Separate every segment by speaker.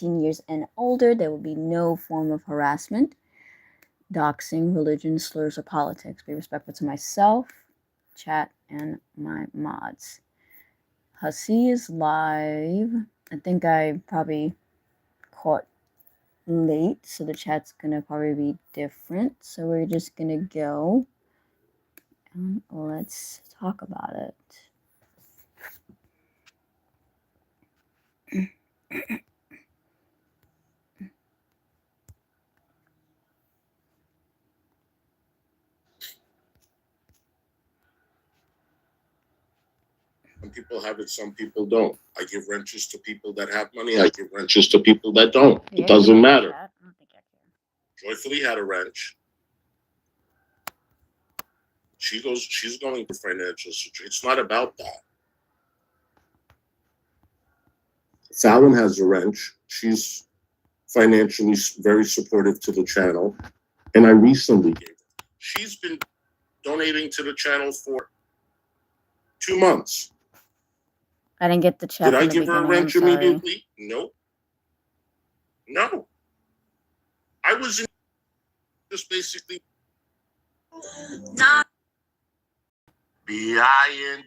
Speaker 1: years and older, there will be no form of harassment, doxing, religion, slurs, or politics. Be respectful to myself, chat, and my mods. Hussssssy is live. I think I probably caught late, so the chat's gonna probably be different. So we're just gonna go and let's talk about it.
Speaker 2: Some people have it, some people don't. I give wrenches to people that have money. I give wrenches to people that don't. It doesn't matter.
Speaker 1: I don't think I care.
Speaker 2: Joyfully had a wrench. She's going to financial situation. It's not about that. Falloon has a wrench. She's financially very supportive to the channel. And I recently gave her. She's been donating to the channel for 2 months.
Speaker 1: I didn't get the chat.
Speaker 2: Did I give her a wrench immediately? No. No. I was in just basically not BINDA.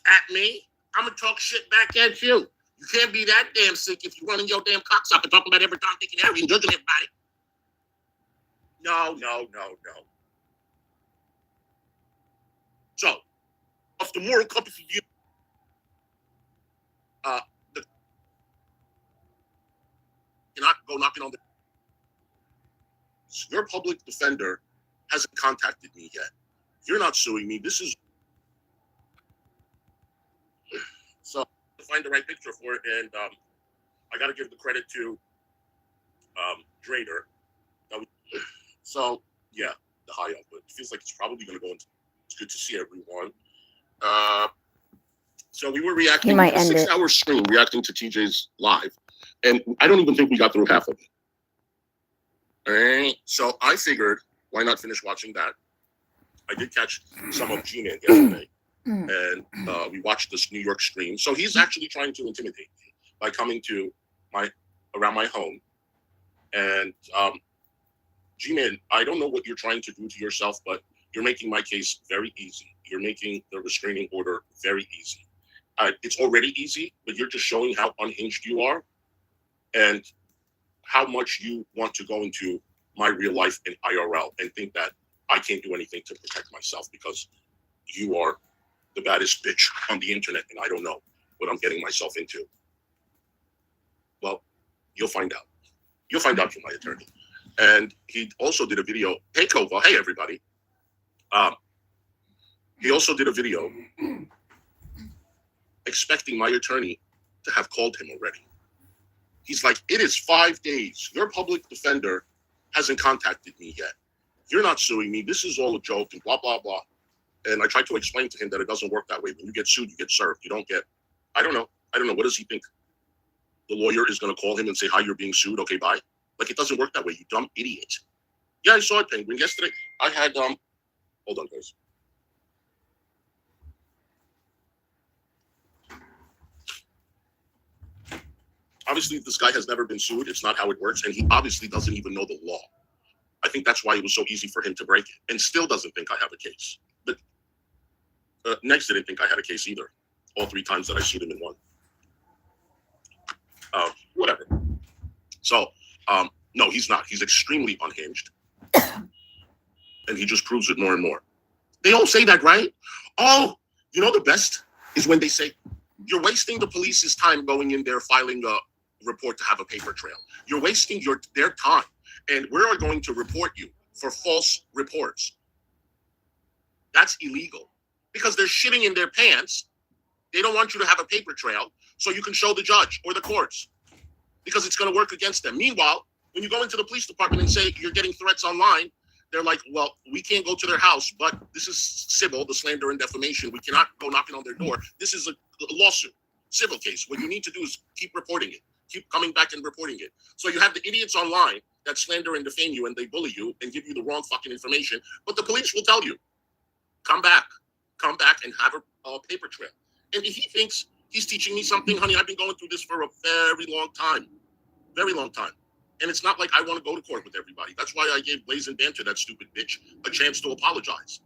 Speaker 2: At me. I'm gonna talk shit back at you. You can't be that damn sick if you're running your damn cocksucker talking about every Tom, Dick, and Harry and judging everybody. No. So, of the moral compass of you, you're not go knocking on the. Your public defender hasn't contacted me yet. You're not suing me. This is. So, to find the right picture for it, and I got to give the credit to Drader. So, yeah, the high up, but it feels like it's probably going to go into. It's good to see everyone. So we were reacting to a 6-hour stream, reacting to TJ's live, and I don't even think we got through half of it. All right, so I figured, why not finish watching that? I did catch some of G-Man yesterday, and we watched this New York stream. So he's actually trying to intimidate me by coming to around my home, and G-Man, I don't know what you're trying to do to yourself, but you're making my case very easy. You're making the restraining order very easy. It's already easy, but you're just showing how unhinged you are and how much you want to go into my real life in IRL and think that I can't do anything to protect myself because you are the baddest bitch on the internet and I don't know what I'm getting myself into. Well, you'll find out. You'll find out from my attorney. And he also did a video. Hey, Kova. Hey, everybody. He also did a video expecting my attorney to have called him already. He's like, it is 5 days. Your public defender hasn't contacted me yet. You're not suing me. This is all a joke and blah, blah, blah. And I tried to explain to him that it doesn't work that way. When you get sued, you get served. You don't get, I don't know. What does he think? The lawyer is going to call him and say, hi, you're being sued. Okay, bye. Like, it doesn't work that way, you dumb idiot. Yeah, I saw it, Penguin. Yesterday, I had, hold on, guys. Obviously, this guy has never been sued. It's not how it works. And he obviously doesn't even know the law. I think that's why it was so easy for him to break it. And still doesn't think I have a case. But Next didn't think I had a case either. All 3 times that I sued him in one. Whatever. So, no, he's not. He's extremely unhinged. And he just proves it more and more. They all say that, right? Oh, you know the best is when they say, you're wasting the police's time going in there filing a report to have a paper trail. You're wasting their time. And we're going to report you for false reports. That's illegal. Because they're shitting in their pants. They don't want you to have a paper trail so you can show the judge or the courts. Because it's going to work against them. Meanwhile, when you go into the police department and say you're getting threats online, they're like, well, we can't go to their house, but this is civil, the slander and defamation. We cannot go knocking on their door. This is a lawsuit, civil case. What you need to do is keep reporting it. Keep coming back and reporting it. So you have the idiots online that slander and defame you and they bully you and give you the wrong fucking information. But the police will tell you, come back and have a paper trail. And he thinks He's teaching me something, honey. I've been going through this for a very long time. Very long time. And it's not like I want to go to court with everybody. That's why I gave Blazing Banter, that stupid bitch, a chance to apologize.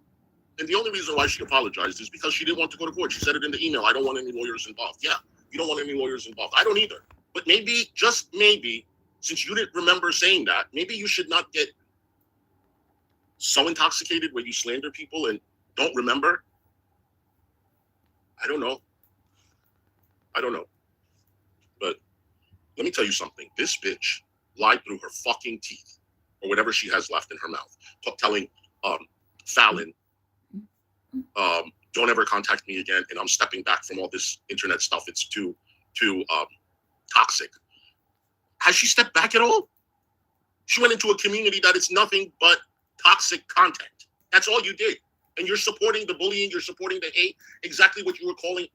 Speaker 2: And the only reason why she apologized is because she didn't want to go to court. She said it in the email. I don't want any lawyers involved. Yeah, you don't want any lawyers involved. I don't either. But maybe, just maybe, since you didn't remember saying that, maybe you should not get so intoxicated where you slander people and don't remember. I don't know. But let me tell you something. This bitch lied through her fucking teeth, or whatever she has left in her mouth, telling Falloon, don't ever contact me again, and I'm stepping back from all this internet stuff. It's too toxic. Has she stepped back at all? She went into a community that is nothing but toxic content. That's all you did. And you're supporting the bullying, you're supporting the hate, exactly what you were calling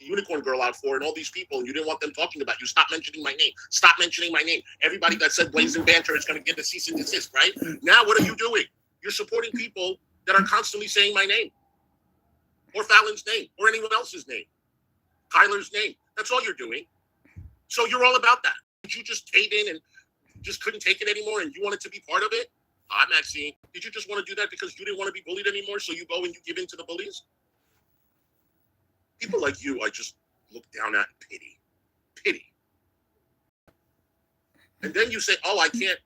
Speaker 2: Unicorn Girl out for, and all these people, and you didn't want them talking about you. Stop mentioning my name. Stop mentioning my name. Everybody that said Blazing Banter is going to get a cease and desist, right? Now what are you doing? You're supporting people that are constantly saying my name, or Fallon's name, or anyone else's name, Kyler's name. That's all you're doing. So you're all about that. Did you just cave in and just couldn't take it anymore, and you wanted to be part of it? Hi, Maxine. Did you just want to do that because you didn't want to be bullied anymore, so you go and you give in to the bullies? People like you, I just look down at and pity. And then you say, oh, I can't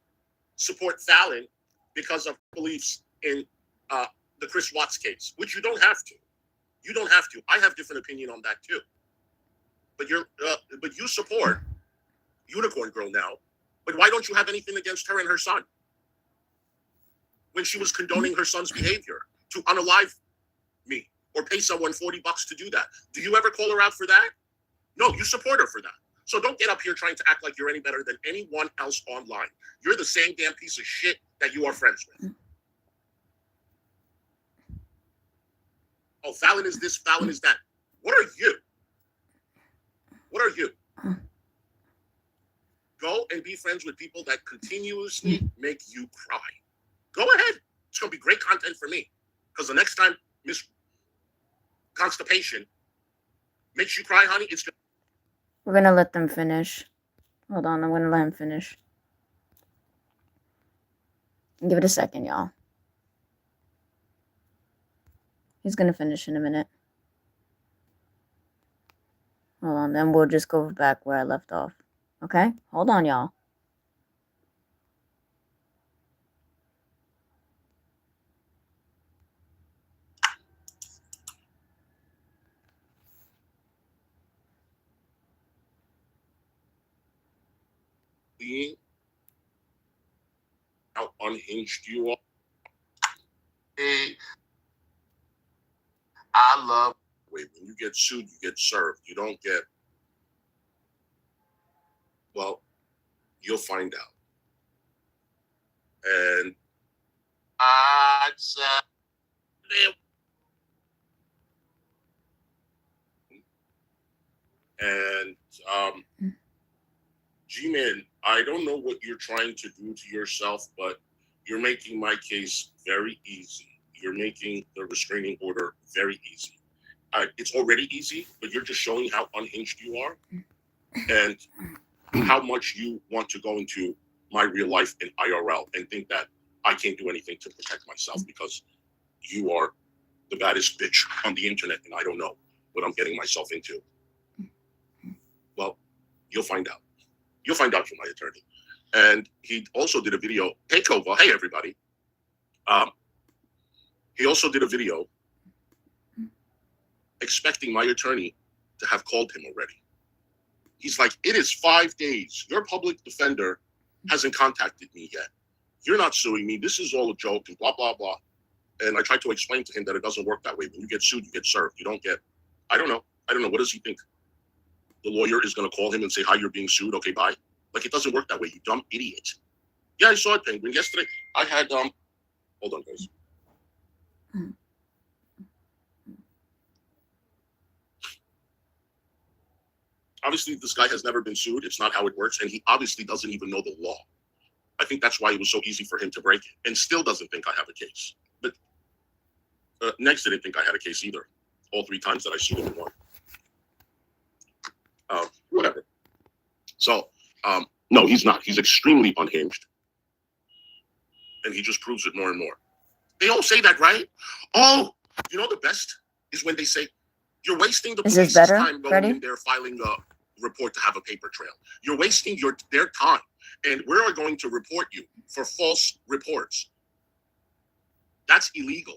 Speaker 2: support Falloon because of beliefs in the Chris Watts case, which you don't have to. You don't have to. I have different opinion on that too. But you support Unicorn Girl now. But why don't you have anything against her and her son? When she was condoning her son's behavior to unalive me or pay someone $40 to do that. Do you ever call her out for that? No, you support her for that. So don't get up here trying to act like you're any better than anyone else online. You're the same damn piece of shit that you are friends with. Oh, Falloon is this, Falloon is that. What are you? What are you? Go and be friends with people that continuously make you cry. Go ahead. It's going to be great content for me. Because the next time Miss Constipation makes you cry, honey, it's going to...
Speaker 1: We're going to let them finish. Hold on, I'm going to let him finish. Give it a second, y'all. He's going to finish in a minute. Hold on, then we'll just go back where I left off. Okay? Hold on, y'all.
Speaker 2: How unhinged you are. Hey, I love when you get sued, you get served. You don't get, well, you'll find out. And I'd say, and G-Man, I don't know what you're trying to do to yourself, but you're making my case very easy. You're making the restraining order very easy. It's already easy, but you're just showing how unhinged you are and how much you want to go into my real life in IRL and think that I can't do anything to protect myself because you are the baddest bitch on the internet and I don't know what I'm getting myself into. Well, you'll find out. You'll find out from my attorney. And he also did a video. Hey, Kova. Hey, everybody. He also did a video expecting my attorney to have called him already. He's like, it is 5 days. Your public defender hasn't contacted me yet. You're not suing me. This is all a joke and blah, blah, blah. And I tried to explain to him that it doesn't work that way. When you get sued, you get served. You don't get, I don't know. What does he think? The lawyer is going to call him and say, hi, you're being sued. Okay, bye. Like, it doesn't work that way, you dumb idiot. Yeah, I saw it, Penguin. Yesterday, I had, hold on, guys. Obviously, this guy has never been sued. It's not how it works. And he obviously doesn't even know the law. I think that's why it was so easy for him to break it. And still doesn't think I have a case. But Next didn't think I had a case either. All 3 times that I sued him and won. So, no, he's not. He's extremely unhinged. And he just proves it more and more. They all say that, right? Oh, you know the best is when they say, you're wasting the police's time going in there filing a report to have a paper trail. You're wasting their time. And we're going to report you for false reports. That's illegal.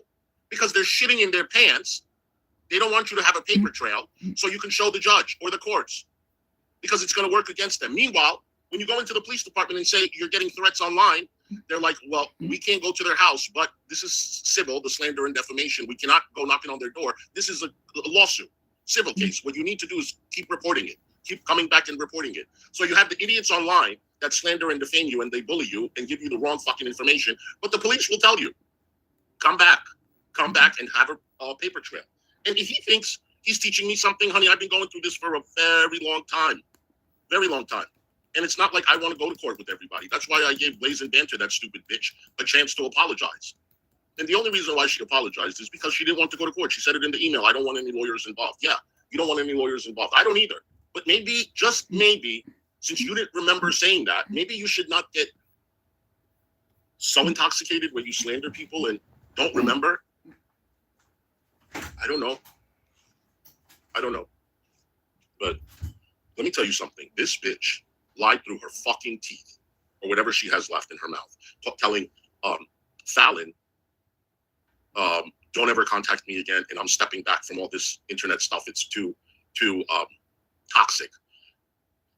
Speaker 2: Because they're shitting in their pants. They don't want you to have a paper trail so you can show the judge or the courts. Because it's going to work against them. Meanwhile, when you go into the police department and say you're getting threats online, they're like, well, we can't go to their house, but this is civil, the slander and defamation. We cannot go knocking on their door. This is a lawsuit, civil case. What you need to do is keep reporting it, keep coming back and reporting it. So you have the idiots online that slander and defame you and they bully you and give you the wrong fucking information. But the police will tell you, come back and have a paper trail. And if he thinks he's teaching me something, honey, I've been going through this for a very long time. Very long time. And it's not like I want to go to court with everybody. That's why I gave Blazing Banter, that stupid bitch, a chance to apologize. And the only reason why she apologized is because she didn't want to go to court. She said it in the email. I don't want any lawyers involved. Yeah, you don't want any lawyers involved. I don't either. But maybe, just maybe, since you didn't remember saying that, maybe you should not get so intoxicated when you slander people and don't remember. I don't know. But let me tell you something. This bitch lied through her fucking teeth, or whatever she has left in her mouth, telling Falloon, don't ever contact me again, and I'm stepping back from all this internet stuff. It's too toxic.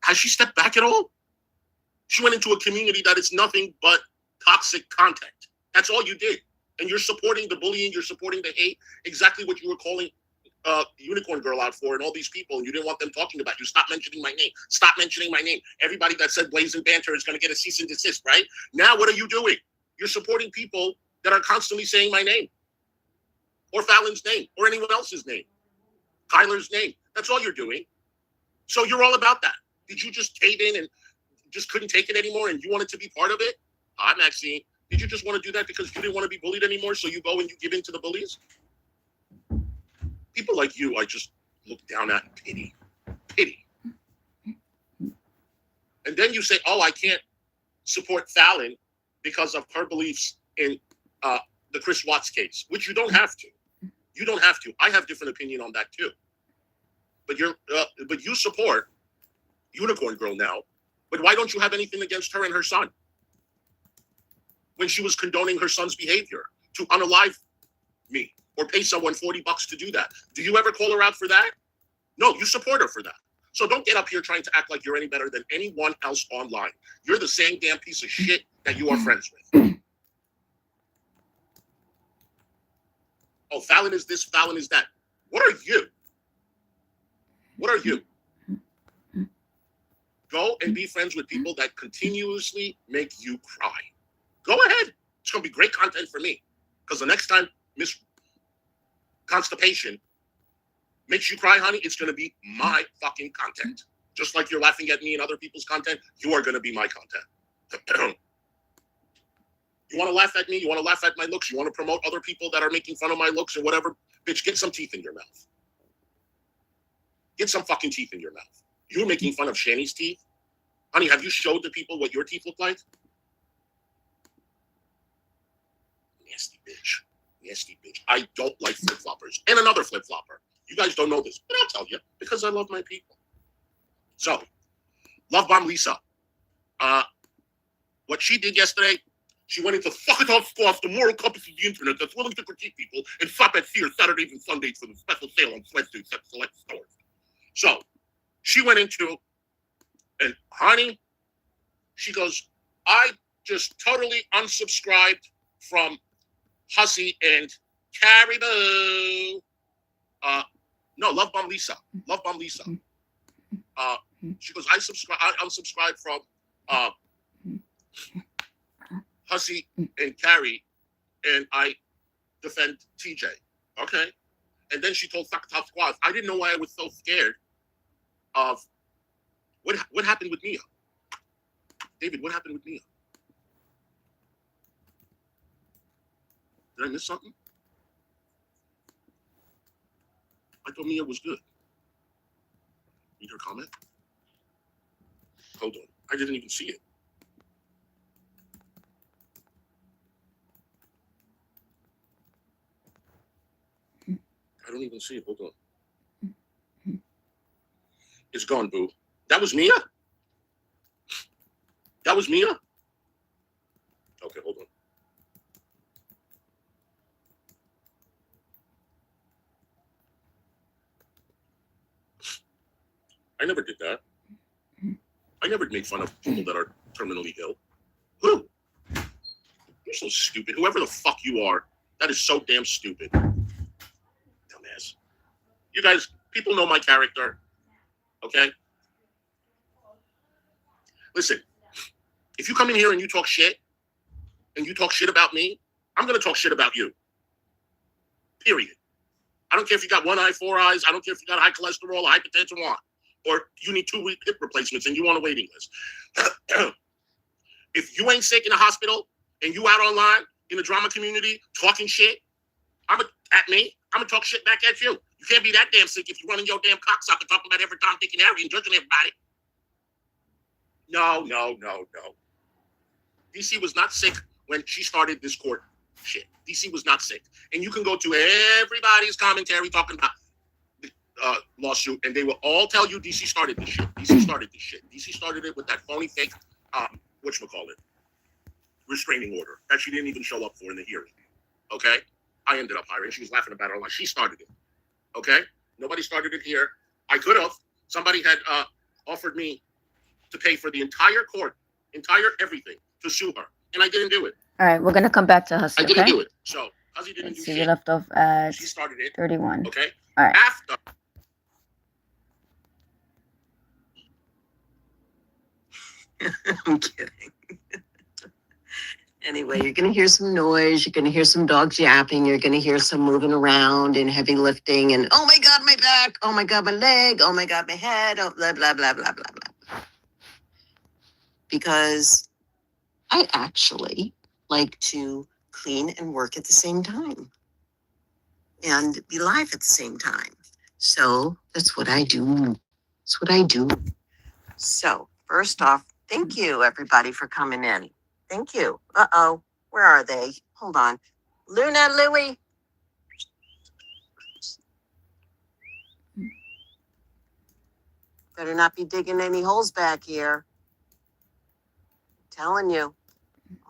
Speaker 2: Has she stepped back at all? She went into a community that is nothing but toxic content. That's all you did. And you're supporting the bullying, you're supporting the hate, exactly what you were calling Unicorn Girl out for and all these people, and you didn't want them talking about you. Stop mentioning my name. Stop mentioning my name. Everybody that said Blazing Banter is going to get a cease and desist, right? Now what are you doing? You're supporting people that are constantly saying my name, or Falloon's name, or anyone else's name, Kyler's name. That's all you're doing. So you're all about that. Did you just cave in and just couldn't take it anymore and you wanted to be part of it? Hi, Maxine. Did you just want to do that because you didn't want to be bullied anymore, so you go and you give in to the bullies? People like you, I just look down at pity. And then you say, oh, I can't support Falloon because of her beliefs in the Chris Watts case, which you don't have to. You don't have to. I have different opinion on that too. But you support Unicorn Girl now. But why don't you have anything against her and her son? When she was condoning her son's behavior to unalive me or pay someone $40 to do that. Do you ever call her out for that? No, you support her for that. So don't get up here trying to act like you're any better than anyone else online. You're the same damn piece of shit that you are friends with. Oh, Falloon is this, Falloon is that. What are you? What are you? Go and be friends with people that continuously make you cry. Go ahead. It's going to be great content for me. Because the next time Miss Constipation makes you cry, honey, it's going to be my fucking content. Just like you're laughing at me and other people's content, you are going to be my content. You want to laugh at me? You want to laugh at my looks? You want to promote other people that are making fun of my looks or whatever? Bitch, get some teeth in your mouth. Get some fucking teeth in your mouth. You're making fun of Shani's teeth? Honey, have you showed the people what your teeth look like? Nasty bitch. Nasty bitch. I don't like flip-floppers. And another flip-flopper. You guys don't know this, but I'll tell you because I love my people. So, Love Bomb Lisa. What she did yesterday, she went into fuck it off squash, the moral compass of the internet that's willing to critique people and shop at Sears Saturdays and Sundays for the special sale on sweatsuits at select stores. So, she went into, and honey, she goes, I just totally unsubscribed from Hussssssy and Caribou. No, Love Bomb Lisa. Love Bomb Lisa. She goes, I unsubscribed from Hussssssy and Carrie, and I defend TJ. Okay. And then she told Fuck Top Squad, I didn't know why I was so scared of what happened with Mia. David, what happened with Mia? Did I miss something? I thought Mia was good. Read her comment. Hold on. I didn't even see it. I don't even see it. Hold on. It's gone, boo. That was Mia? That was Mia? Okay, hold on. I never did that. I never made fun of people that are terminally ill. Who? You're so stupid. Whoever the fuck you are, that is so damn stupid. Dumbass. You guys, people know my character. Okay? Listen, if you come in here and you talk shit about me, I'm going to talk shit about you. Period. I don't care if you got 1 eye, 4 eyes. I don't care if you got high cholesterol or hypertension or you need 2 hip replacements and you on a waiting list. If you ain't sick in the hospital and you out online in the drama community talking shit at me, I'm going to talk shit back at you. You can't be that damn sick if you're running your damn cocksucker talking about every Tom, Dick, and Harry and judging everybody. No. DC was not sick when she started this court shit. DC was not sick. And you can go to everybody's commentary talking about the lawsuit, and they will all tell you DC started this shit. DC started this shit. DC started it with that phony fake, whatchamacallit, restraining order that she didn't even show up for in the hearing. Okay? I ended up hiring. She was laughing about it online. She started it. Okay? Nobody started it here. I could have. Somebody had offered me to pay for the entire court, entire everything, to sue her. And I didn't do it.
Speaker 1: All right, we're going to come back to Hussssssy,
Speaker 2: I didn't do it. So, Hussssssy didn't do shit.
Speaker 1: You left off at
Speaker 2: she started it.
Speaker 1: 31.
Speaker 2: Okay?
Speaker 1: All right.
Speaker 2: After.
Speaker 3: I'm kidding. Anyway, you're going to hear some noise. You're going to hear some dogs yapping. You're going to hear some moving around and heavy lifting. And, oh, my God, my back. Oh, my God, my leg. Oh, my God, my head. Oh, blah, blah, blah, blah, blah, blah. Because I actually like to clean and work at the same time and be live at the same time. So that's what I do. That's what I do. So first off, thank you, everybody, for coming in. Thank you. Uh-oh. Where are they? Hold on. Luna, Louie. Better not be digging any holes back here. I'm telling you.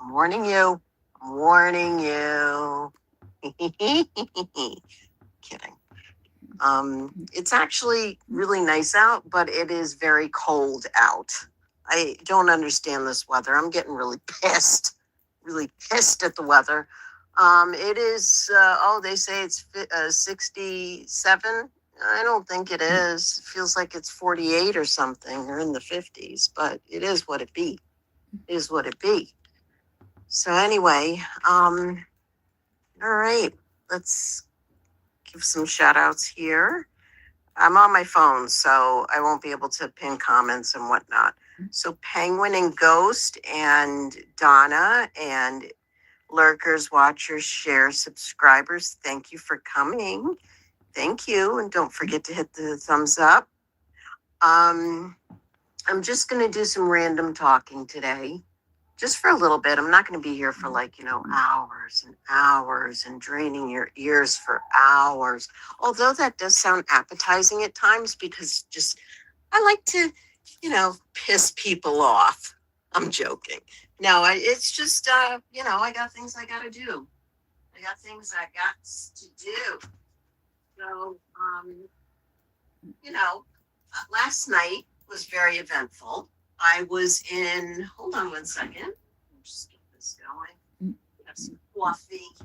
Speaker 3: I'm warning you. I'm warning you. Kidding. It's actually really nice out, but it is very cold out. I don't understand this weather. I'm getting really pissed at the weather. It is, they say it's 67. I don't think it is. It feels like it's 48 or something, or in the 50s, but it is what it be. It is what it be. So anyway, all right, let's give some shout outs here. I'm on my phone, so I won't be able to pin comments and whatnot. So Penguin and Ghost and Donna and lurkers, watchers, shares, subscribers, thank you for coming. Thank you. And don't forget to hit the thumbs up. I'm just going to do some random talking today. Just for a little bit. I'm not going to be here for hours and hours and draining your ears for hours. Although that does sound appetizing at times because I like to, piss people off. I'm joking. No, it's just, I got things I got to do. So, last night was very eventful. I was in, hold on one second. I'll just get this going. Have some coffee.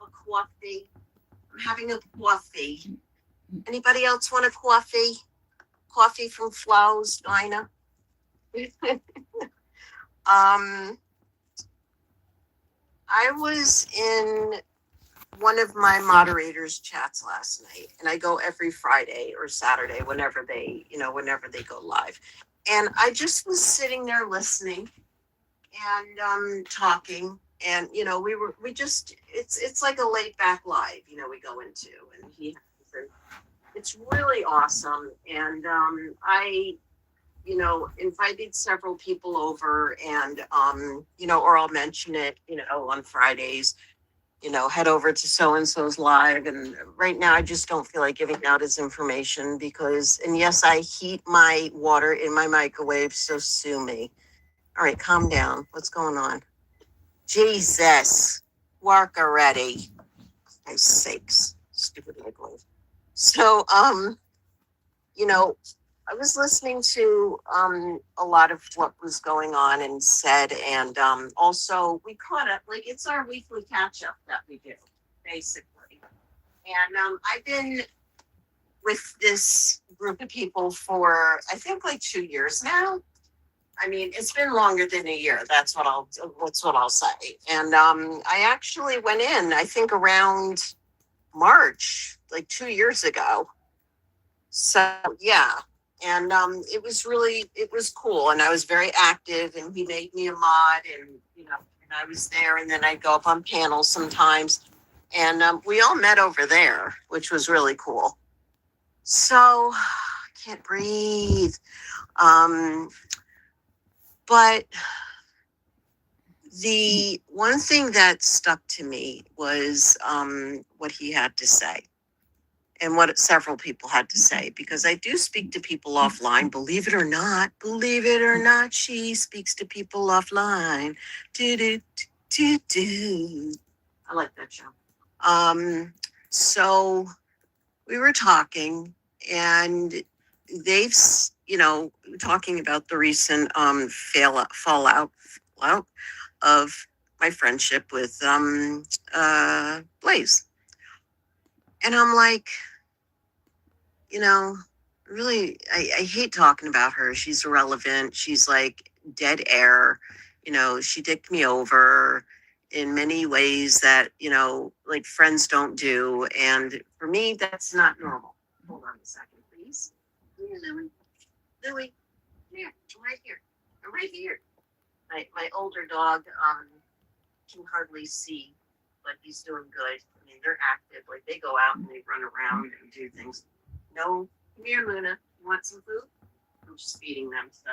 Speaker 3: I'm having a coffee. Anybody else want a coffee? Coffee from Flo's Diner. I was in one of my moderators' chats last night, and I go every Friday or Saturday whenever they go live. And I just was sitting there listening and talking, and it's like a laid back live, we go into, and it's really awesome. And I invited several people over and, or I'll mention it, on Fridays, head over to so-and-so's live. And right now I just don't feel like giving out his information because, and yes, I heat my water in my microwave, so sue me. All right, calm down. What's going on? Jesus, work already. For Christ's sakes, stupid microwave. So, I was listening to a lot of what was going on and said, and also we caught up. Like it's our weekly catch up that we do, basically. And I've been with this group of people for I think like 2 years now. I mean, it's been longer than a year. That's what I'll say. And I actually went in. I think around March, like 2 years ago. So yeah, and it was cool, and I was very active, and he made me a mod, and and I was there, and then I'd go up on panels sometimes, and we all met over there, which was really cool. So I can't breathe, but the one thing that stuck to me was what he had to say. And what several people had to say, because I do speak to people offline, believe it or not, she speaks to people offline. Do, do, do, do. I like that show. So we were talking and they've, talking about the recent fallout of my friendship with Blaze. And I'm like, really, I hate talking about her. She's irrelevant. She's like dead air. She dicked me over in many ways that, like friends don't do. And for me, that's not normal. Hold on a second, please. Here, Louie. Louie, here. I'm right here. I'm right here. My older dog can hardly see, but he's doing good. I mean, they're active. Like they go out and they run around and do things. No, come here, Luna. You want some food? I'm just feeding them. So,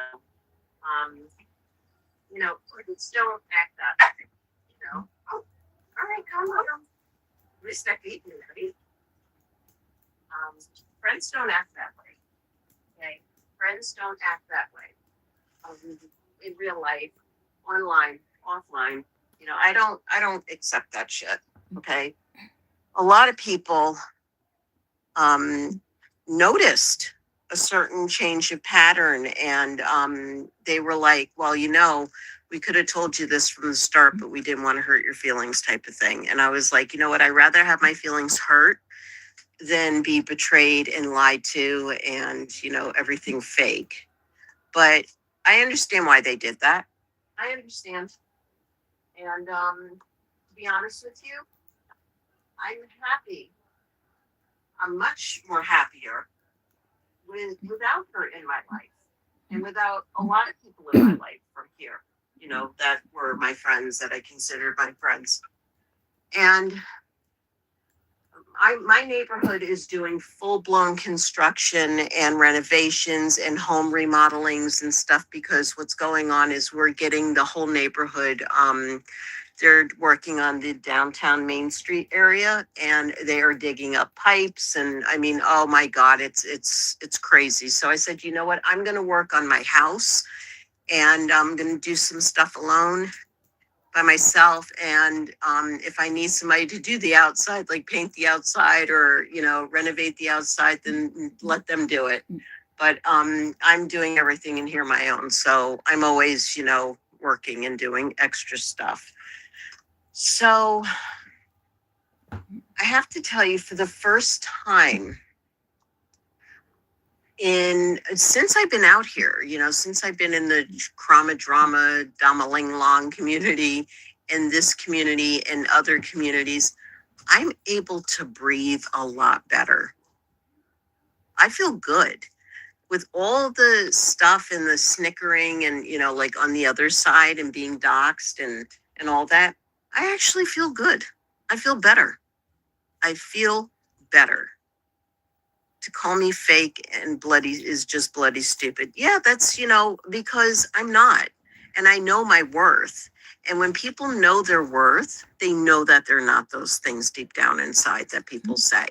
Speaker 3: kids don't act that way, Oh, all right, come on. Respect eating, right? Friends don't act that way. Okay, friends don't act that way. In real life, online, offline. I don't accept that shit. Okay, a lot of people noticed a certain change of pattern, and they were like, well, we could have told you this from the start, but we didn't want to hurt your feelings, type of thing. And I was like, you know what, I'd rather have my feelings hurt than be betrayed and lied to and everything fake. But I understand why they did that. I understand. And to be honest with you, I'm happy. I'm much more happier without her in my life and without a lot of people in my life from here, that were my friends, that I considered my friends. And my neighborhood is doing full-blown construction and renovations and home remodelings and stuff, because what's going on is we're getting the whole neighborhood. They're working on the downtown Main Street area, and they are digging up pipes. And I mean, oh my God, it's crazy. So I said, you know what? I'm going to work on my house, and I'm going to do some stuff alone by myself. And if I need somebody to do the outside, like paint the outside or, renovate the outside, then let them do it. But I'm doing everything in here my own. So I'm always, working and doing extra stuff. So I have to tell you, for the first time since I've been out here, since I've been in the Krama Drama, Damaling Long community, in this community and other communities, I'm able to breathe a lot better. I feel good with all the stuff and the snickering and, like on the other side and being doxxed and all that. I actually feel good. I feel better. I feel better. to call me fake and bloody is just bloody stupid. Yeah, that's, because I'm not. And I know my worth. And when people know their worth, they know that they're not those things deep down inside that people say.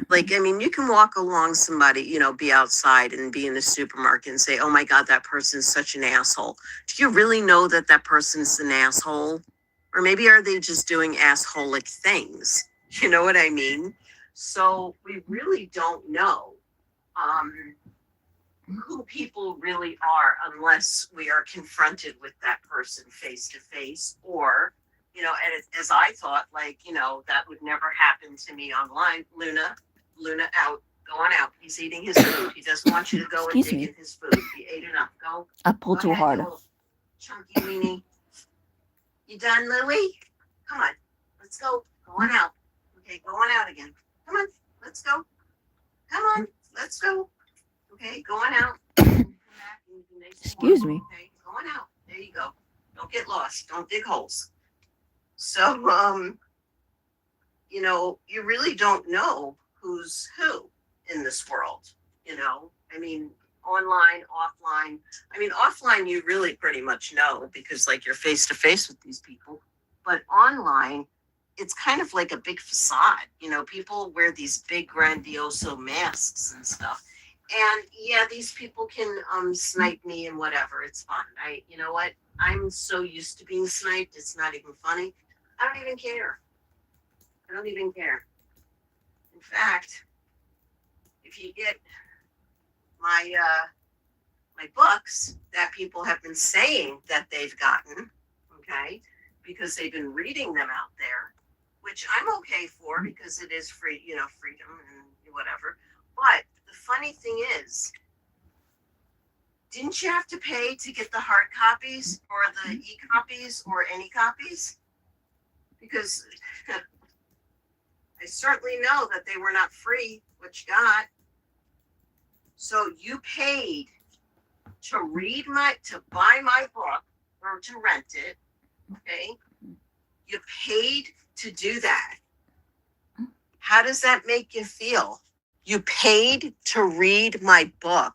Speaker 3: Like, I mean, you can walk along somebody, be outside and be in the supermarket and say, oh my God, that person's such an asshole. Do you really know that that person's an asshole? Or maybe are they just doing assholic things? You know what I mean? So we really don't know who people really are unless we are confronted with that person face to face, or, and as I thought, that would never happen to me online. Luna out, go on out. He's eating his food. He doesn't want you to go and dig in his food. He ate enough. Go.
Speaker 1: I pulled too hard.
Speaker 3: Chunky weenie. You done, Louie? Come on. Let's go. Go on out. Okay, go on out again. Come on. Let's go. Come on. Let's go. Okay, go on out.
Speaker 1: Excuse me.
Speaker 3: Okay, go on out. There you go. Don't get lost. Don't dig holes. So, you really don't know who's who in this world. I mean, online, offline. I mean, offline, you really pretty much know because, you're face to face with these people. But online, it's kind of like a big facade. People wear these big, grandioso masks and stuff. And yeah, these people can snipe me and whatever. It's fun. You know what? I'm so used to being sniped. It's not even funny. I don't even care. I don't even care. In fact, if you get my my books that people have been saying that they've gotten, okay, because they've been reading them out there, which I'm okay for because it is free, freedom and whatever. But the funny thing is, didn't you have to pay to get the hard copies or the e-copies or any copies? Because I certainly know that they were not free, what you got. So you paid to buy my book or to rent it, okay? You paid to do that. How does that make you feel? You paid to read my book,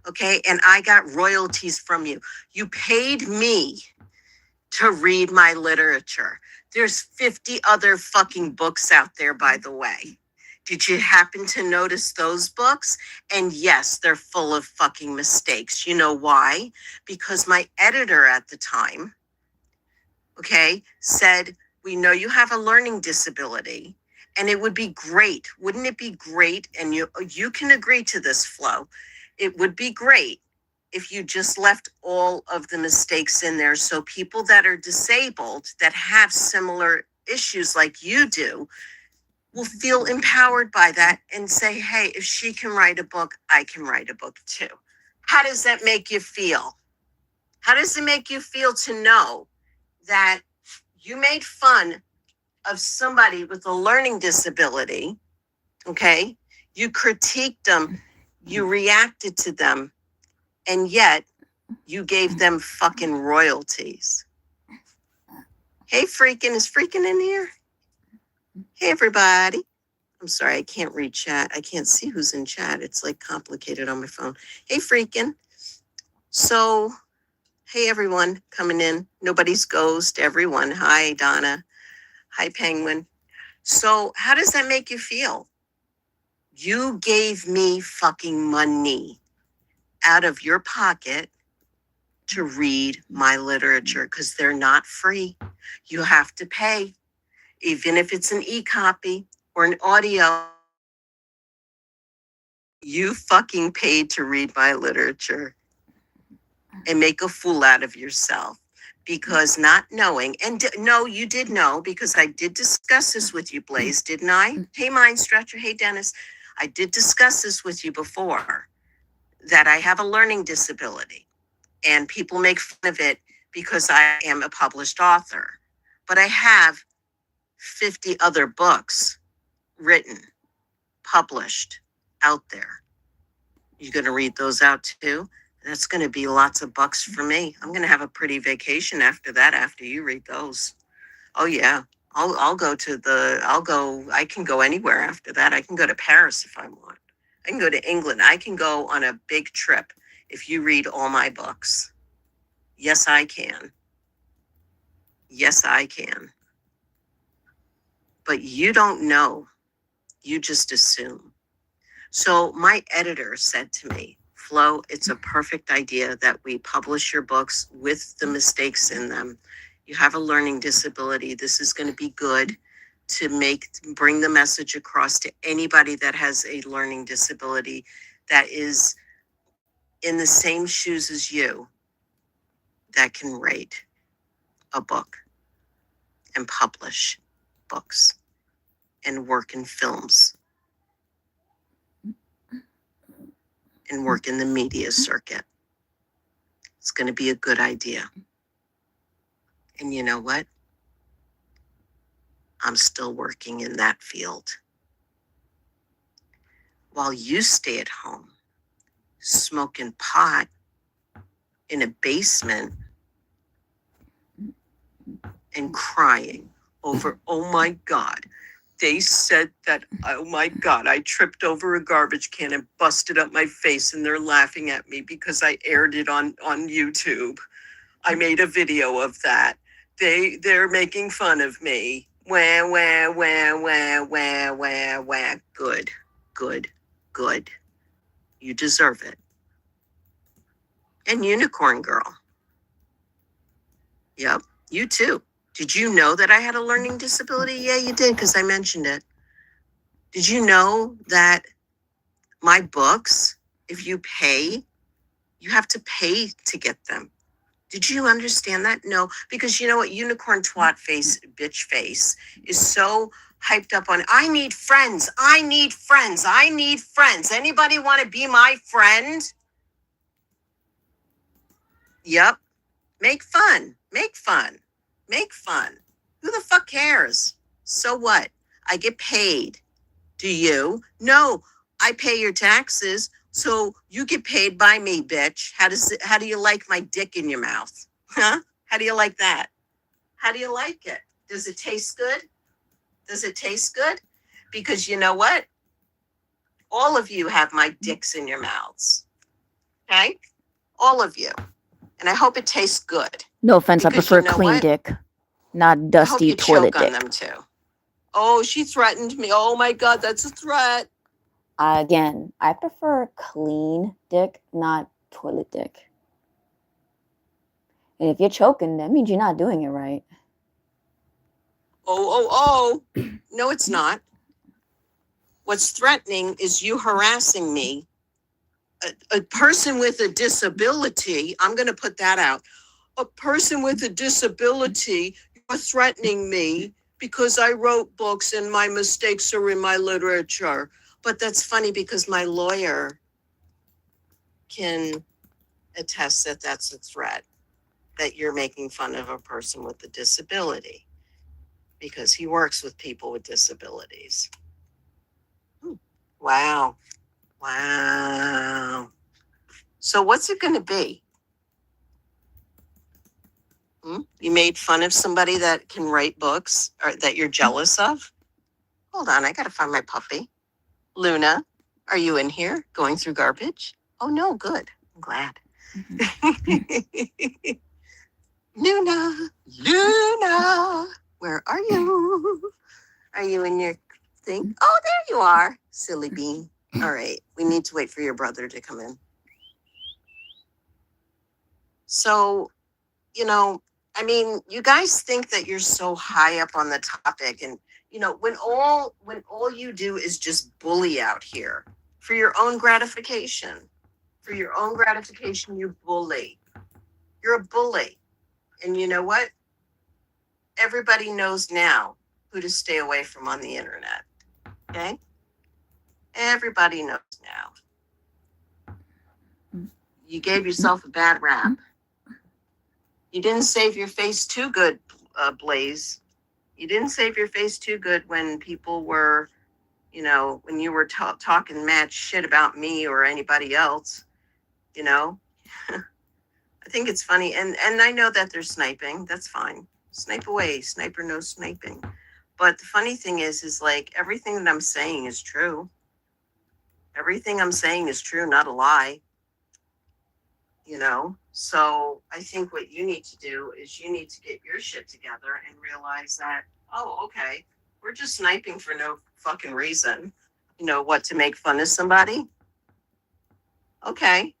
Speaker 3: okay? And I got royalties from you. You paid me to read my literature. There's 50 other fucking books out there, by the way. Did you happen to notice those books? And yes, they're full of fucking mistakes. You know why? Because my editor at the time, okay, said, we know you have a learning disability. And it would be great. Wouldn't it be great? And you can agree to this, Flo. It would be great if you just left all of the mistakes in there so people that are disabled, that have similar issues like you do, will feel empowered by that and say, hey, if she can write a book, I can write a book too. How does that make you feel? How does it make you feel to know that you made fun of somebody with a learning disability, okay? You critiqued them, you reacted to them, and yet you gave them fucking royalties. Hey, Freakin', is Freakin' in here? Hey, everybody. I'm sorry, I can't read chat. I can't see who's in chat. It's complicated on my phone. Hey, Freakin'. So, hey, everyone coming in. Nobody's ghost, everyone. Hi, Donna. Hi, Penguin. So how does that make you feel? You gave me fucking money out of your pocket to read my literature because they're not free. You have to pay, even if it's an e-copy or an audio. You fucking paid to read my literature and make a fool out of yourself. Because not knowing, and no, you did know, because I did discuss this with you, Blaze, didn't I? Hey, Mind Stretcher. Hey, Dennis. I did discuss this with you before, that I have a learning disability. And people make fun of it because I am a published author. But I have 50 other books written, published, out there. You going to read those out too? That's going to be lots of bucks for me. I'm going to have a pretty vacation after that, after you read those. Oh, yeah. I can go anywhere after that. I can go to Paris if I want. I can go to England. I can go on a big trip if you read all my books. Yes, I can. Yes, I can. But you don't know. You just assume. So my editor said to me, Flo, it's a perfect idea that we publish your books with the mistakes in them. You have a learning disability. This is going to be good to bring the message across to anybody that has a learning disability that is in the same shoes as you, that can write a book and publish books and work in films and work in the media circuit. It's going to be a good idea. And you know what? I'm still working in that field. While you stay at home, smoking pot in a basement and crying over, oh my God, they said that, oh my God, I tripped over a garbage can and busted up my face and they're laughing at me because I aired it on YouTube. I made a video of that. They're making fun of me. Wah, wah, wah, wah, wah, wah, wah. Good, good, good. You deserve it. And Unicorn Girl. Yep, you too. Did you know that I had a learning disability? Yeah, you did, because I mentioned it. Did you know that my books, if you pay, you have to pay to get them? Did you understand that? No, because you know what? Unicorn twat face, bitch face is so hyped up on, I need friends. I need friends. I need friends. Anybody want to be my friend? Yep. Make fun. Make fun. Make fun. Who the fuck cares? So what? I get paid. Do you? No, I pay your taxes. So you get paid by me, bitch. How do you like my dick in your mouth? Huh? How do you like that? How do you like it? Does it taste good? Does it taste good? Because you know what? All of you have my dicks in your mouths. Okay? All of you. And I hope it tastes good.
Speaker 1: No offense, I
Speaker 3: Because
Speaker 1: prefer
Speaker 3: you know
Speaker 1: clean
Speaker 3: what?
Speaker 1: dick, not
Speaker 3: I hope
Speaker 1: dusty
Speaker 3: you
Speaker 1: toilet
Speaker 3: choke on
Speaker 1: dick.
Speaker 3: them too. Oh, she threatened me. Oh my God, that's a threat.
Speaker 1: Again, I prefer clean dick, not toilet dick. And if you're choking, that means you're not doing it right.
Speaker 3: Oh. No, it's not. What's threatening is you harassing me. A person with a disability, I'm going to put that out. A person with a disability, you're threatening me because I wrote books and my mistakes are in my literature. But that's funny because my lawyer can attest that that's a threat, that you're making fun of a person with a disability because he works with people with disabilities. Wow. So what's it going to be? You made fun of somebody that can write books or that you're jealous of? Hold on, I got to find my puppy. Luna, are you in here going through garbage? Oh, no, good. I'm glad. Luna, where are you? Are you in your thing? Oh, there you are, silly bean. All right, we need to wait for your brother to come in. So, I mean, you guys think that you're so high up on the topic, and when all you do is just bully out here for your own gratification. For your own gratification, you bully. You're a bully. And you know what? Everybody knows now who to stay away from on the internet. Okay? Everybody knows now. You gave yourself a bad rap. You didn't save your face too good, Blaze. You didn't save your face too good when people were, when you were talking mad shit about me or anybody else, I think it's funny. And I know that they're sniping. That's fine. Snipe away. Sniper no sniping. But the funny thing is like everything that I'm saying is true. Everything I'm saying is true, not a lie. So I think what you need to do is you need to get your shit together and realize that, oh, okay, we're just sniping for no fucking reason. What, to make fun of somebody? Okay.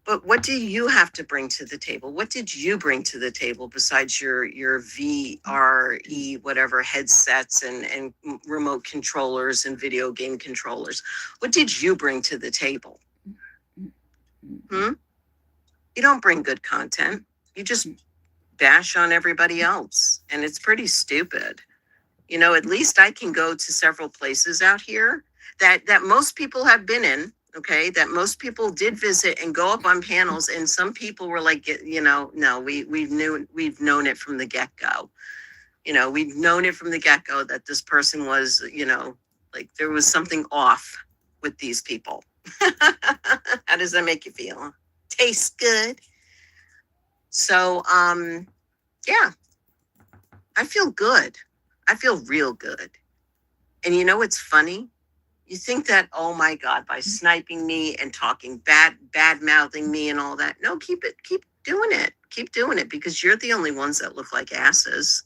Speaker 3: But what do you have to bring to the table? What did you bring to the table besides your VRE, whatever, headsets and remote controllers and video game controllers? What did you bring to the table? You don't bring good content. You just bash on everybody else. And it's pretty stupid. At least I can go to several places out here that most people have been in. Okay, that most people did visit and go up on panels, and some people were like, no, we've known it from the get-go. We've known it from the get-go that this person was, like there was something off with these people. How does that make you feel? Tastes good. So, yeah, I feel good. I feel real good. And it's funny? You think that, oh my God, by sniping me and talking bad mouthing me and all that. No, keep doing it. Keep doing it, because you're the only ones that look like asses.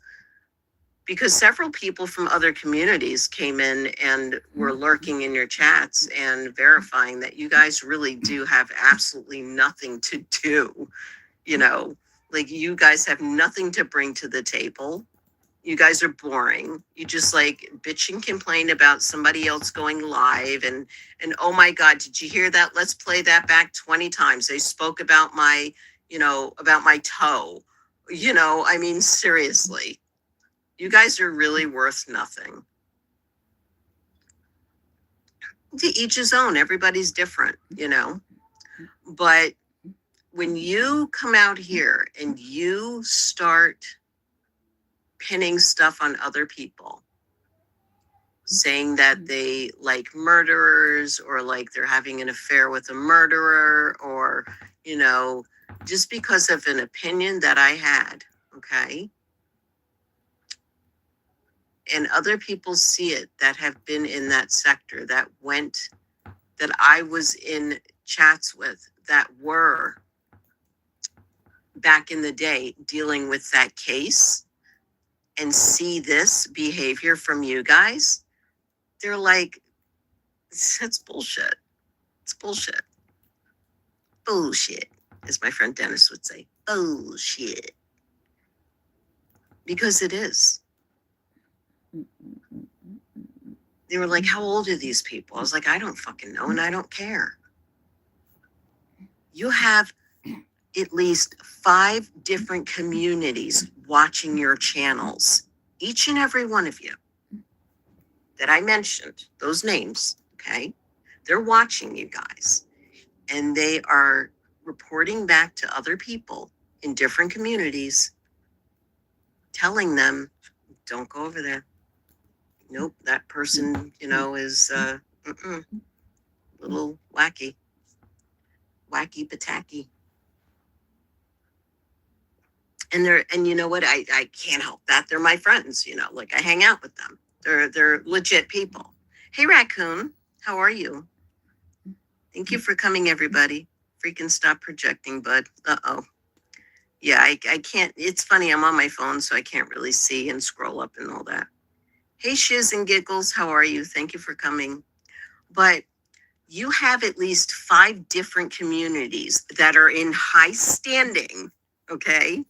Speaker 3: Because several people from other communities came in and were lurking in your chats and verifying that you guys really do have absolutely nothing to do. Like you guys have nothing to bring to the table. You guys are boring. You just like bitch and complain about somebody else going live and oh my God, did you hear that? Let's play that back 20 times. They spoke about my toe. I mean, seriously, you guys are really worth nothing. To each his own. Everybody's different, but when you come out here and you start pinning stuff on other people, saying that they like murderers or like they're having an affair with a murderer or, just because of an opinion that I had, okay? And other people see it that have been in that sector, that I was in chats with, that were back in the day dealing with that case, and see this behavior from you guys, they're like, that's bullshit. It's bullshit. Bullshit, as my friend Dennis would say. Bullshit. Because it is. They were like, how old are these people? I was like, I don't fucking know, and I don't care. You have at least 5 different communities watching your channels. Each and every one of you that I mentioned, those names, okay? They're watching you guys. And they are reporting back to other people in different communities, telling them, don't go over there. Nope, that person, is a little wacky patacky. And you know what? I can't help that. They're my friends, like I hang out with them. They're legit people. Hey, Raccoon, how are you? Thank you for coming, everybody. Freaking stop projecting, bud. Uh-oh. Yeah, I can't. It's funny. I'm on my phone, so I can't really see and scroll up and all that. Hey, Shiz and Giggles, how are you? Thank you for coming. But you have at least 5 different communities that are in high standing, okay?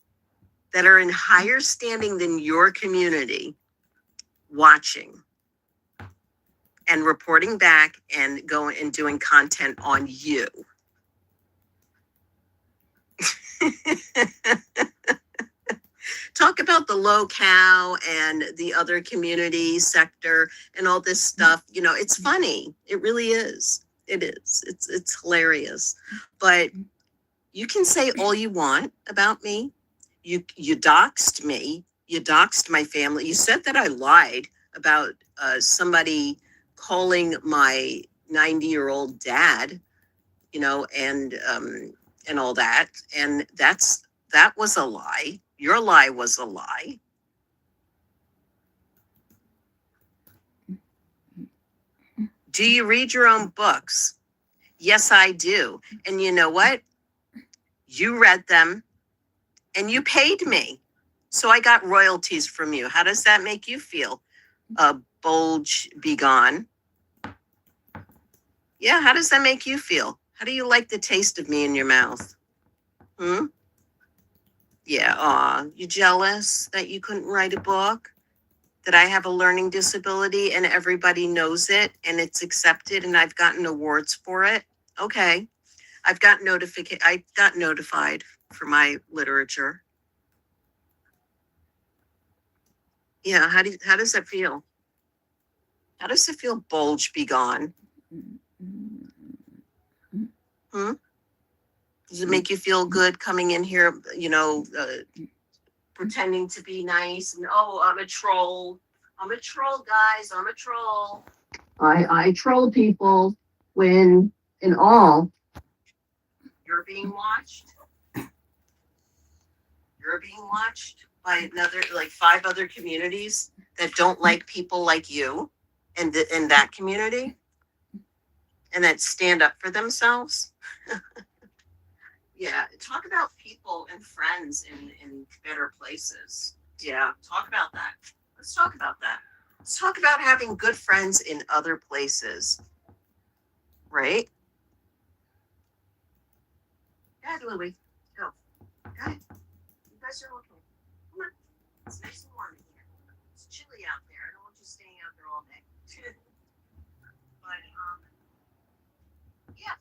Speaker 3: That are in higher standing than your community, watching and reporting back and going and doing content on you. Talk about the locale and the other community sector and all this stuff. It's funny. It really is. It is. It's hilarious. But you can say all you want about me. You doxed me. You doxed my family. You said that I lied about somebody calling my 90-year-old dad, and all that. And that was a lie. Your lie was a lie. Do you read your own books? Yes, I do. And you know what? You read them and you paid me. So I got royalties from you. How does that make you feel? Bulge be gone. Yeah, how does that make you feel? How do you like the taste of me in your mouth? Hmm? Yeah, you jealous that you couldn't write a book? That I have a learning disability and everybody knows it and it's accepted and I've gotten awards for it? Okay. I got notified for my literature. Yeah, how does that feel? How does it feel, bulge be gone? Hmm? Does it make you feel good coming in here, pretending to be nice and I'm a troll. I'm a troll, guys. I'm a troll. I troll people when in all you're being watched. You're being watched by another like 5 other communities that don't like people like you and in that community and that stand up for themselves. Yeah, talk about people and friends in better places. Yeah, talk about that. Let's talk about that. Let's talk about having good friends in other places. Right? Go ahead, Louie. Go. Go ahead. You guys are okay. Come on. It's nice and warm in here. It's chilly out there. I don't want you staying out there all day. But yeah.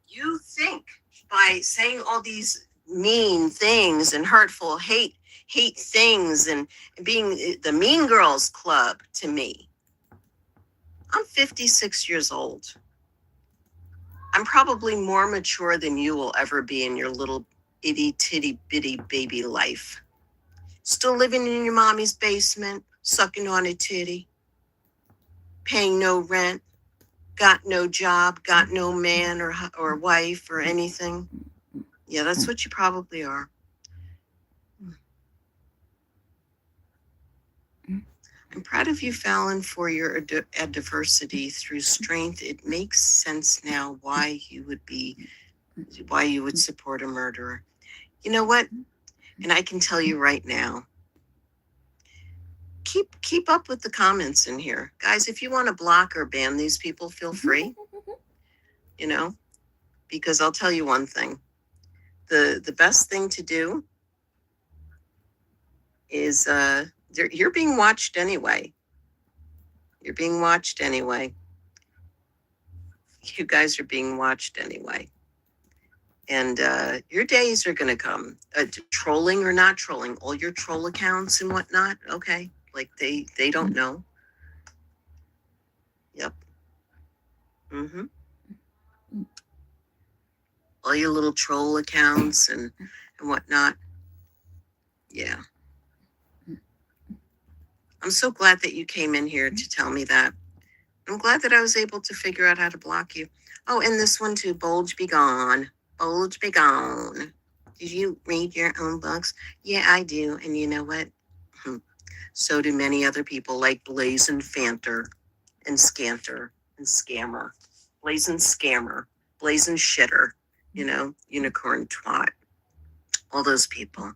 Speaker 3: You think by saying all these mean things and hurtful hate things and being the mean girls club to me. I'm 56 years old. I'm probably more mature than you will ever be in your little itty titty bitty baby life. Still living in your mommy's basement, sucking on a titty, paying no rent, got no job, got no man or wife or anything. Yeah, that's what you probably are. I'm proud of you, Falloon, for your adversity through strength. It makes sense now why you would support a murderer. You know what? And I can tell you right now, keep up with the comments in here. Guys, if you want to block or ban these people, feel free, because I'll tell you one thing. The best thing to do is you're being watched anyway. You're being watched anyway. You guys are being watched anyway. And your days are going to come. Trolling or not trolling, all your troll accounts and whatnot. Okay, like they don't know. Yep. Mm-hmm. All your little troll accounts and whatnot. Yeah. I'm so glad that you came in here to tell me that. I'm glad that I was able to figure out how to block you. Oh, and this one too, bulge be gone. Bulge be gone. Did you read your own books? Yeah, I do. And you know what? So do many other people like Blazin' Fanter and Scanter and Scammer. Blazin' Scammer. Blazin' Shitter. Unicorn Twat. All those people.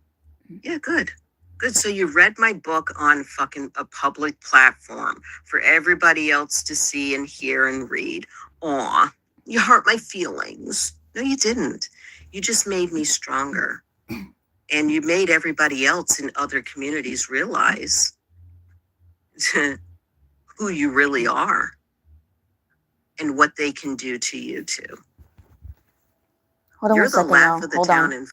Speaker 3: Yeah, good. Good. So you read my book on fucking a public platform for everybody else to see and hear and read. Aw, you hurt my feelings. No, you didn't. You just made me stronger. And you made everybody else in other communities realize who you really are and what they can do to you too.
Speaker 1: Hold on
Speaker 3: You're
Speaker 1: one
Speaker 3: the
Speaker 1: second,
Speaker 3: laugh
Speaker 1: y'all.
Speaker 3: of the
Speaker 1: Hold
Speaker 3: town
Speaker 1: on.
Speaker 3: in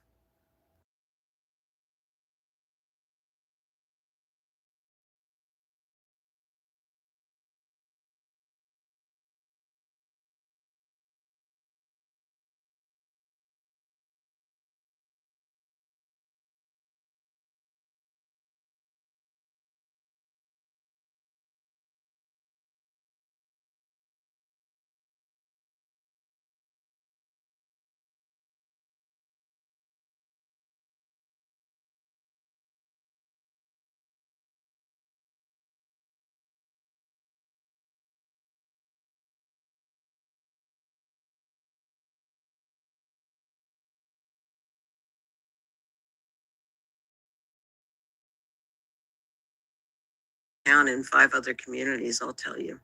Speaker 3: town and 5 other communities, I'll tell you.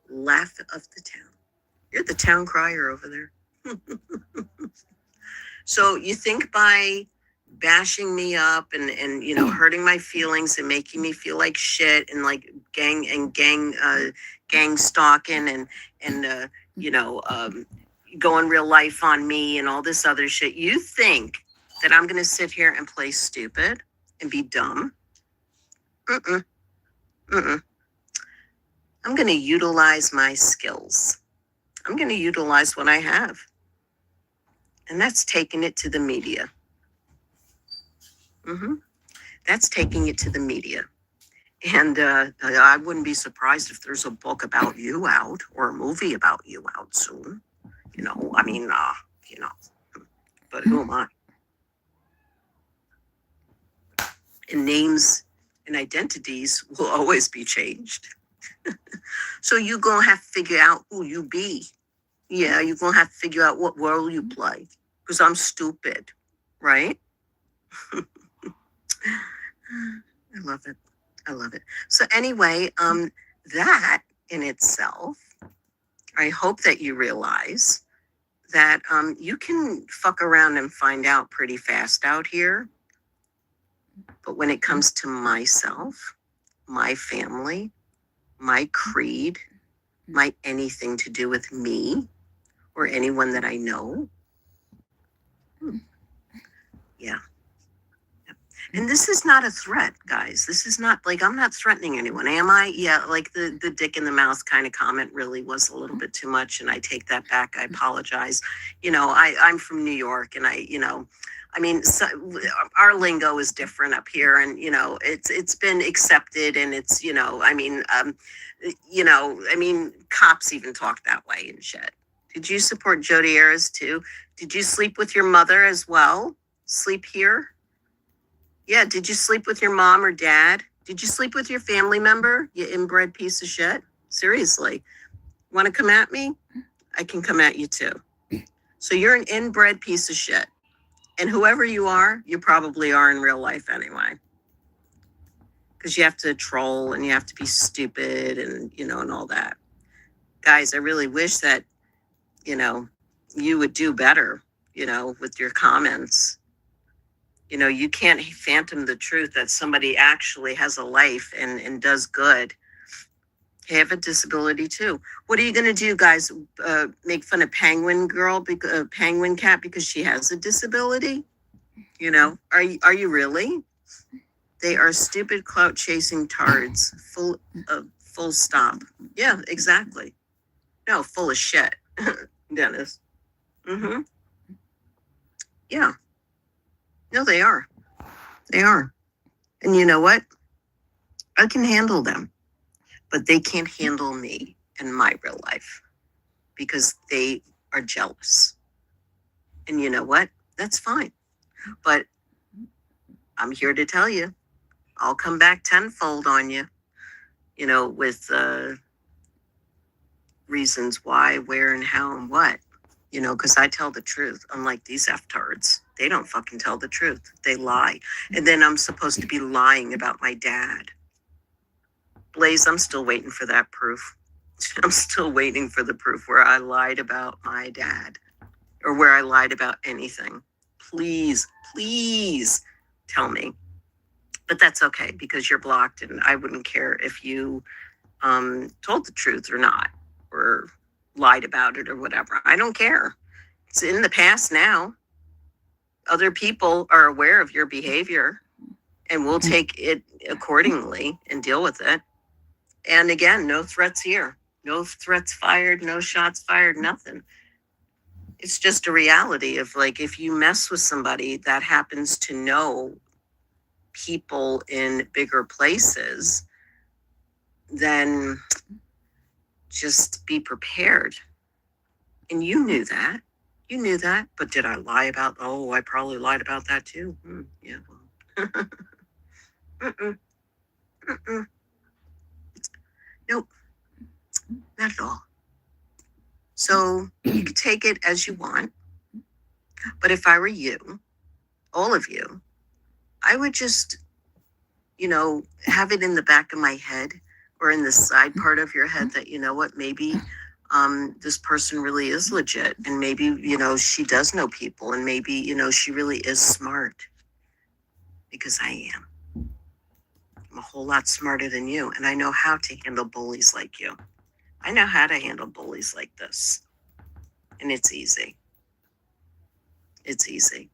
Speaker 3: Laugh of the town. You're the town crier over there. So you think by bashing me up and hurting my feelings and making me feel like shit and like gang stalking and going real life on me and all this other shit, you think that I'm gonna sit here and play stupid and be dumb? Mm-mm. Mm-mm. I'm gonna utilize my skills. I'm gonna utilize what I have. And that's taking it to the media. That's taking it to the media. And I wouldn't be surprised if there's a book about you out or a movie about you out soon. But who am I? And names and identities will always be changed. So you're going to have to figure out who you be. Yeah, you're going to have to figure out what role you play. Because I'm stupid, right? I love it. I love it. So anyway, that in itself, I hope that you realize that you can fuck around and find out pretty fast out here. But when it comes to myself, my family, my creed, my anything to do with me or anyone that I know, yeah. And this is not a threat, guys. This is not like, I'm not threatening anyone, am I? Yeah, like the dick in the mouth kind of comment really was a little bit too much, and I take that back. I apologize. I'm from New York, and so our lingo is different up here, and it's been accepted, and it's cops even talk that way and shit. Did you support Jodi Arias too? Did you sleep with your mother as well? Sleep here? Yeah, did you sleep with your mom or dad? Did you sleep with your family member? You inbred piece of shit. Seriously. Want to come at me? I can come at you too. So you're an inbred piece of shit. And whoever you are, you probably are in real life anyway. Because you have to troll and you have to be stupid and, and all that. Guys, I really wish that, you would do better, with your comments. You can't phantom the truth that somebody actually has a life and does good. They have a disability too. What are you going to do, guys? Make fun of Penguin Cat because she has a disability? Are you really? They are stupid clout chasing tards. Full stop. Yeah, exactly. No, full of shit, Dennis. Yeah. No, they are. They are. And you know what? I can handle them, but they can't handle me in my real life because they are jealous. And you know what? That's fine. But I'm here to tell you, I'll come back tenfold on you, with reasons why, where, and how, and what. Because I tell the truth, unlike these F-tards. They don't fucking tell the truth. They lie. And then I'm supposed to be lying about my dad. Blaze, I'm still waiting for that proof. I'm still waiting for the proof where I lied about my dad or where I lied about anything. Please tell me. But that's okay because you're blocked and I wouldn't care if you told the truth or not or lied about it or whatever. I don't care. It's in the past now. Other people are aware of your behavior and will take it accordingly and deal with it. And again, no threats here. No threats fired, no shots fired, nothing. It's just a reality of like, if you mess with somebody that happens to know people in bigger places, then just be prepared. And you knew that. You knew that, but did I lie about? Oh, I probably lied about that too. Yeah. Well. Nope, not at all. So you can take it as you want, but if I were you, all of you, I would just, have it in the back of my head or in the side part of your head that, maybe this person really is legit, and maybe, she does know people, and maybe, she really is smart, because I am. I'm a whole lot smarter than you, and I know how to handle bullies like you. I know how to handle bullies like this, and it's easy. It's easy.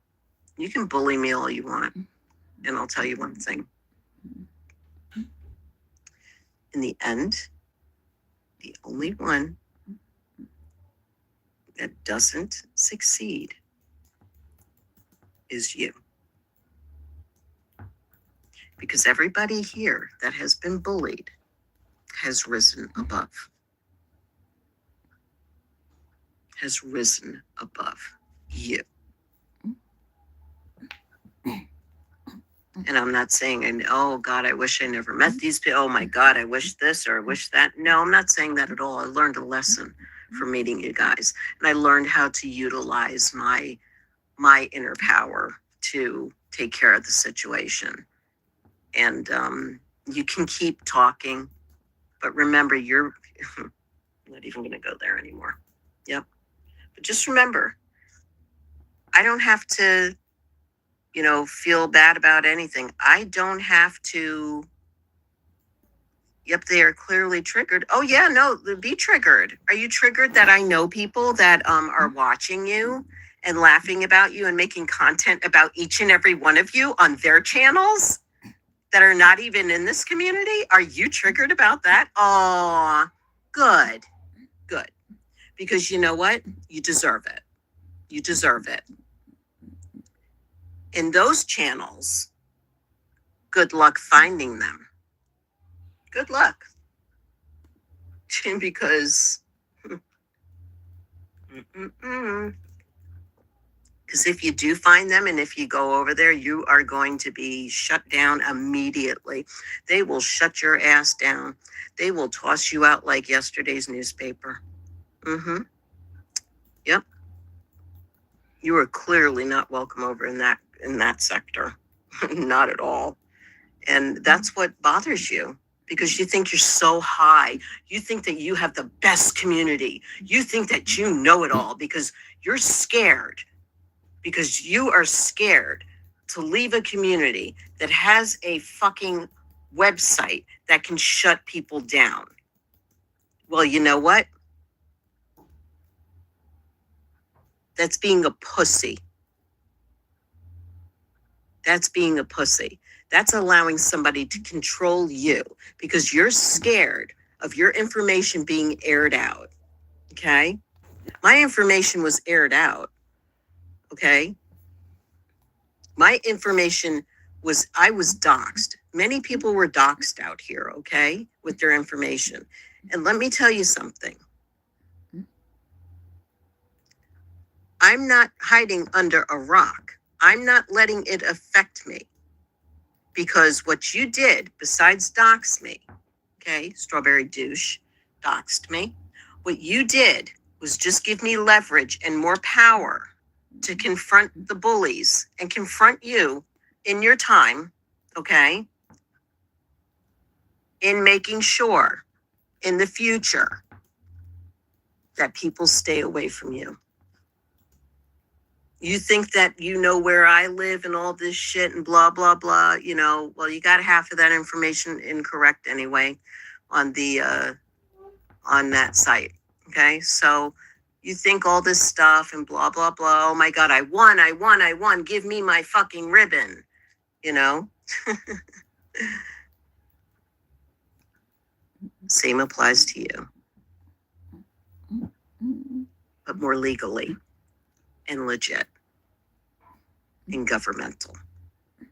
Speaker 3: You can bully me all you want, and I'll tell you one thing. In the end, the only one that doesn't succeed is you. Because everybody here that has been bullied has risen above. Has risen above you. And I'm not saying, oh God, I wish I never met these people. Oh my God, I wish this or I wish that. No, I'm not saying that at all. I learned a lesson from meeting you guys. And I learned how to utilize my inner power to take care of the situation. And you can keep talking, but remember, I'm not even going to go there anymore. Yep. But just remember, I don't have to, feel bad about anything. I don't have to. Yep, they are clearly triggered. Oh yeah, no, be triggered. Are you triggered that I know people that are watching you and laughing about you and making content about each and every one of you on their channels that are not even in this community? Are you triggered about that? Oh, good. Because you know what? You deserve it. You deserve it. In those channels, good luck finding them. Good luck. Because if you do find them and if you go over there, you are going to be shut down immediately. They will shut your ass down. They will toss you out like yesterday's newspaper. Yep. You are clearly not welcome over in that sector. Not at all. And that's what bothers you, because you think you're so high. You think that you have the best community. You think that you know it all because you're scared. Because you are scared to leave a community that has a fucking website that can shut people down. Well, you know what? That's being a pussy. That's being a pussy. That's allowing somebody to control you because you're scared of your information being aired out. Okay? My information was aired out. Okay? My information I was doxxed. Many people were doxxed out here, okay, with their information. And let me tell you something. I'm not hiding under a rock. I'm not letting it affect me. Because what you did, besides dox me, okay, strawberry douche, doxed me. What you did was just give me leverage and more power to confront the bullies and confront you in your time, okay, in making sure in the future that people stay away from you. You think that you know where I live and all this shit and blah, blah, blah, well, you got half of that information incorrect anyway on on that site, okay? So you think all this stuff and blah, blah, blah. Oh my God, I won. Give me my fucking ribbon, Same applies to you, but more legally and legit and governmental.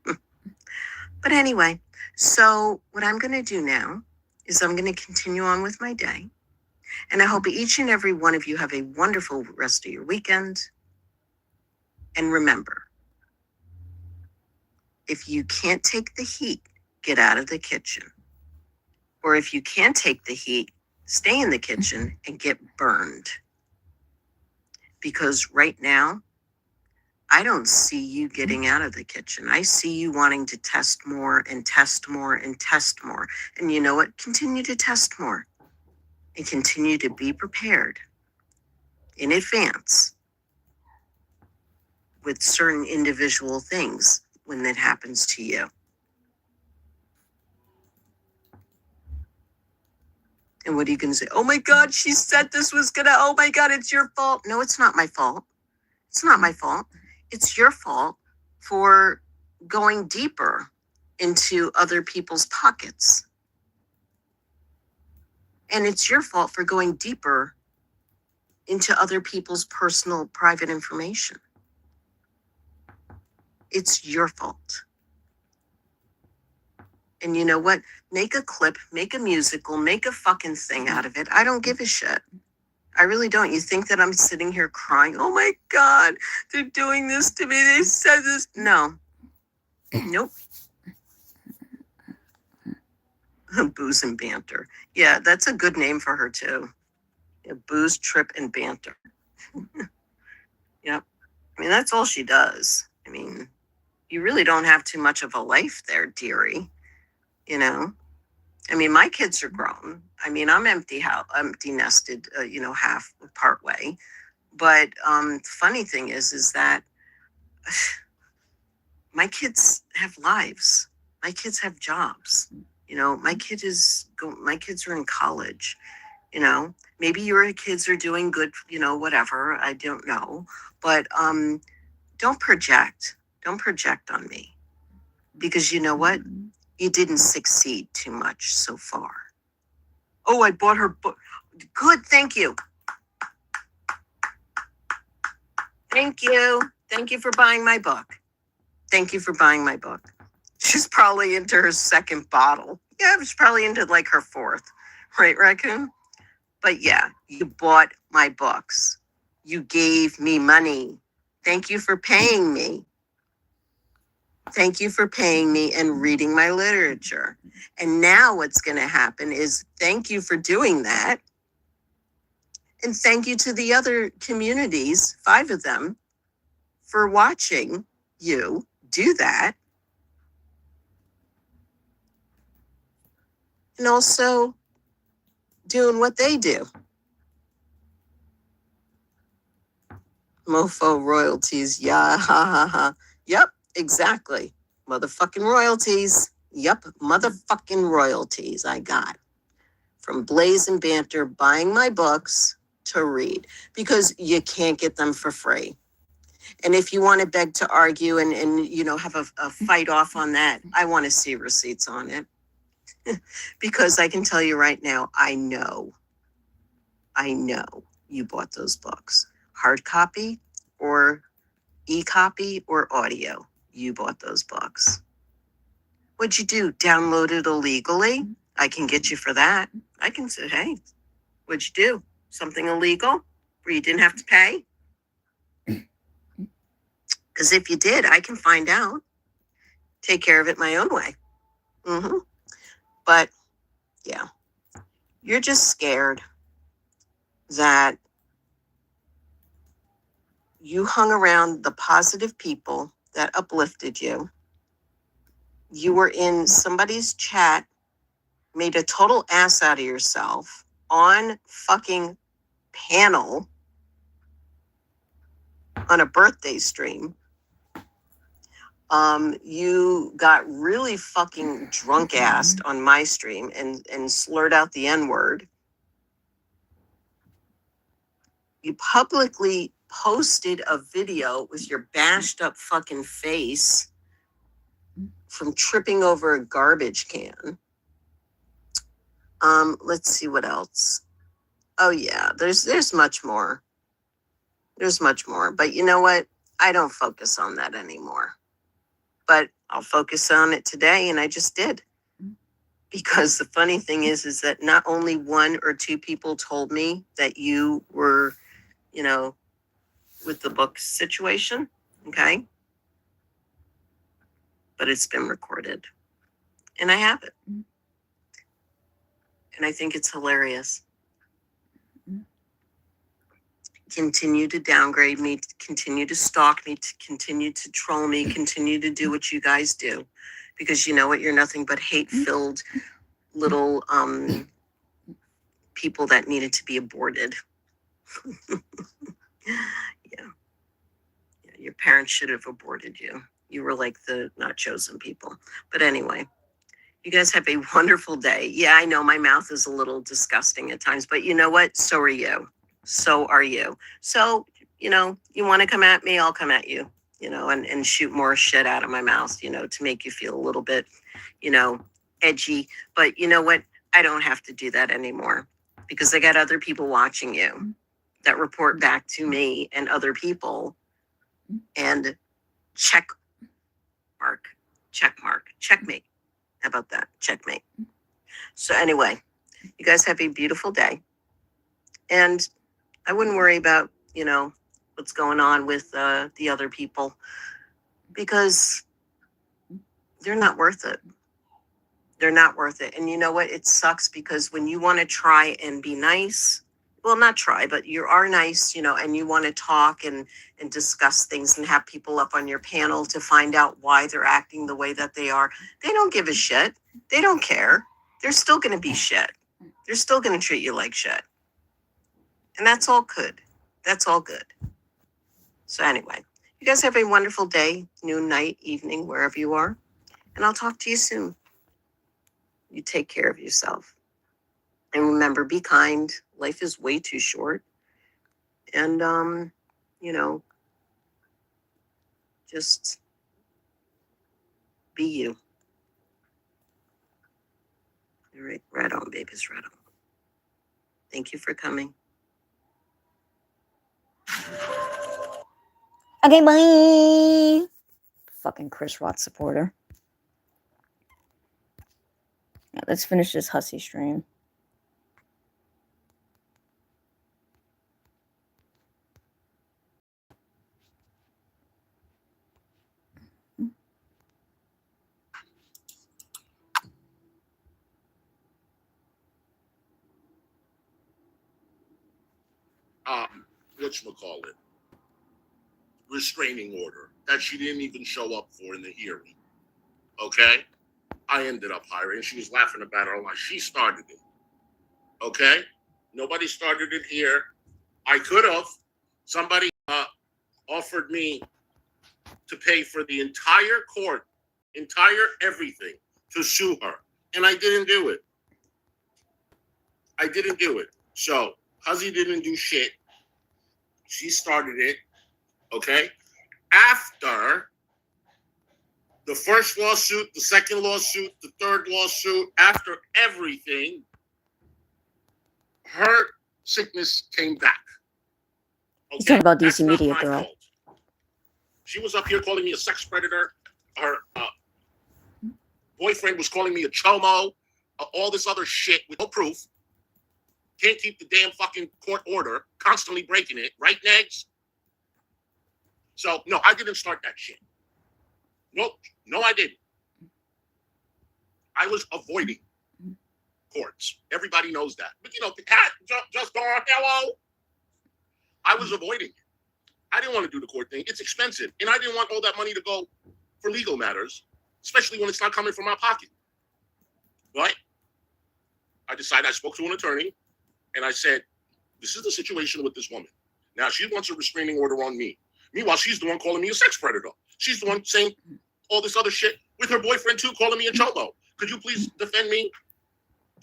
Speaker 3: But anyway, so what I'm going to do now is I'm going to continue on with my day. And I hope each and every one of you have a wonderful rest of your weekend. And remember, if you can't take the heat, get out of the kitchen. Or if you can't take the heat, stay in the kitchen and get burned. Because right now, I don't see you getting out of the kitchen. I see you wanting to test more and test more and test more. And you know what? Continue to test more and continue to be prepared in advance with certain individual things when that happens to you. And what are you going to say? Oh my God, she said this was going to, oh my God, it's your fault. No, it's not my fault. It's not my fault. It's your fault for going deeper into other people's pockets. And it's your fault for going deeper into other people's personal, private information. It's your fault. And you know what? Make a clip, make a musical, make a fucking thing out of it. I don't give a shit. I really don't. You think that I'm sitting here crying? Oh my God, they're doing this to me. They said this. No. Nope. Booze and banter. Yeah, that's a good name for her too. Yeah, booze, trip, and banter. Yep. I mean, that's all she does. I mean, you really don't have too much of a life there, dearie. You know? I mean, my kids are grown. I mean, I'm empty nested, half part way. But funny thing is that my kids have lives. My kids have jobs. My kids are in college. Maybe your kids are doing good. Whatever. I don't know. But don't project. Don't project on me, because you know what? You didn't succeed too much so far. Oh, I bought her book. Good, thank you. Thank you. Thank you for buying my book. Thank you for buying my book. She's probably into her second bottle. Yeah, she's probably into like her fourth. Right, Raccoon? But yeah, you bought my books. You gave me money. Thank you for paying me. Thank you for paying me and reading my literature. And now what's going to happen is thank you for doing that. And thank you to the other communities, 5 of them, for watching you do that. And also doing what they do. Mofo royalties. Yeah, ha, ha, ha. Yep, exactly. Motherfucking royalties. Yep, motherfucking royalties I got from Blaze and Banter buying my books to read, because you can't get them for free. And if you want to beg to argue and have a fight off on that, I want to see receipts on it. Because I can tell you right now, I know you bought those books. Hard copy or e-copy or audio, you bought those books. What'd you do? Download it illegally? I can get you for that. I can say, hey, what'd you do? Something illegal where you didn't have to pay? Because if you did, I can find out. Take care of it my own way. But yeah, you're just scared that you hung around the positive people that uplifted you. You were in somebody's chat, made a total ass out of yourself on fucking panel on a birthday stream. You got really fucking drunk-assed on my stream and slurred out the N-word. You publicly posted a video with your bashed up fucking face from tripping over a garbage can. Let's see what else. Oh yeah, there's much more. There's much more. But you know what? I don't focus on that anymore. But I'll focus on it today, and I just did. Because the funny thing is that not only 1 or 2 people told me that you were, with the book situation, okay? But it's been recorded. And I have it. And I think it's hilarious. continue to downgrade me, to continue to stalk me, to continue to troll me, continue to do what you guys do. Because you know what? You're nothing but hate-filled little people that needed to be aborted. Yeah. Your parents should have aborted you. You were like the not chosen people. But anyway, you guys have a wonderful day. Yeah, I know my mouth is a little disgusting at times, but you know what? So are you. So are you. So, you want to come at me, I'll come at you, and shoot more shit out of my mouth, to make you feel a little bit, edgy. But you know what? I don't have to do that anymore because I got other people watching you that report back to me and other people and checkmate. How about that? Checkmate. So anyway, you guys have a beautiful day. And I wouldn't worry about, what's going on with the other people because they're not worth it. They're not worth it. And you know what? It sucks because when you want to try and be nice, well, not try, but you are nice, and you want to talk and discuss things and have people up on your panel to find out why they're acting the way that they are. They don't give a shit. They don't care. They're still going to be shit. They're still going to treat you like shit. And that's all good. That's all good. So anyway, you guys have a wonderful day, noon, night, evening, wherever you are. And I'll talk to you soon. You take care of yourself. And remember, be kind. Life is way too short. And, just be you. All right, right on, babies, right on. Thank you for coming.
Speaker 1: Okay, bye. Fucking Chris Rock supporter. Yeah, let's finish this Hussssy stream.
Speaker 2: Whatchamacallit, restraining order that she didn't even show up for in the hearing. Okay? I ended up hiring. She was laughing about it. She started it. Okay? Nobody started it here. I could have. Somebody offered me to pay for the entire court, entire everything, to sue her. And I didn't do it. I didn't do it. So, Hussy didn't do shit. She started it, okay? After the first lawsuit, the second lawsuit, the third lawsuit, after everything, her sickness came back.
Speaker 1: Okay? He's talking about DC
Speaker 2: That's
Speaker 1: Media
Speaker 2: not my
Speaker 1: Girl.
Speaker 2: fault. She was up here calling me a sex predator. Her boyfriend was calling me a chomo. All this other shit with no proof. Can't keep the damn fucking court order, constantly breaking it, right, Negs? So, no, I didn't start that shit. Nope. No, I didn't. I was avoiding courts. Everybody knows that. But, just go on, hello. I was avoiding it. I didn't want to do the court thing. It's expensive. And I didn't want all that money to go for legal matters, especially when it's not coming from my pocket. But I decided, I spoke to an attorney, and I said, this is the situation with this woman. Now, she wants a restraining order on me. Meanwhile, she's the one calling me a sex predator. She's the one saying all this other shit with her boyfriend, too, calling me a chomo. Could you please defend me?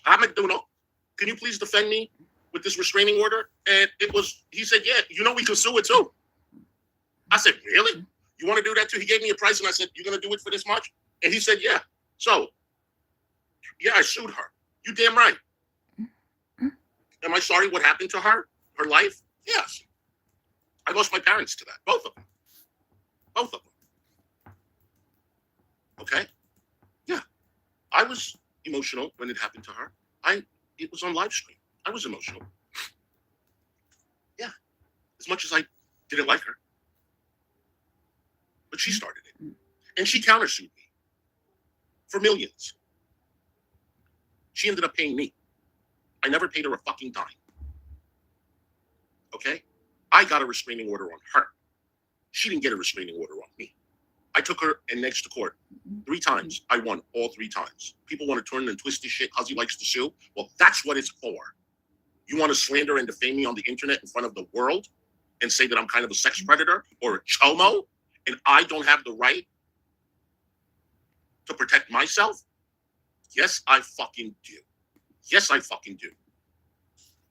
Speaker 2: Amaduno, can you please defend me with this restraining order? And he said, yeah, we can sue it, too. I said, really? You want to do that, too? He gave me a price, and I said, you're going to do it for this much? And he said, yeah. So, yeah, I sued her. You damn right. Am I sorry what happened to her? Her life? Yes. I lost my parents to that. Both of them. Both of them. Okay? Yeah. I was emotional when it happened to her. It was on live stream. I was emotional. Yeah. As much as I didn't like her. But she started it. And she countersued me. For millions. She ended up paying me. I never paid her a fucking dime. Okay? I got a restraining order on her. She didn't get a restraining order on me. I took her and next to court 3 times. I won all 3 times. People want to turn and twist this shit because he likes to sue. Well, that's what it's for. You want to slander and defame me on the internet in front of the world and say that I'm kind of a sex predator or a chomo and I don't have the right to protect myself? Yes, I fucking do. Yes, I fucking do.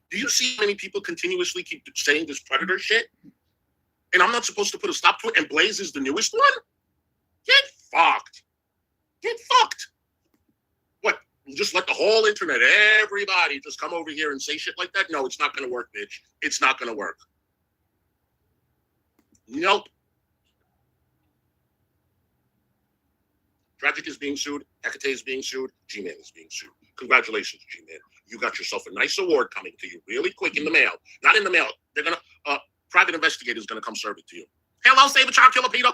Speaker 2: Do you see how many people continuously keep saying this predator shit? And I'm not supposed to put a stop to it, and Blaze is the newest one? Get fucked. Get fucked. What? Just let the whole internet, everybody just come over here and say shit like that? No, it's not going to work, bitch. It's not going to work. Nope. Tragic is being sued. Hecate is being sued. G-Man is being sued. Congratulations, G-Man. You got yourself a nice award coming to you really quick in the mail. Not in the mail. They're going to, private investigators going to come serve it to you. Hello, Save a Child Killer Peter.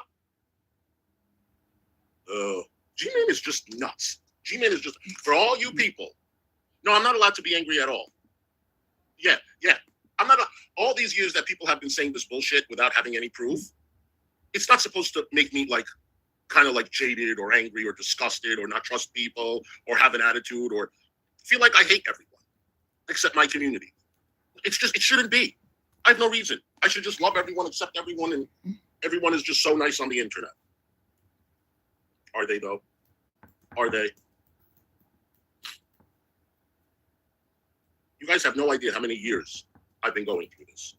Speaker 2: G-Man is just nuts. G-Man is just, for all you people. No, I'm not allowed to be angry at all. Yeah. I'm not, all these years that people have been saying this bullshit without having any proof, it's not supposed to make me like, kind of like jaded or angry or disgusted or not trust people or have an attitude or feel like I hate everyone except my community. It's just, it shouldn't be. I have no reason. I should just love everyone except everyone, and everyone is just so nice on the internet. Are they though? Are they? You guys have no idea how many years I've been going through this.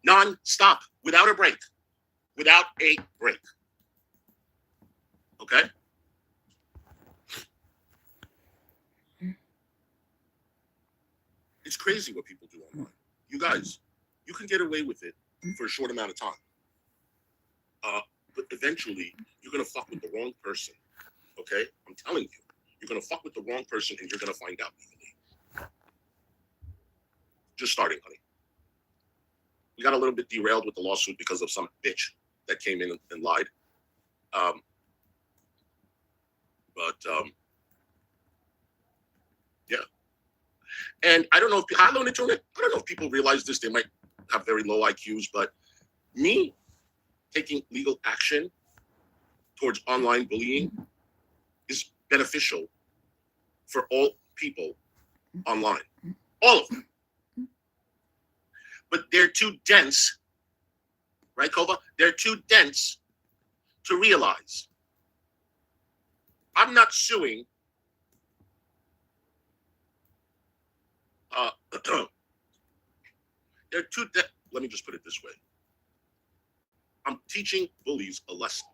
Speaker 2: Non-stop, without a break. Without a break. Okay? It's crazy what people do online. You guys, you can get away with it for a short amount of time. But eventually, you're going to fuck with the wrong person. Okay? I'm telling you. You're going to fuck with the wrong person and you're going to find out legally. Just starting, honey. We got a little bit derailed with the lawsuit because of some bitch that came in and lied. Yeah. And I don't know if I don't know if people realize this. They might have very low IQs, but me taking legal action towards online bullying is beneficial for all people online. All of them. But they're too dense, right, Kova? They're too dense to realize. I'm not suing they're too let me just put it this way. I'm teaching bullies a lesson.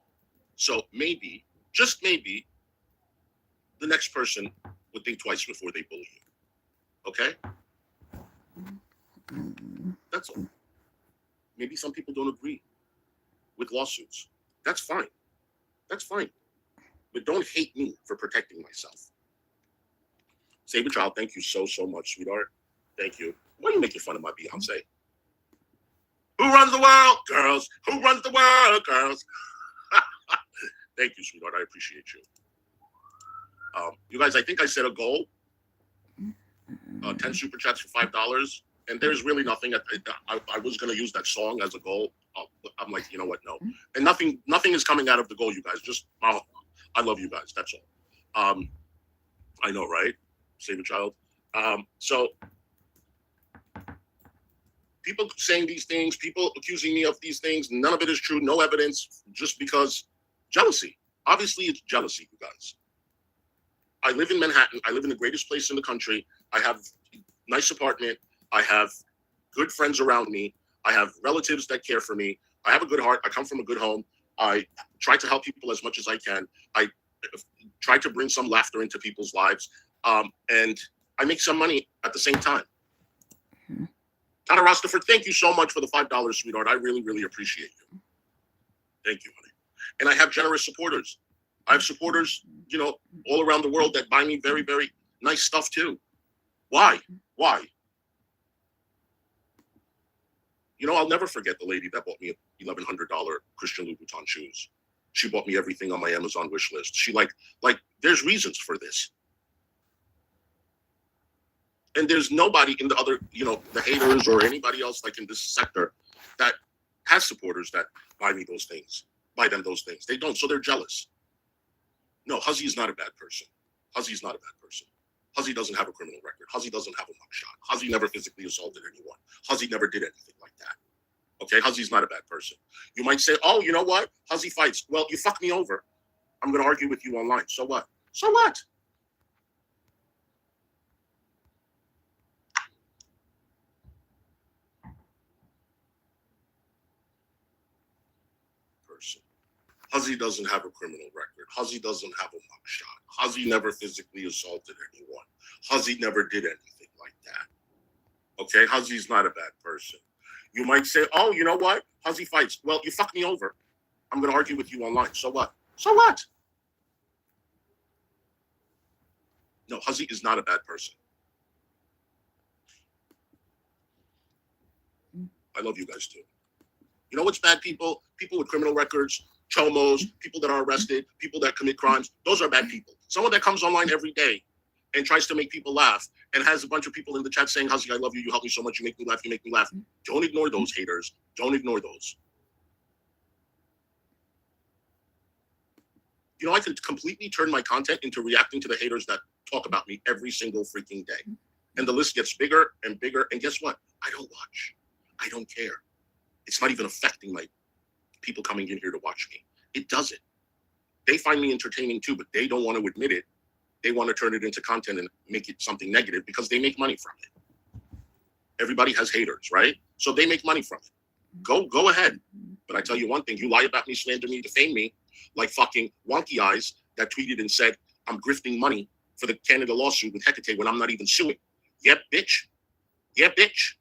Speaker 2: So maybe, just maybe, the next person would think twice before they bully you. Okay? That's all. Maybe some people don't agree with lawsuits. That's fine. That's fine. But don't hate me for protecting myself. Save a Child, thank you so much, sweetheart. Thank you. Why are you making fun of my Beyonce? Who runs the world, girls? Who runs the world, girls? Thank you, sweetheart. I appreciate you. You guys, I think I set a goal. 10 super chats for $5. And there's really nothing. I was going to use that song as a goal. I'm like, you know what? No. And nothing is coming out of the goal, you guys. Just, I love you guys. That's all. I know, right? Save a Child. So people saying these things, people accusing me of these things, none of it is true. No evidence, just because jealousy. Obviously, it's jealousy, you guys. I live in Manhattan. I live in the greatest place in the country. I have a nice apartment. I have good friends around me. I have relatives that care for me. I have a good heart. I come from a good home. I try to help people as much as I can. I try to bring some laughter into people's lives. And I make some money at the same time. Tana Rostaford, thank you so much for the $5, sweetheart. I really, really appreciate you. Thank you, honey. And I have generous supporters. I have supporters, all around the world that buy me very, very nice stuff too. Why? I'll never forget the lady that bought me $1,100 Christian Louboutin shoes. She bought me everything on my Amazon wish list. She like there's reasons for this. And there's nobody in the other, the haters or anybody else like in this sector that has supporters that buy them those things. They don't, so they're jealous. No, Hussssy is not a bad person. Hussssy is not a bad person. Hussssy doesn't have a criminal record. Hussssy doesn't have a mugshot. Hussssy never physically assaulted anyone. Hussssy never did anything like that. Okay, Husssy's not a bad person. You might say, oh, you know what? Hussssy fights. Well, you fucked me over. I'm going to argue with you online. So what? So what? Person. Hussssy doesn't have a criminal record. Hussssy doesn't have a mugshot. Hussssy never physically assaulted anyone. Hussssy never did anything like that. Okay, Husssy's not a bad person. You might say, oh, you know what? Hussssy fights. Well, you fucked me over. I'm going to argue with you online. So what? So what? No, Hussssy is not a bad person. I love you guys too. You know what's bad people? People with criminal records, chomos, people that are arrested, people that commit crimes. Those are bad people. Someone that comes online every day and tries to make people laugh and has a bunch of people in the chat saying, Hussssy, I love you. You help me so much. You make me laugh. You make me laugh. Don't ignore those haters. Don't ignore those. You know, I can completely turn my content into reacting to the haters that talk about me every single freaking day. And the list gets bigger and bigger. And guess what? I don't watch. I don't care. It's not even affecting my people coming in here to watch me. It doesn't. They find me entertaining too, but they don't want to admit it. They want to turn it into content and make it something negative because they make money from it. Everybody has haters, right? So they make money from it. Go ahead. But I tell you one thing, you lie about me, slander me, defame me, like fucking Wonky Eyes that tweeted and said, I'm grifting money for the Canada lawsuit with Hecate when I'm not even suing. Yep, bitch. Yeah, bitch.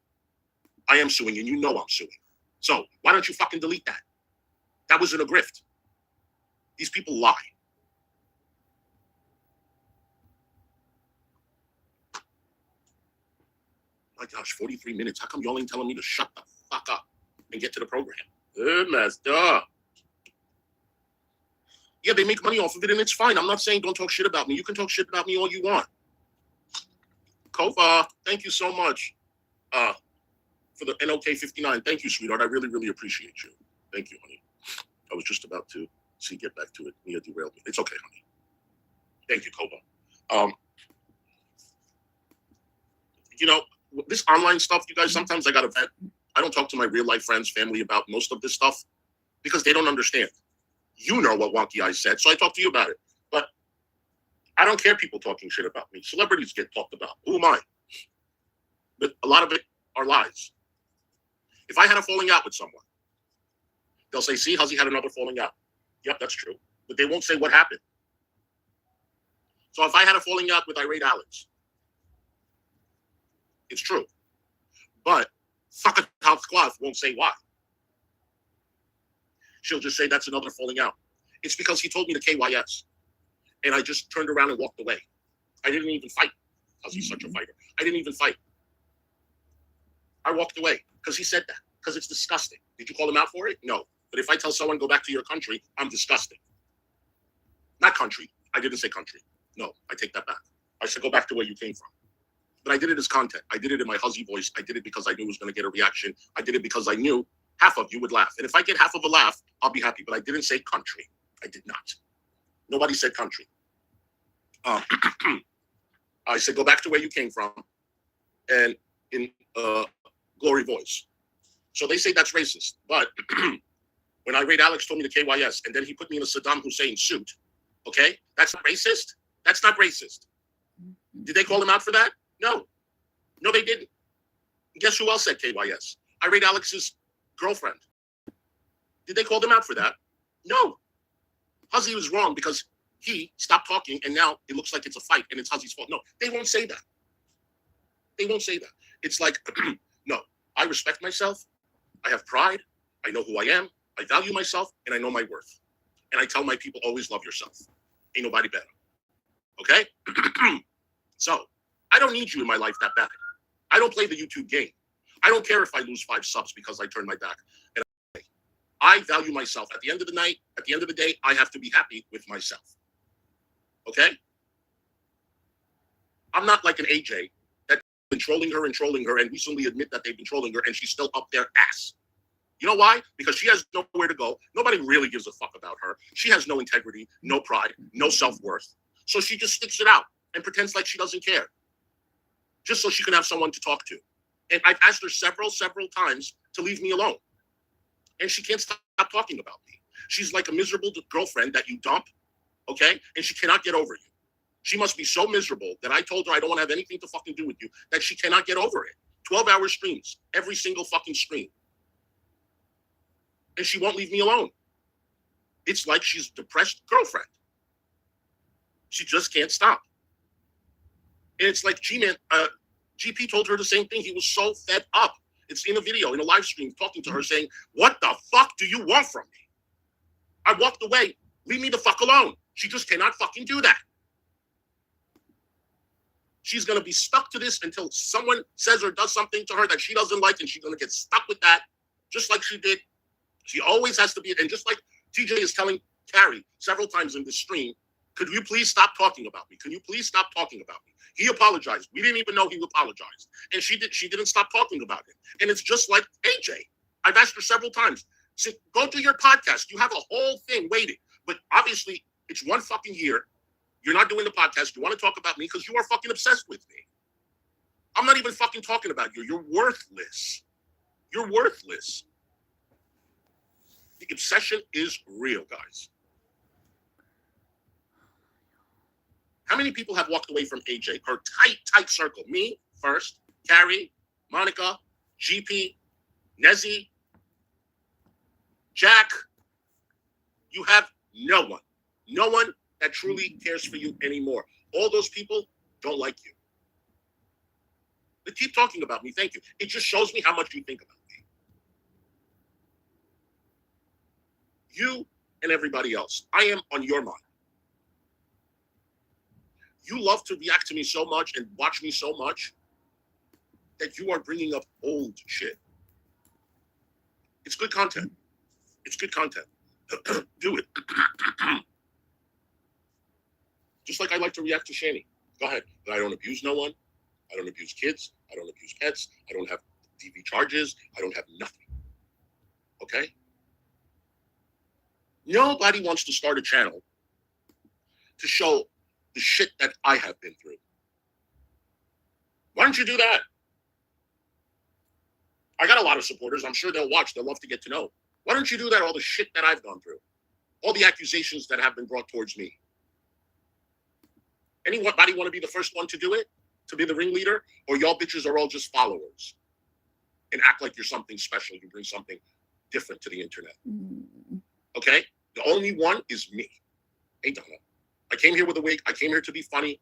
Speaker 2: I am suing and you know I'm suing. So why don't you fucking delete that? That wasn't a grift. These people lie. My gosh, 43 minutes. How come y'all ain't telling me to shut the fuck up and get to the program? Messed up. Yeah, they make money off of it and it's fine. I'm not saying don't talk shit about me. You can talk shit about me all you want. Kova, thank you so much for the NOK 59. Thank you, sweetheart. I really, really appreciate you. Thank you, honey. I was just about to get back to it. Mia derailed me. It's okay, honey. Thank you, Kova. You know, this online stuff, you guys, sometimes I got to vent. I don't talk to my real life friends, family about most of this stuff because they don't understand. You know what Wonky Eyes said, so I talk to you about it. But I don't care people talking shit about me. Celebrities get talked about. Who am I? But a lot of it are lies. If I had a falling out with someone, they'll say, see, Hussssy had another falling out. Yep, that's true. But they won't say what happened. So if I had a falling out with Irate Alex, it's true. But Fuck House Cloth won't say why. She'll just say that's another falling out. It's because he told me to KYS. And I just turned around and walked away. I didn't even fight. Husssy's such a fighter. I didn't even fight. I walked away because he said that. Because it's disgusting. Did you call him out for it? No. But if I tell someone go back to your country, I'm disgusting. Not country. I didn't say country. No, I take that back. I said go back to where you came from. But I did it as content. I did it in my Hussssy voice. I did it because I knew it was going to get a reaction. I did it because I knew half of you would laugh. And if I get half of a laugh, I'll be happy. But I didn't say country. I did not. Nobody said country. I said go back to where you came from and in glory voice. So they say that's racist. But when Irate Alex told me to KYS and then he put me in a Saddam Hussein suit, okay, that's not racist? That's not racist. Did they call him out for that? No. No, they didn't. Guess who else said KYS? Irate Alex's girlfriend. Did they call them out for that? No. Hussssy was wrong because he stopped talking and now it looks like it's a fight and it's Husssy's fault. No, they won't say that. They won't say that. It's like, no, I respect myself. I have pride. I know who I am. I value myself and I know my worth. And I tell my people, always love yourself. Ain't nobody better. Okay? So, I don't need you in my life that bad. I don't play the YouTube game. I don't care if I lose 5 subs because I turn my back. And I value myself. At the end of the night, at the end of the day, I have to be happy with myself. Okay? I'm not like an AJ that's been trolling her and recently admit that they've been trolling her and she's still up their ass. You know why? Because she has nowhere to go. Nobody really gives a fuck about her. She has no integrity, no pride, no self-worth. So she just sticks it out and pretends like she doesn't care, just so she can have someone to talk to. And I've asked her several times to leave me alone. And she can't stop talking about me. She's like a miserable girlfriend that you dump, okay? And she cannot get over you. She must be so miserable that I told her I don't want to have anything to fucking do with you, that she cannot get over it. 12-hour streams, every single fucking stream. And she won't leave me alone. It's like she's a depressed girlfriend. She just can't stop. And it's like G-Man, GP told her the same thing. He was so fed up. It's in a video, in a live stream, talking to her saying, what the fuck do you want from me? I walked away. Leave me the fuck alone. She just cannot fucking do that. She's going to be stuck to this until someone says or does something to her that she doesn't like, and she's going to get stuck with that, just like she did. She always has to be, and just like TJ is telling Carrie several times in this stream, could you please stop talking about me? Can you please stop talking about me? He apologized. We didn't even know he apologized. And she didn't stop talking about it. And it's just like AJ. I've asked her several times, say, go do your podcast. You have a whole thing waiting. But obviously, it's one fucking year. You're not doing the podcast. You want to talk about me because you are fucking obsessed with me. I'm not even fucking talking about you. You're worthless. You're worthless. The obsession is real, guys. How many people have walked away from AJ? Her tight circle. Me first, Carrie, Monica, GP, Nezzy, Jack. You have no one. No one that truly cares for you anymore. All those people don't like you. They keep talking about me. Thank you. It just shows me how much you think about me. You and everybody else. I am on your mind. You love to react to me so much and watch me so much that you are bringing up old shit. It's good content. It's good content. Do it. Just like I like to react to Shani. Go ahead. I don't abuse no one. I don't abuse kids. I don't abuse pets. I don't have DV charges. I don't have nothing. Okay? Nobody wants to start a channel to show the shit that I have been through. Why don't you do that? I got a lot of supporters. I'm sure they'll watch. They'll love to get to know. Why don't you do that? All the shit that I've gone through. All the accusations that have been brought towards me. Anybody want to be the first one to do it? To be the ringleader? Or y'all bitches are all just followers? And act like you're something special. You bring something different to the internet. Okay? The only one is me. Hey, Donna. I came here with a wig. I came here to be funny,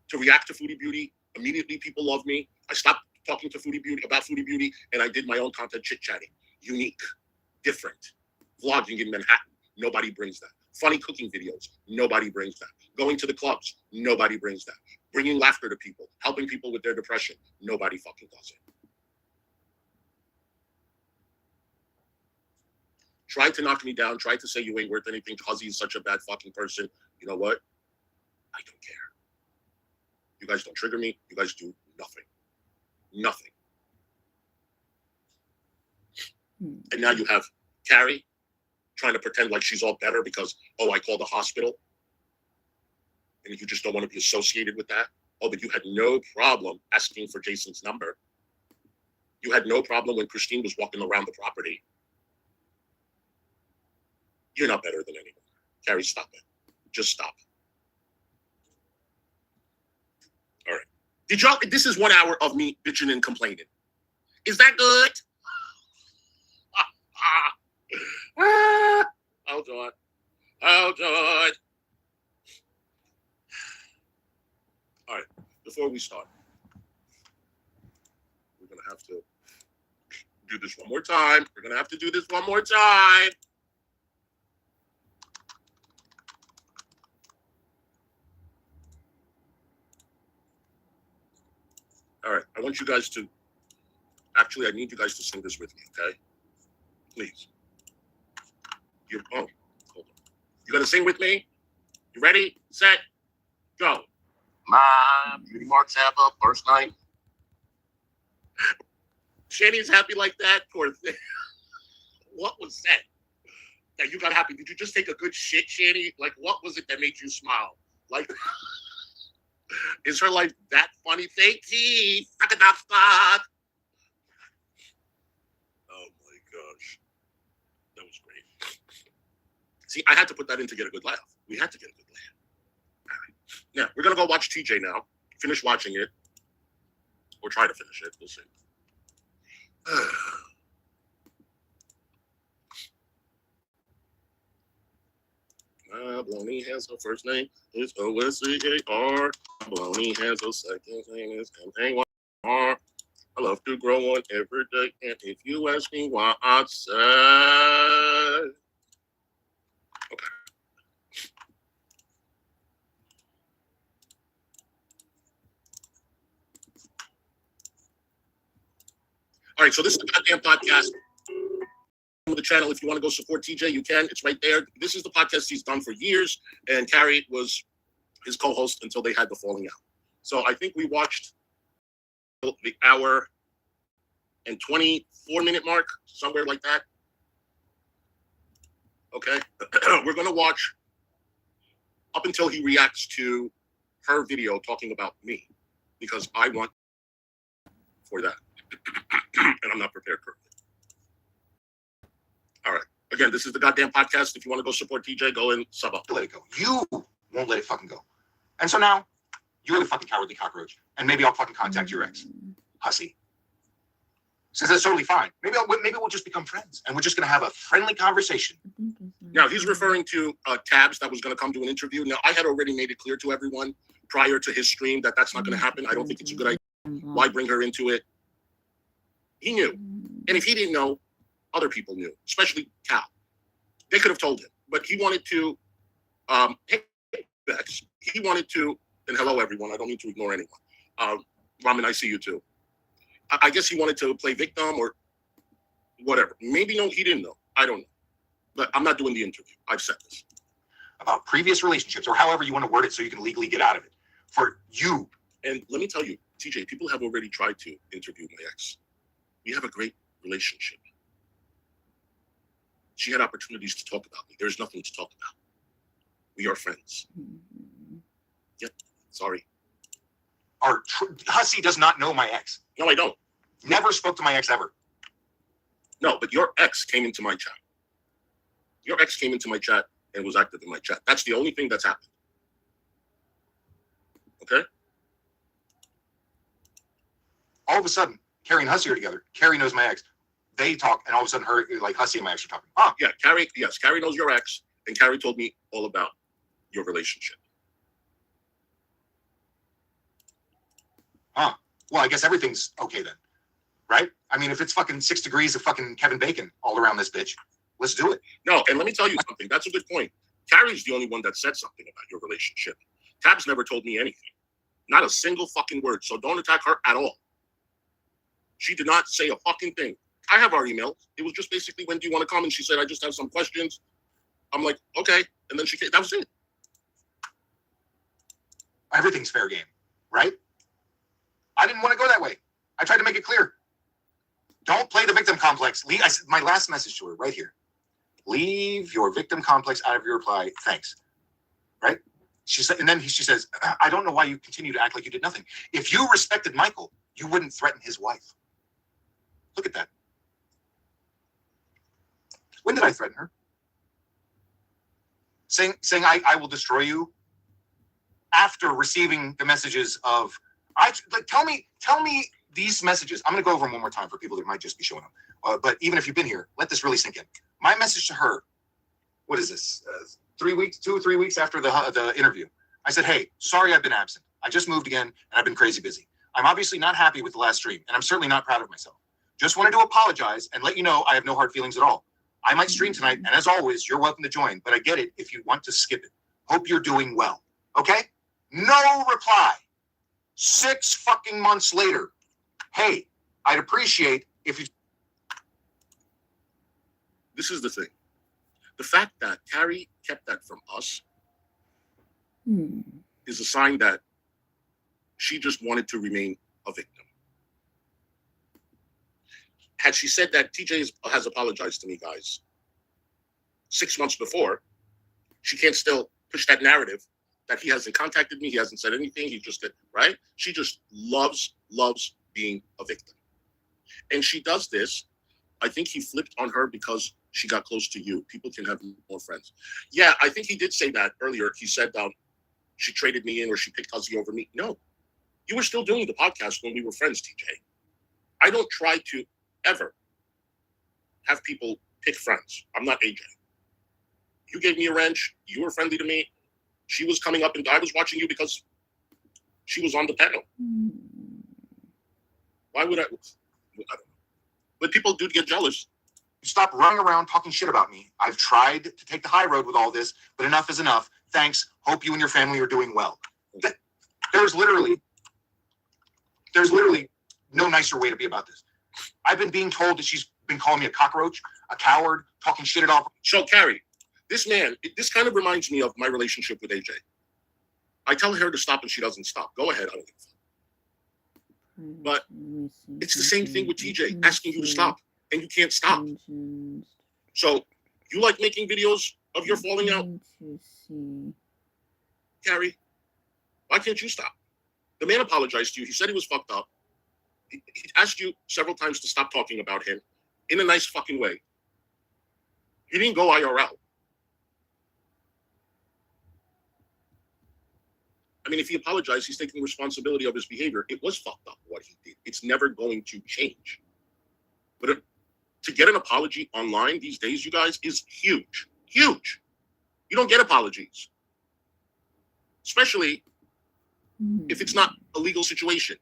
Speaker 2: to react to Foodie Beauty. Immediately, people love me. I stopped talking to Foodie Beauty about Foodie Beauty, and I did my own content, chit-chatting. Unique, different. Vlogging in Manhattan. Nobody brings that. Funny cooking videos. Nobody brings that. Going to the clubs. Nobody brings that. Bringing laughter to people. Helping people with their depression. Nobody fucking does it. Try to knock me down. Try to say you ain't worth anything. Hussssssy is such a bad fucking person. You know what? I don't care. You guys don't trigger me. You guys do nothing. Nothing. And now you have Carrie trying to pretend like she's all better because, oh, I called the hospital. And you just don't want to be associated with that. Oh, but you had no problem asking for Jason's number. You had no problem when Christine was walking around the property. You're not better than anyone. Carrie, stop it. Just stop. All right. Did y'all, this is 1 hour of me bitching and complaining. Is that good? Hold on. Hold on. All right. Before we start, we're going to have to do this one more time. We're going to have to do this one more time. All right, I want you guys to, actually, I need you guys to sing this with me, okay? Please. Hold on. You gonna sing with me? You ready, set, go. My beauty marks have a first name. Shani's happy like that, poor thing. what was said that you got happy? Did you just take a good shit, Shanny? Like, what was it that made you smile? Like, is her life that funny? Thank you. Oh my gosh. That was great. See, I had to put that in to get a good laugh. We had to get a good laugh. All right. Now, we're going to go watch TJ now. Finish watching it. Or try to finish it. We'll see. Baloney has her first name. It's Hussssy. Baloney has her second name. It's M-A-Y-R. I love to grow one every day. And if you ask me why, I'd say. Okay. All right, so this is the goddamn podcast. The channel, if you want to go support TJ, you can. It's right there. This is the podcast he's done for years, and Carrie was his co-host until they had the falling out. So I think we watched the hour and 24-minute mark, somewhere like that. Okay. We're going to watch up until he reacts to her video talking about me, because I want for that. And I'm not prepared currently. All right. Again, this is the goddamn podcast. If you want to go support TJ, go and sub up.
Speaker 4: Let it go. You won't let it fucking go. And so now, you're the fucking cowardly cockroach. And maybe I'll fucking contact your ex. Hussy. Says that's totally fine. Maybe we'll just become friends. And we're just going to have a friendly conversation.
Speaker 2: Now, he's referring to Tabs that was going to come to an interview. Now, I had already made it clear to everyone prior to his stream that that's not going to happen. I don't think it's a good idea. Why bring her into it? He knew. And if he didn't know, other people knew, especially Cal. They could have told him, but he wanted to, hey, Bex, he wanted to, and hello, everyone. I don't need to ignore anyone. Ramen, I see you too. I guess he wanted to play victim or whatever. Maybe no, he didn't know. I don't know. But I'm not doing the interview. I've said this.
Speaker 4: About previous relationships, or however you want to word it so you can legally get out of it. For you.
Speaker 2: And let me tell you, TJ, people have already tried to interview my ex. We have a great relationship. She had opportunities to talk about me. There's nothing to talk about. We are friends. Yep. Sorry.
Speaker 4: Hussy does not know my ex.
Speaker 2: No, I don't.
Speaker 4: Never spoke to my ex ever.
Speaker 2: No, but your ex came into my chat. Your ex came into my chat and was active in my chat. That's the only thing that's happened. Okay?
Speaker 4: All of a sudden, Carrie and Hussy are together. Carrie knows my ex. They talk, and all of a sudden, her, like Hussy and my ex are talking.
Speaker 2: Oh, yeah, Carrie, yes, Carrie knows your ex, and Carrie told me all about your relationship.
Speaker 4: Huh. Well, I guess everything's okay then, right? I mean, if it's fucking 6 degrees of fucking Kevin Bacon all around this bitch, let's do it.
Speaker 2: No, and let me tell you something. That's a good point. Carrie's the only one that said something about your relationship. Tabs never told me anything. Not a single fucking word, so don't attack her at all. She did not say a fucking thing. I have our email. It was just basically, when do you want to come? And she said, I just have some questions. I'm like, okay. And then she came. That was it.
Speaker 4: Everything's fair game, right? I didn't want to go that way. I tried to make it clear. Don't play the victim complex. I said my last message to her right here. Leave your victim complex out of your reply. Thanks. Right? She said, and then she says, I don't know why you continue to act like you did nothing. If you respected Michael, you wouldn't threaten his wife. Look at that. When did I threaten her? Saying I will destroy you after receiving the messages of tell me these messages. I'm going to go over them one more time for people that might just be showing up. But even if you've been here, let this really sink in. My message to her, what is this? 2 or 3 weeks after the interview. I said, hey, sorry I've been absent. I just moved again and I've been crazy busy. I'm obviously not happy with the last stream, and I'm certainly not proud of myself. Just wanted to apologize and let you know I have no hard feelings at all. I might stream tonight, and as always, you're welcome to join, but I get it if you want to skip it. Hope you're doing well. Okay? No reply. 6 fucking months later. Hey, I'd appreciate if you...
Speaker 2: This is the thing. The fact that Carrie kept that from us is a sign that she just wanted to remain a victim. had she said that TJ has apologized to me, guys, 6 months before, she can't still push that narrative that he hasn't contacted me, he hasn't said anything, he just did, right? She just loves being a victim. And she does this. I think he flipped on her because she got close to you. People can have more friends. Yeah, I think he did say that earlier. He said she traded me in or she picked Hussssy over me. No, you were still doing the podcast when we were friends, TJ. I don't try to ever have people pick friends. I'm not AJ. You gave me a wrench. You were friendly to me. She was coming up and I was watching you because she was on the panel. Why would I don't know. But people do get jealous.
Speaker 4: Stop running around talking shit about me. I've tried to take the high road with all this, but enough is enough. Thanks. Hope you and your family are doing well. There's literally no nicer way to be about this. I've been being told that she's been calling me a cockroach, a coward, talking shit at all.
Speaker 2: So, Carrie, this kind of reminds me of my relationship with AJ. I tell her to stop and she doesn't stop. Go ahead. I don't give a fuck. But it's the same thing with TJ asking you to stop, and you can't stop. So you like making videos of your falling out? Carrie, why can't you stop? The man apologized to you. He said he was fucked up. He asked you several times to stop talking about him in a nice fucking way. You didn't go IRL. I mean, if he apologized, he's taking responsibility of his behavior. It was fucked up what he did. It's never going to change. But to get an apology online these days, you guys, is huge. Huge. You don't get apologies. Especially if it's not a legal situation.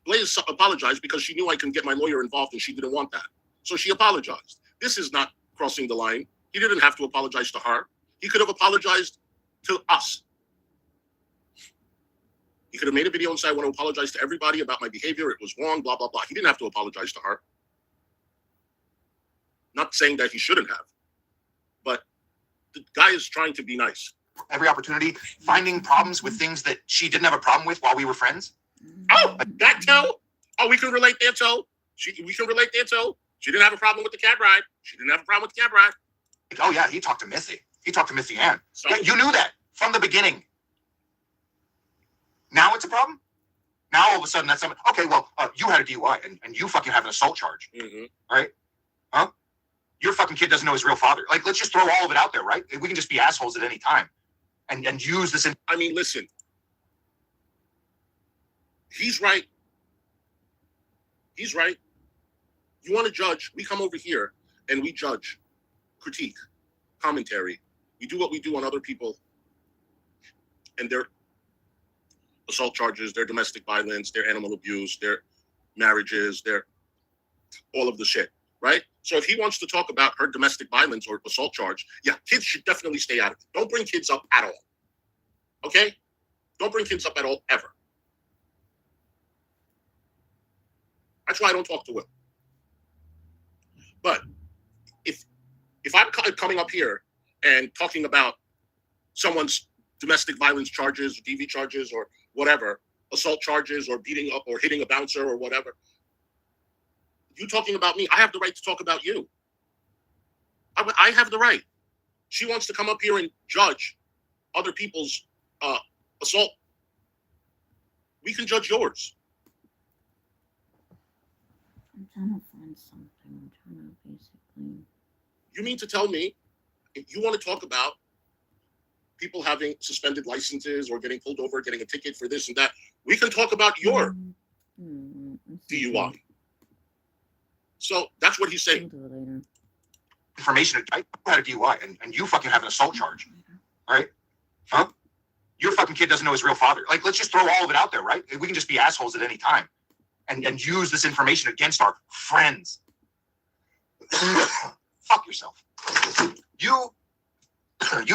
Speaker 2: Blaze apologized because she knew I couldn't get my lawyer involved and she didn't want that. So she apologized. This is not crossing the line. He didn't have to apologize to her. He could have apologized to us. He could have made a video and said, I want to apologize to everybody about my behavior. It was wrong, blah, blah, blah. He didn't have to apologize to her. Not saying that he shouldn't have. But the guy is trying to be nice.
Speaker 4: Every opportunity, finding problems with things that she didn't have a problem with while we were friends.
Speaker 2: Oh, that too? Oh, we can relate there too. We can relate there too. She didn't have a problem with the cab ride. She didn't have a problem with the cab ride.
Speaker 4: Oh, yeah, he talked to Missy. He talked to Missy Ann.
Speaker 2: So,
Speaker 4: yeah, you knew that from the beginning. Now it's a problem? Now all of a sudden that's something. Okay, well, you had a DUI and you fucking have an assault charge.
Speaker 2: Mm-hmm.
Speaker 4: Right? Huh? Your fucking kid doesn't know his real father. Like, let's just throw all of it out there, right? We can just be assholes at any time and use this.
Speaker 2: I mean, listen. He's right. He's right. You want to judge, we come over here and we judge, critique, commentary. We do what we do on other people and their assault charges, their domestic violence, their animal abuse, their marriages, their all of the shit, right? So if he wants to talk about her domestic violence or assault charge, yeah, kids should definitely stay out of it. Don't bring kids up at all. Okay? Don't bring kids up at all, ever. That's why I don't talk to Will. But if I'm coming up here and talking about someone's domestic violence charges, DV charges, or whatever, assault charges, or beating up or hitting a bouncer or whatever, you talking about me, I have the right to talk about you. I have the right. She wants to come up here and judge other people's assault. We can judge yours.
Speaker 1: I'm trying to find something. I'm trying to basically.
Speaker 2: You mean to tell me if you want to talk about people having suspended licenses or getting pulled over, getting a ticket for this and that, we can talk about your DUI. So that's what he's saying.
Speaker 1: I'll do it later.
Speaker 4: Information, I had a DUI and you fucking have an assault charge. All right? Huh? Your fucking kid doesn't know his real father. Like, let's just throw all of it out there, right? We can just be assholes at any time and use this information against our friends. Fuck yourself. You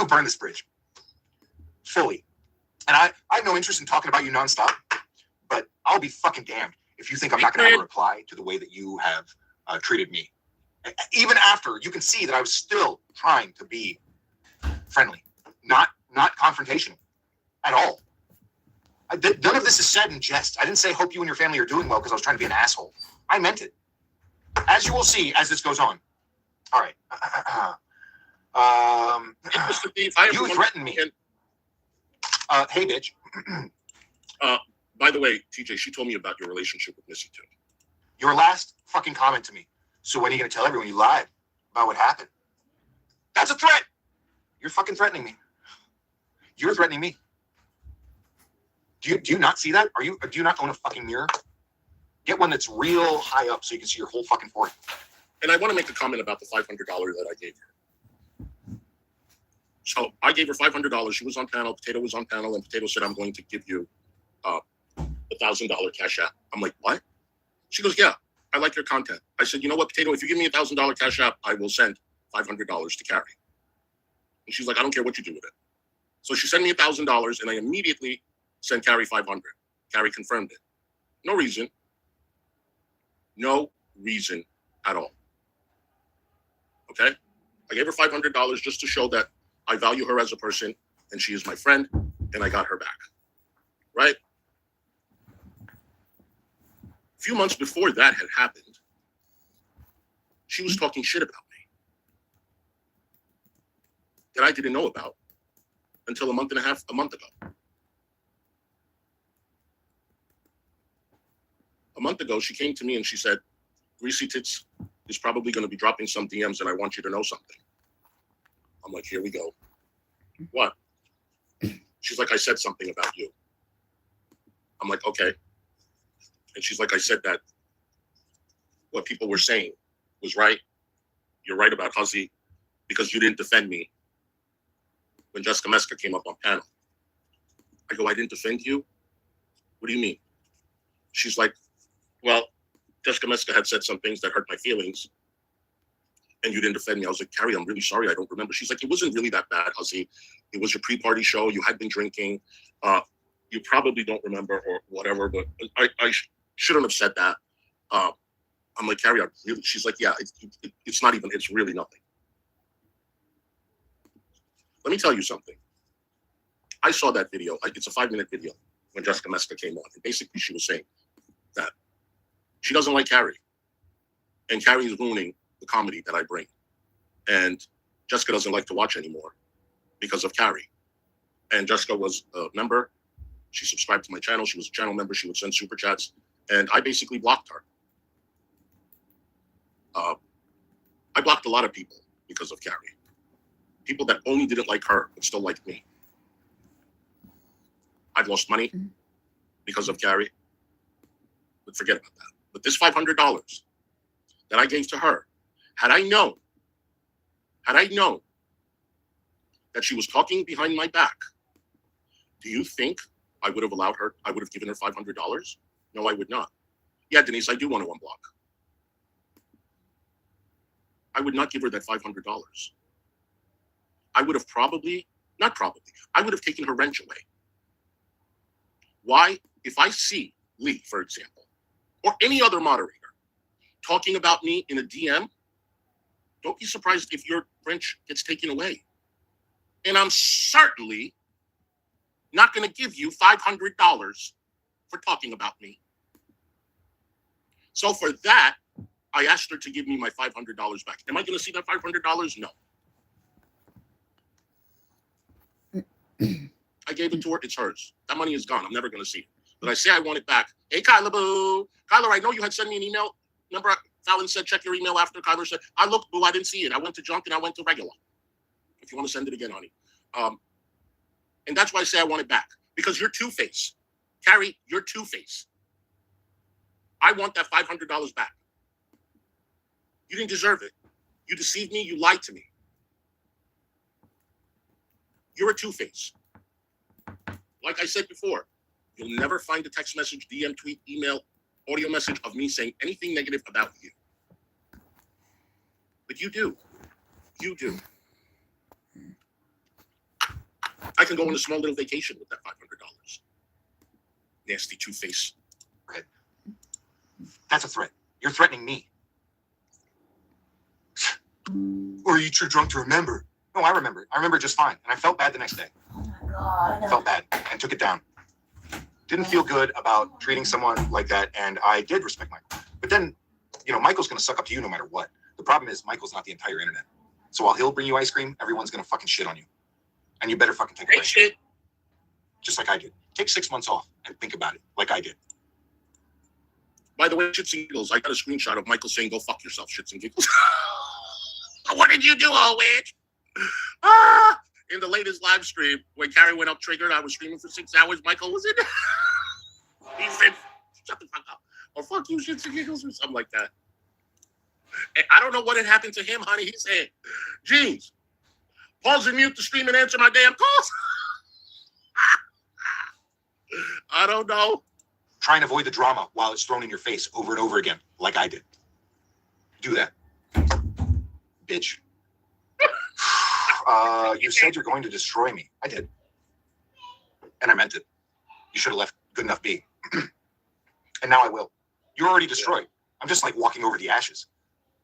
Speaker 4: burn this bridge fully. And I have no interest in talking about you nonstop, but I'll be fucking damned if you think I'm not going to ever reply to the way that you have treated me. Even after you can see that I was still trying to be friendly, not confrontational at all. None of this is said in jest. I didn't say hope you and your family are doing well because I was trying to be an asshole. I meant it. As you will see as this goes on. All right.
Speaker 2: Mr. Steve, I
Speaker 4: You threatened me. Hey, bitch.
Speaker 2: By the way, TJ, she told me about your relationship with Missy too.
Speaker 4: Your last fucking comment to me. So when are you going to tell everyone you lied about what happened? That's a threat. You're fucking threatening me. You're threatening me. Do you not see that? Do you not own a fucking mirror? Get one that's real high up so you can see your whole fucking forehead.
Speaker 2: And I want to make a comment about the $500 that I gave her. So I gave her $500. She was on panel. Potato was on panel, and Potato said, "I'm going to give you $1,000 cash app." I'm like, "What?" She goes, "Yeah, I like your content." I said, "You know what, Potato? If you give me $1,000 cash app, I will send $500 to Carrie." And she's like, "I don't care what you do with it." So she sent me $1,000, and I immediately sent Carrie 500. Carrie confirmed it. No reason. No reason at all. Okay? I gave her $500 just to show that I value her as a person, and she is my friend, and I got her back. Right? A few months before that had happened, she was talking shit about me that I didn't know about until a month ago. A month ago, she came to me and she said, "Greasy Tits is probably going to be dropping some DMs, and I want you to know something." I'm like, "Here we go." "What?" She's like, "I said something about you." I'm like, "Okay." And she's like, "I said that what people were saying was right. You're right about Hussssy because you didn't defend me when Jessica Meska came up on panel." I go, "I didn't defend you? What do you mean?" She's like, "Well, Jessica Meska had said some things that hurt my feelings, and you didn't defend me." I was like, "Carrie, I'm really sorry. I don't remember." She's like, "It wasn't really that bad, Hussssy. It was your pre-party show. You had been drinking. You probably don't remember or whatever, but I shouldn't have said that." I'm like, "Carrie, she's like, "Yeah, it's not even, it's really nothing." Let me tell you something. I saw that video. It's a 5-minute video when Jessica Meska came on. And basically, she was saying that she doesn't like Carrie. And Carrie is ruining the comedy that I bring. And Jessica doesn't like to watch anymore because of Carrie. And Jessica was a member. She subscribed to my channel. She was a channel member. She would send super chats. And I basically blocked her. I blocked a lot of people because of Carrie. People that only didn't like her but still liked me. I've lost money because of Carrie. But forget about that. But this $500 that I gave to her, had I known that she was talking behind my back, do you think I would have allowed her, I would have given her $500? No, I would not. Yeah, Denise, I do want to unblock. I would not give her that $500. I would have I would have taken her wrench away. Why? If I see Lee, for example, or any other moderator talking about me in a DM, don't be surprised if your wrench gets taken away. And I'm certainly not going to give you $500 for talking about me. So for that, I asked her to give me my $500 back. Am I going to see that $500? No. I gave it to her. It's hers. That money is gone. I'm never going to see it. But I say I want it back. Hey, Kyla Boo. Kyla, I know you had sent me an email. Remember, Fallon said, check your email after. Kyla said, I looked, Boo. I didn't see it. I went to junk and I went to regular. If you want to send it again, honey. And that's why I say I want it back. Because you're two-faced. Carrie, you're two-faced. I want that $500 back. You didn't deserve it. You deceived me. You lied to me. You're a two-face. Like I said before, you'll never find a text message, DM, tweet, email, audio message of me saying anything negative about you. But you do. You do. I can go on a small little vacation with that $500. Nasty two-face.
Speaker 4: Right. That's a threat. You're threatening me. Or are you too drunk to remember? No, I remember. I remember just fine. And I felt bad the next day.
Speaker 1: Oh my God.
Speaker 4: I felt bad and took it down. Didn't feel good about treating someone like that. And I did respect my But then, Michael's going to suck up to you no matter what. The problem is Michael's not the entire internet. So while he'll bring you ice cream, everyone's going to fucking shit on you. And you better fucking take a break.
Speaker 2: Shit.
Speaker 4: Just like I did. Take 6 months off and think about it like I did.
Speaker 2: By the way, shits and giggles, I got a screenshot of Michael saying, "Go fuck yourself, shits and giggles." What did you do, old witch? In the latest live stream, when Carrie went up triggered, I was screaming for 6 hours. Michael was in. He said, "Shut the fuck up," or "Fuck you, shits and giggles," or something like that. And I don't know what had happened to him, honey. He said, "Jeans, pause and mute the stream and answer my damn calls." I don't know.
Speaker 4: Try and avoid the drama while it's thrown in your face over and over again, like I did. Do that. Bitch. You said you're going to destroy me. I did. And I meant it. You should have left good enough be. And now I will. You're already destroyed. I'm just like walking over the ashes.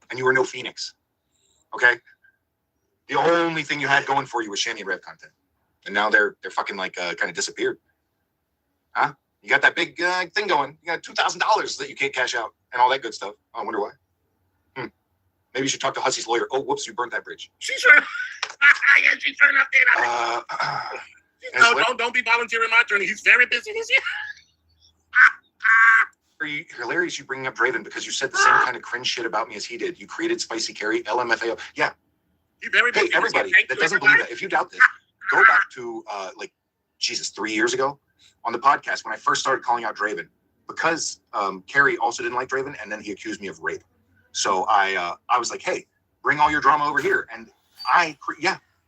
Speaker 4: And you were no Phoenix. Okay? The only thing you had going for you was Shanny and Rev content. And now they're fucking like kind of disappeared. Huh? You got that big thing going. You got $2,000 that you can't cash out and all that good stuff. I wonder why. Maybe you should talk to Husssy's lawyer. Oh, whoops, you burnt that bridge.
Speaker 2: She's turned. Yeah, she's turned up there. No, don't be volunteering my attorney. He's very busy.
Speaker 4: Are you hilarious? You bringing up Draven because you said the same kind of cringe shit about me as he did. You created Spicy Carrie, LMFAO. Yeah.
Speaker 2: You're very busy.
Speaker 4: Hey, everybody that doesn't believe that, if you doubt this, go back to 3 years ago on the podcast when I first started calling out Draven because Carrie also didn't like Draven, and then he accused me of rape. So I was like, hey, bring all your drama over here. And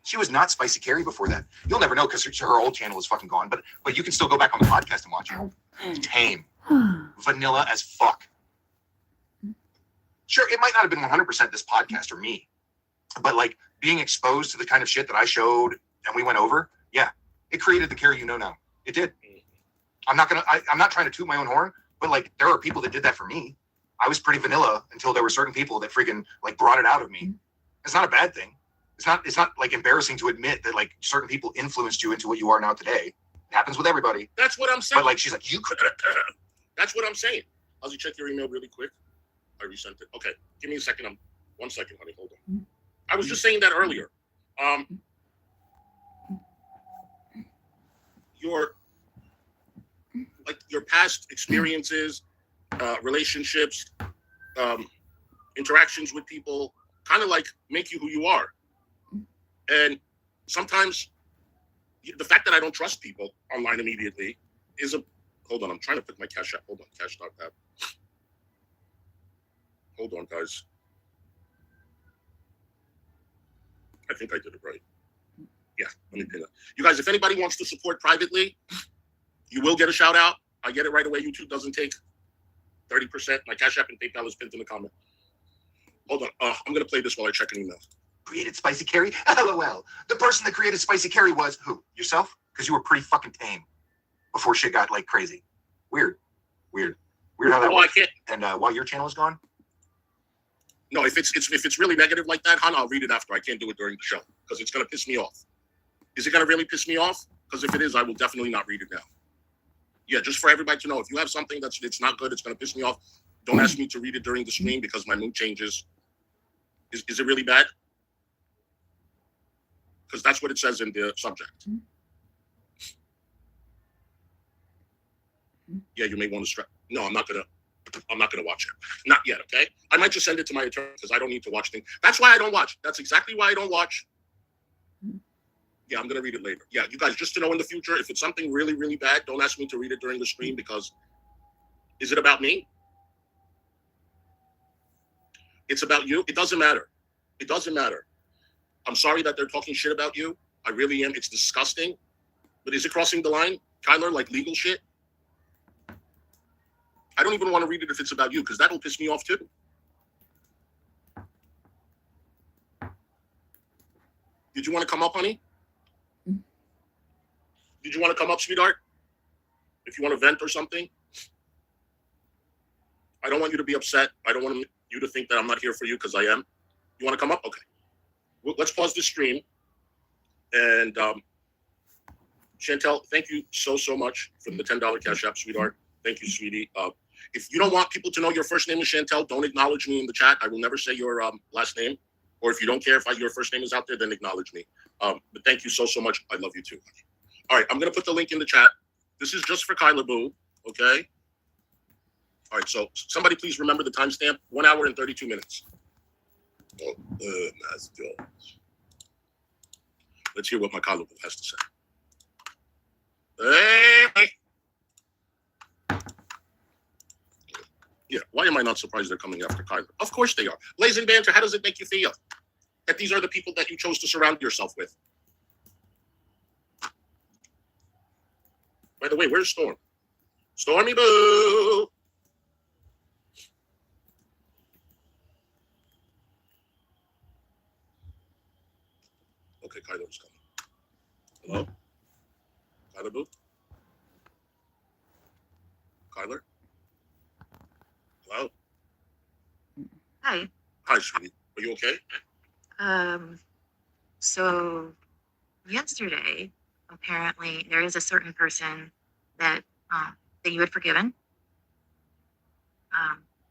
Speaker 4: she was not Spicy Carrie before that. You'll never know because her old channel is fucking gone. But you can still go back on the podcast and watch it. Tame. Vanilla as fuck. Sure, it might not have been 100% this podcast or me. But like being exposed to the kind of shit that I showed and we went over, yeah, it created the Carrie you know now. It did. I'm not trying to toot my own horn, but like there are people that did that for me. I was pretty vanilla until there were certain people that freaking like brought it out of me. It's not a bad thing. It's not like embarrassing to admit that like certain people influenced you into what you are now today. It happens with everybody.
Speaker 2: That's what I'm saying.
Speaker 4: But like she's like, you could.
Speaker 2: That's what I'm saying. Ozzy, check your email really quick. I resent it. Okay, give me a second. 1 second, honey. Hold on. I was just saying that earlier. Your past experiences, relationships, interactions with people, kind of like make you who you are. And sometimes the fact that I don't trust people online immediately is hold on, I'm trying to pick my cash app. Hold on, cash app. Hold on, guys. I think I did it right. Yeah, let me pin it. You guys, if anybody wants to support privately, you will get a shout out. I get it right away. YouTube doesn't take 30%. My cash app and PayPal is pinned in the comment. Hold on. I'm going to play this while I check an email.
Speaker 4: Created Spicy Carrie? LOL. The person that created Spicy Carrie was who? Yourself? Because you were pretty fucking tame before shit got like crazy. Weird how that works. I can't. And while your channel is gone?
Speaker 2: No, if it's really negative like that, hon, I'll read it after. I can't do it during the show because it's going to piss me off. Is it going to really piss me off? Because if it is, I will definitely not read it now. Yeah, just for everybody to know, if you have something it's not good, it's going to piss me off, don't ask me to read it during the stream because my mood changes. Is it really bad? Because that's what it says in the subject. Yeah, you may want to strap. No, I'm not gonna watch it. Not yet, okay? I might just send it to my attorney because I don't need to watch things. That's why I don't watch. That's exactly why I don't watch. Yeah, I'm gonna read it later. Yeah, you guys, just to know in the future, if it's something really, really bad, don't ask me to read it during the stream because is it about me? It's about you. It doesn't matter. It doesn't matter. I'm sorry that they're talking shit about you. I really am. It's disgusting. But is it crossing the line, Kyler, like legal shit? I don't even want to read it if it's about you because that'll piss me off too. Did you want to come up, honey? Did you want to come up, sweetheart? If you want to vent or something? I don't want you to be upset. I don't want you to think that I'm not here for you because I am. You want to come up? Okay. Well, let's pause this stream. And Chantel, thank you so much for the $10 cash app, sweetheart. Thank you, sweetie. If you don't want people to know your first name is Chantel, don't acknowledge me in the chat. I will never say your last name. Or if you don't care if your first name is out there, then acknowledge me. But thank you so much. I love you too. All right, I'm going to put the link in the chat. This is just for Kyler Boo, okay? All right, so somebody please remember the timestamp, 1 hour and 32 minutes. Oh, let's go. Let's hear what my Kyler Boo has to say. Hey! Yeah, why am I not surprised they're coming after Kyler? Of course they are. Blazing Banter, how does it make you feel that these are the people that you chose to surround yourself with? By the way, where's Storm? Stormy Boo! Okay, Kyler's coming. Hello? Kyler Boo? Kyler? Hello?
Speaker 5: Hi.
Speaker 2: Hi, sweetie. Are you okay?
Speaker 5: So yesterday, apparently, there is a certain person that you had forgiven.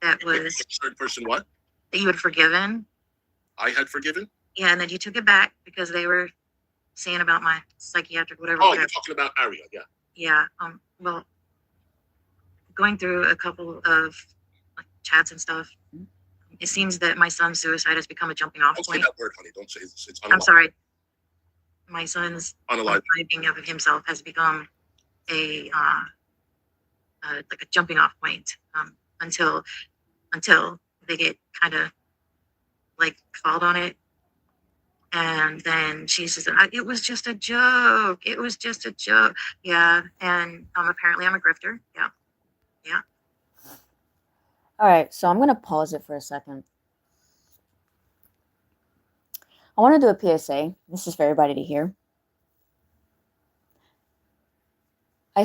Speaker 5: That was
Speaker 2: Certain person what?
Speaker 5: that you had forgiven.
Speaker 2: I had forgiven?
Speaker 5: Yeah, and then you took it back because they were saying about my psychiatric whatever.
Speaker 2: Oh,
Speaker 5: whatever.
Speaker 2: you're talking about Aria, yeah.
Speaker 5: Yeah. Well, going through a couple of chats and stuff, it seems that my son's suicide has become a jumping off
Speaker 2: Don't say
Speaker 5: point.
Speaker 2: that word, honey. Don't say it. It's
Speaker 5: I'm sorry. My son's
Speaker 2: unalive.
Speaker 5: unaliving of himself has become a like a jumping off point until they get kind of like called on it. And then she says, it was just a joke. It was just a joke. Yeah. And apparently I'm a grifter. Yeah. Yeah.
Speaker 1: All right, so I'm going to pause it for a second. I want to do a PSA. This is for everybody to hear. I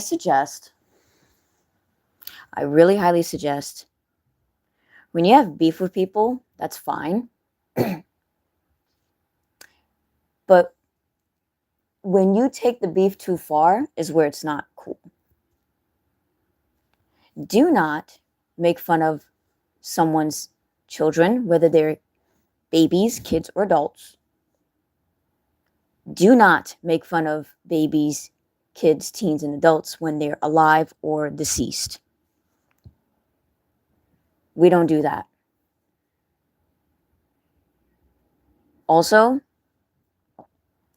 Speaker 1: really highly suggest, when you have beef with people, that's fine. But when you take the beef too far is where it's not cool. Do not make fun of someone's children, whether they're babies, kids, or adults. Do not make fun of babies, kids, teens, and adults when they're alive or deceased. We don't do that. Also,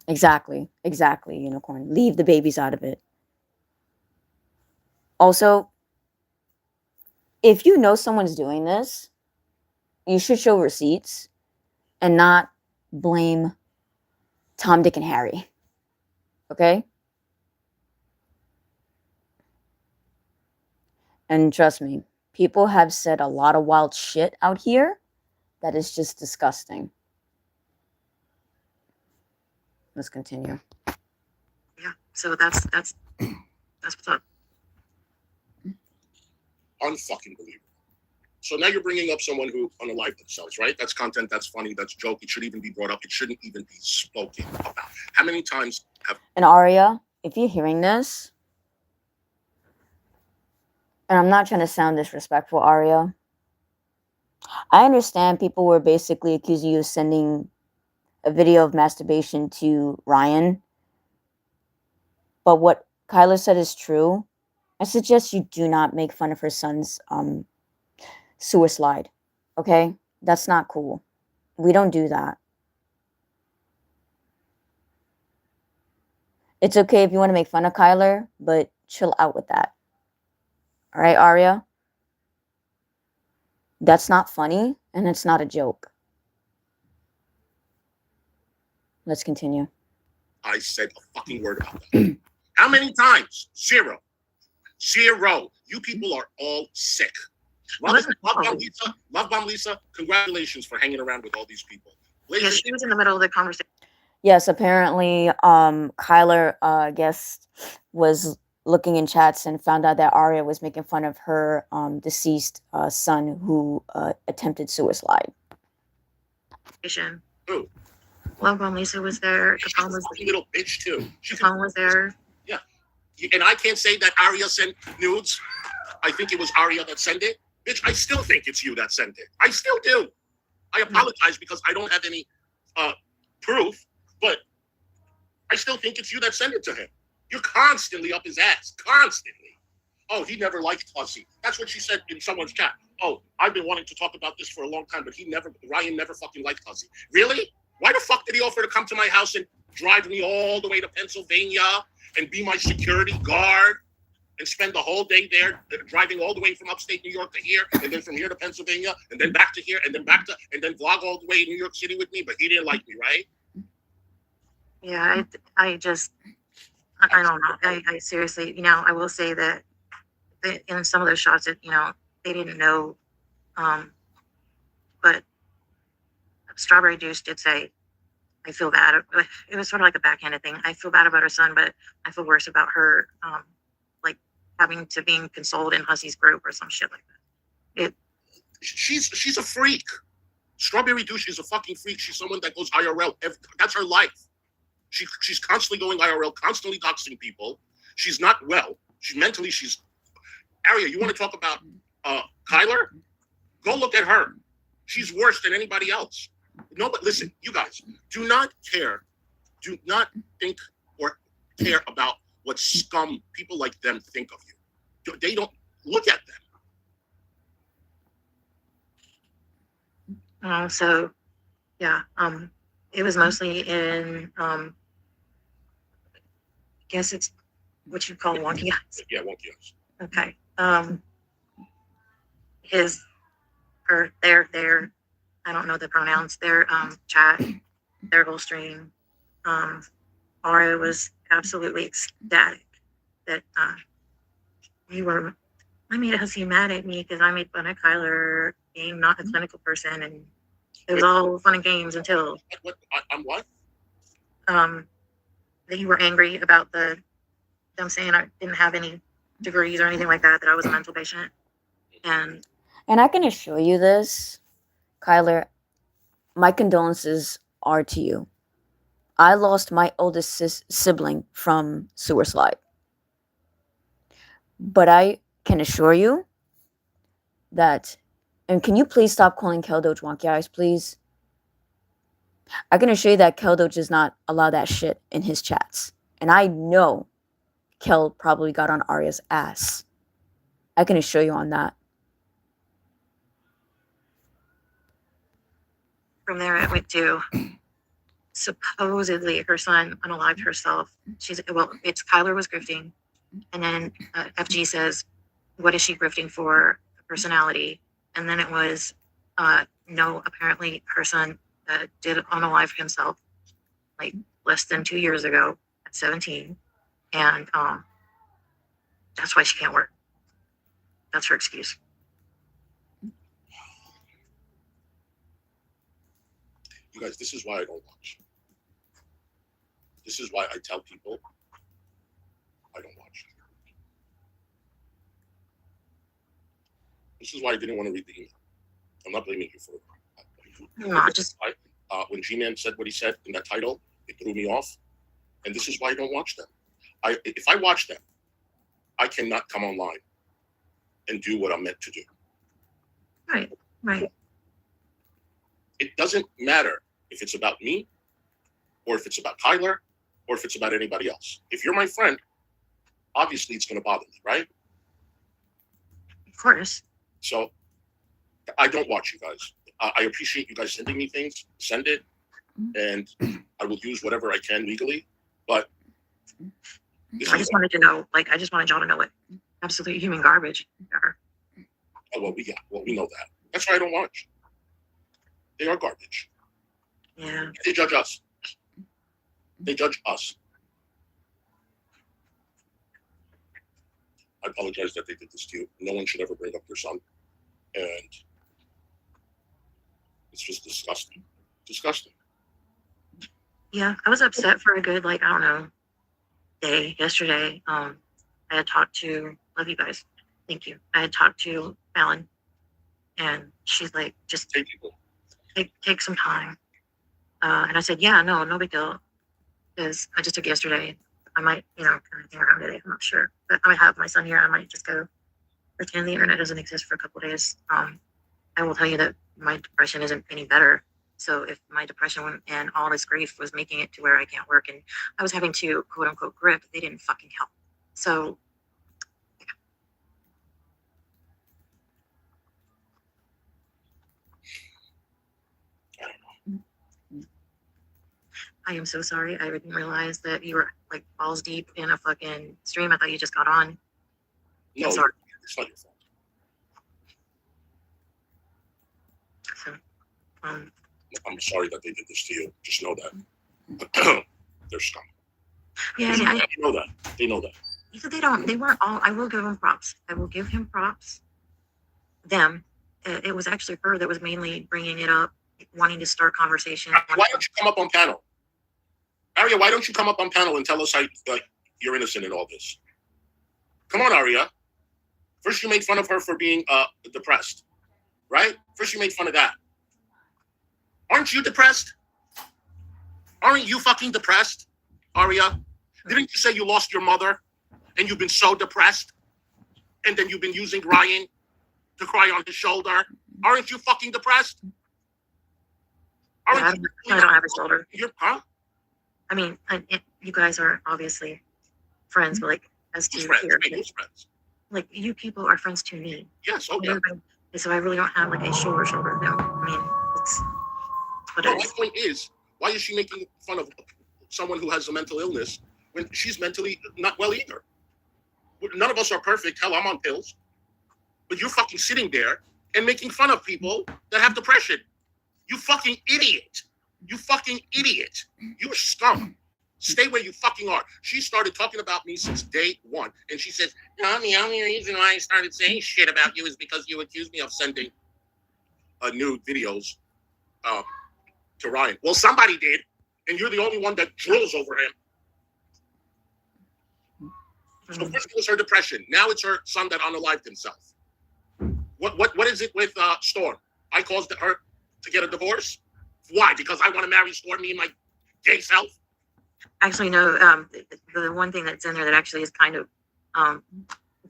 Speaker 1: exactly, unicorn. Leave the babies out of it. Also, if you know someone's doing this, you should show receipts and not blame Tom, Dick, and Harry. Okay? And trust me, people have said a lot of wild shit out here that is just disgusting. Let's continue.
Speaker 5: Yeah. So that's what's up.
Speaker 2: Unfucking believable. So now you're bringing up someone who unalived themselves, right? That's content, that's funny, that's joke. It should even be brought up. It shouldn't even be spoken about. How many times have...
Speaker 1: And Aria, if you're hearing this, and I'm not trying to sound disrespectful, Aria, I understand people were basically accusing you of sending a video of masturbation to Ryan. But what Kyler said is true. I suggest you do not make fun of her son's suicide. Okay? That's not cool. We don't do that. It's okay if you want to make fun of Kyler, but chill out with that. All right, Aria? That's not funny, and it's not a joke. Let's continue.
Speaker 2: I said a fucking word about that. How many times? Zero. You people are all sick. Love Bomb Lisa. Congratulations for hanging around with all these people.
Speaker 5: Yeah, she was in the middle of the conversation.
Speaker 1: Yes, apparently, Kyler, I guess, was looking in chats and found out that Aria was making fun of her deceased son who attempted suicide.
Speaker 2: Who?
Speaker 5: Love Bomb Lisa was there. Capone was
Speaker 2: a little bitch too.
Speaker 5: Capone was there.
Speaker 2: Yeah, and I can't say that Aria sent nudes. I think it was Aria that sent it. Bitch, I still think it's you that sent it. I still do. I apologize because I don't have any proof, but I still think it's you that sent it to him. You're constantly up his ass. Constantly. Oh, he never liked Hussssy. That's what she said in someone's chat. Oh, I've been wanting to talk about this for a long time, but Ryan never fucking liked Hussssy. Really? Why the fuck did he offer to come to my house and drive me all the way to Pennsylvania and be my security guard and spend the whole day there, driving all the way from upstate New York to here, and then from here to Pennsylvania, and then back to here, and then back to, and then vlog all the way in New York City with me, but he didn't like me, right?
Speaker 5: Yeah, I don't know. I seriously, I will say that in some of those shots that, they didn't know, but Strawberry Juice did say, I feel bad. It was sort of like a backhanded thing. I feel bad about her son, but I feel worse about her, like having to being consoled in Husssy's group or some shit like that.
Speaker 2: She's a freak. Strawberry Juice is a fucking freak. She's someone that goes IRL. That's her life. She's constantly going IRL, constantly doxing people. She's not well. She's Aria, you want to talk about Kyler? Go look at her. She's worse than anybody else. No, but listen, you guys, do not think or care about what scum people like them think of you. They don't look at them.
Speaker 5: So, yeah, it was mostly in, I guess it's what you call wonky eyes.
Speaker 2: Yeah, wonky eyes.
Speaker 5: Okay. Their, I don't know the pronouns, their chat, their whole stream. Aura was absolutely ecstatic that I made Hussssy mad at me because I made fun of Kyler being not a clinical person, and it was all fun and games until
Speaker 2: I'm what?
Speaker 5: That you were angry about them saying I didn't have any degrees or anything like that I was a mental patient. And
Speaker 1: I can assure you this, Kyler, my condolences are to you. I lost my oldest sibling from sewer slide. But I can assure you that, and can you please stop calling Keldoge wonky eyes, please? I can assure you that Keldoge does not allow that shit in his chats. And I know Kel probably got on Arya's ass. I can assure you on that.
Speaker 5: from there it went to supposedly her son unalived herself. It's Kyler was grifting. And then FG says, what is she grifting for? A personality. And then it was, no, apparently her son did unalive himself like less than 2 years ago at 17. And that's why she can't work. That's her excuse.
Speaker 2: You guys, this is why I don't watch. This is why I tell people I don't watch. This is why I didn't want to read the email. I'm not blaming you for it. When G-Man said what he said in that title, it threw me off. And this is why I don't watch them. If I watch them, I cannot come online and do what I'm meant to do.
Speaker 5: Right.
Speaker 2: It doesn't matter if it's about me or if it's about Kyler or if it's about anybody else. If you're my friend, obviously it's going to bother me, right?
Speaker 5: Of course.
Speaker 2: So I don't watch you guys. I appreciate you guys sending me things. Send it, and I will use whatever I can legally. But
Speaker 5: I just wanted to know, I just wanted y'all to know what absolute human garbage they are.
Speaker 2: Oh, well, we know that. That's why I don't watch. They are garbage.
Speaker 5: Yeah.
Speaker 2: They judge us. They judge us. I apologize that they did this to you. No one should ever bring up their son. And it's just disgusting. Disgusting.
Speaker 5: Yeah, I was upset for a good, day yesterday. I had talked to, love you guys. Thank you. I had talked to Falloon, and she's like, just take some time. And I said, yeah, no big deal. Because I just took yesterday. I might, kind of hang around today. I'm not sure. But I might have my son here. I might just go pretend the internet doesn't exist for a couple of days. I will tell you that my depression isn't any better. So if my depression and all this grief was making it to where I can't work and I was having to quote unquote grip, they didn't fucking help. So I am so sorry. I didn't realize that you were like balls deep in a fucking stream. I thought you just got on.
Speaker 2: No,
Speaker 5: I'm sorry.
Speaker 2: it's not your fault.
Speaker 5: So,
Speaker 2: I'm sorry that they did this to you. Just know that. They're scum.
Speaker 5: yeah,
Speaker 2: They know that. They know that.
Speaker 5: they don't. They weren't all. I will give them props. I will give him props. Them. It was actually her that was mainly bringing it up, wanting to start conversation.
Speaker 2: Why don't you come up on panel? Aria, why don't you come up on panel and tell us how you're innocent in all this? Come on, Aria. First, you made fun of her for being depressed, right? First, you made fun of that. Aren't you depressed? Aren't you fucking depressed, Aria? Didn't you say you lost your mother and you've been so depressed? And then you've been using Ryan to cry on his shoulder? Aren't you fucking depressed?
Speaker 5: I don't have a shoulder.
Speaker 2: Huh?
Speaker 5: I mean, you guys are obviously friends, but like as to here,
Speaker 2: Friends.
Speaker 5: like you people are friends to me.
Speaker 2: Yes, okay.
Speaker 5: So I really don't have like a shoulder. No, I mean it's what
Speaker 2: No,
Speaker 5: it
Speaker 2: my
Speaker 5: is.
Speaker 2: point is, why is she making fun of someone who has a mental illness when she's mentally not well either? None of us are perfect. Hell, I'm on pills. But you're fucking sitting there and making fun of people that have depression. You fucking idiot. You fucking idiot. You're scum. Stay where you fucking are. She started talking about me since day one. And she says, no, the only reason why I started saying shit about you is because you accused me of sending nude videos to Ryan. Well, somebody did. And you're the only one that drills over him. So first it was her depression. Now it's her son that unalived himself. What is it with Storm? I caused her to get a divorce? Why? Because I want to marry Storm, me and my gay self?
Speaker 5: Actually, no. The one thing that's in there that actually is kind of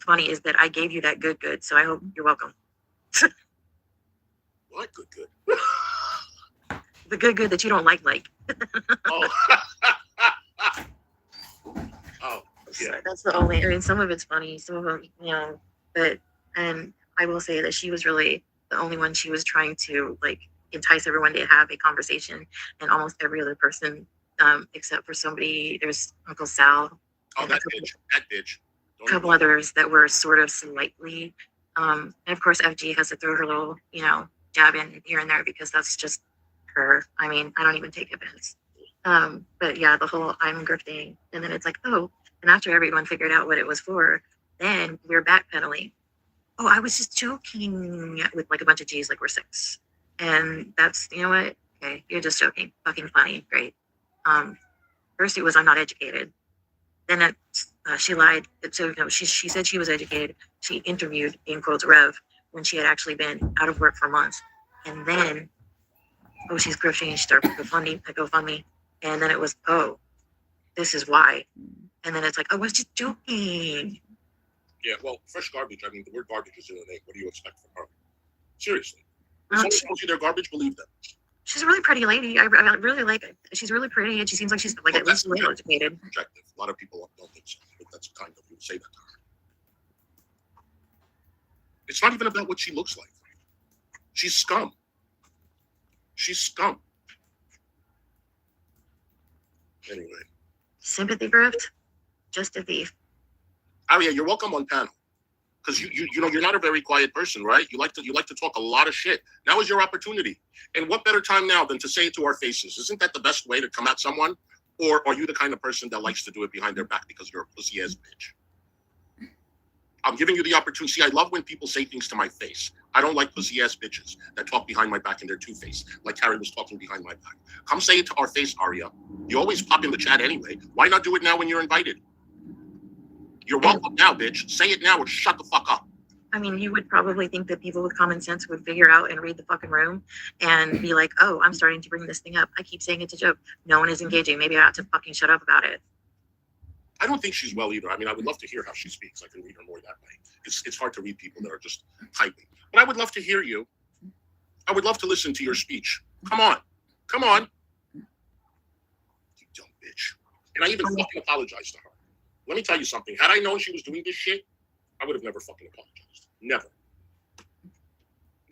Speaker 5: funny is that I gave you that good. So I hope you're welcome.
Speaker 2: What good?
Speaker 5: The good that you don't like.
Speaker 2: Oh. Oh, yeah.
Speaker 5: So that's the only. I mean, some of it's funny, some of them, But and I will say that she was really the only one. She was trying to like entice everyone to have a conversation, and almost every other person, except for somebody. There's Uncle Sal.
Speaker 2: Oh, that bitch.
Speaker 5: A couple others that were sort of slightly, and of course FG has to throw her little, jab in here and there because that's just her. I mean, I don't even take offense. But yeah, the whole I'm grifting, and then it's like, oh, and after everyone figured out what it was for, then we're backpedaling. Oh, I was just joking with like a bunch of G's, like we're 6. And that's, you know what? Okay, you're just joking. Fucking funny. Great. First it was I'm not educated. Then she lied. So she said she was educated. She interviewed in quotes Rev when she had actually been out of work for months. And then, oh, she's grifting and she started GoFundMe. And then it was, oh, this is why. And then it's like, oh, I was just joking.
Speaker 2: Yeah, well, fresh garbage. I mean, the word garbage is in the name. What do you expect from her? Seriously. If someone tells you they're garbage, believe them.
Speaker 5: She's a really pretty lady. I really like it. She's really pretty, and she seems like she's like at least a little educated.
Speaker 2: Objective. A lot of people don't think so, but that's kind of you to say that to her. It's not even about what she looks like. She's scum. She's scum. Anyway.
Speaker 5: Sympathy grift, just a thief.
Speaker 2: Aria, you're welcome on panel. Because you're not a very quiet person, right? You like to talk a lot of shit. Now is your opportunity. And what better time now than to say it to our faces? Isn't that the best way to come at someone? Or are you the kind of person that likes to do it behind their back because you're a pussy ass bitch? I'm giving you the opportunity. See, I love when people say things to my face. I don't like pussy ass bitches that talk behind my back and they're two-faced, like Carrie was talking behind my back. Come say it to our face, Aria. You always pop in the chat anyway. Why not do it now when you're invited? You're welcome now, bitch. Say it now or shut the fuck up.
Speaker 5: I mean, you would probably think that people with common sense would figure out and read the fucking room and be like, oh, I'm starting to bring this thing up. I keep saying it's a joke. No one is engaging. Maybe I ought to fucking shut up about it.
Speaker 2: I don't think she's well either. I mean, I would love to hear how she speaks. I can read her more that way. It's hard to read people that are just typing. But I would love to hear you. I would love to listen to your speech. Come on. Come on. You dumb bitch. And I even fucking apologized to her. Let me tell you something. Had I known she was doing this shit, I would have never fucking apologized. Never.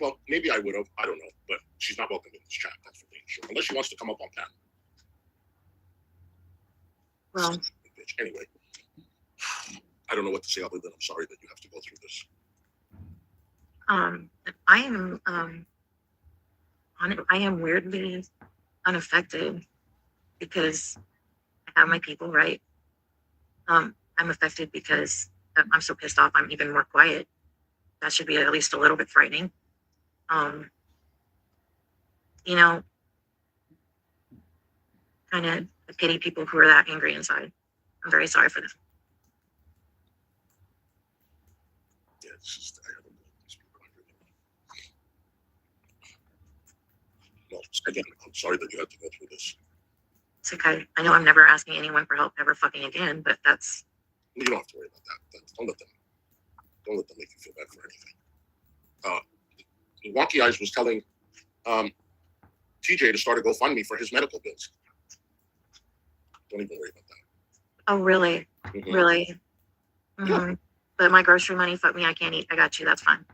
Speaker 2: Well, maybe I would have. I don't know. But she's not welcome in this chat. That's for damn sure. Unless she wants to come up on panel.
Speaker 5: Well,
Speaker 2: Bitch. Anyway, I don't know what to say other than I'm sorry that you have to go through this.
Speaker 5: I am weirdly unaffected because I have my people, right? I'm affected because I'm so pissed off. I'm even more quiet. That should be at least a little bit frightening. You know, kind of pity people who are that angry inside. I'm very sorry for them.
Speaker 2: Yeah, it's just, I don't know these people. Well, again, I'm sorry that you had to go through this.
Speaker 5: It's okay. I know I'm never asking anyone for help ever fucking again, but that's.
Speaker 2: You don't have to worry about that. Don't let them make you feel bad for anything. Wonky Eyes was telling TJ to start a GoFundMe for his medical bills. Don't even worry about that.
Speaker 5: Oh, really?
Speaker 2: Mm-hmm.
Speaker 5: Really? Mm-hmm.
Speaker 2: Yeah.
Speaker 5: But my grocery money, fuck me, I can't eat. I got you. That's fine.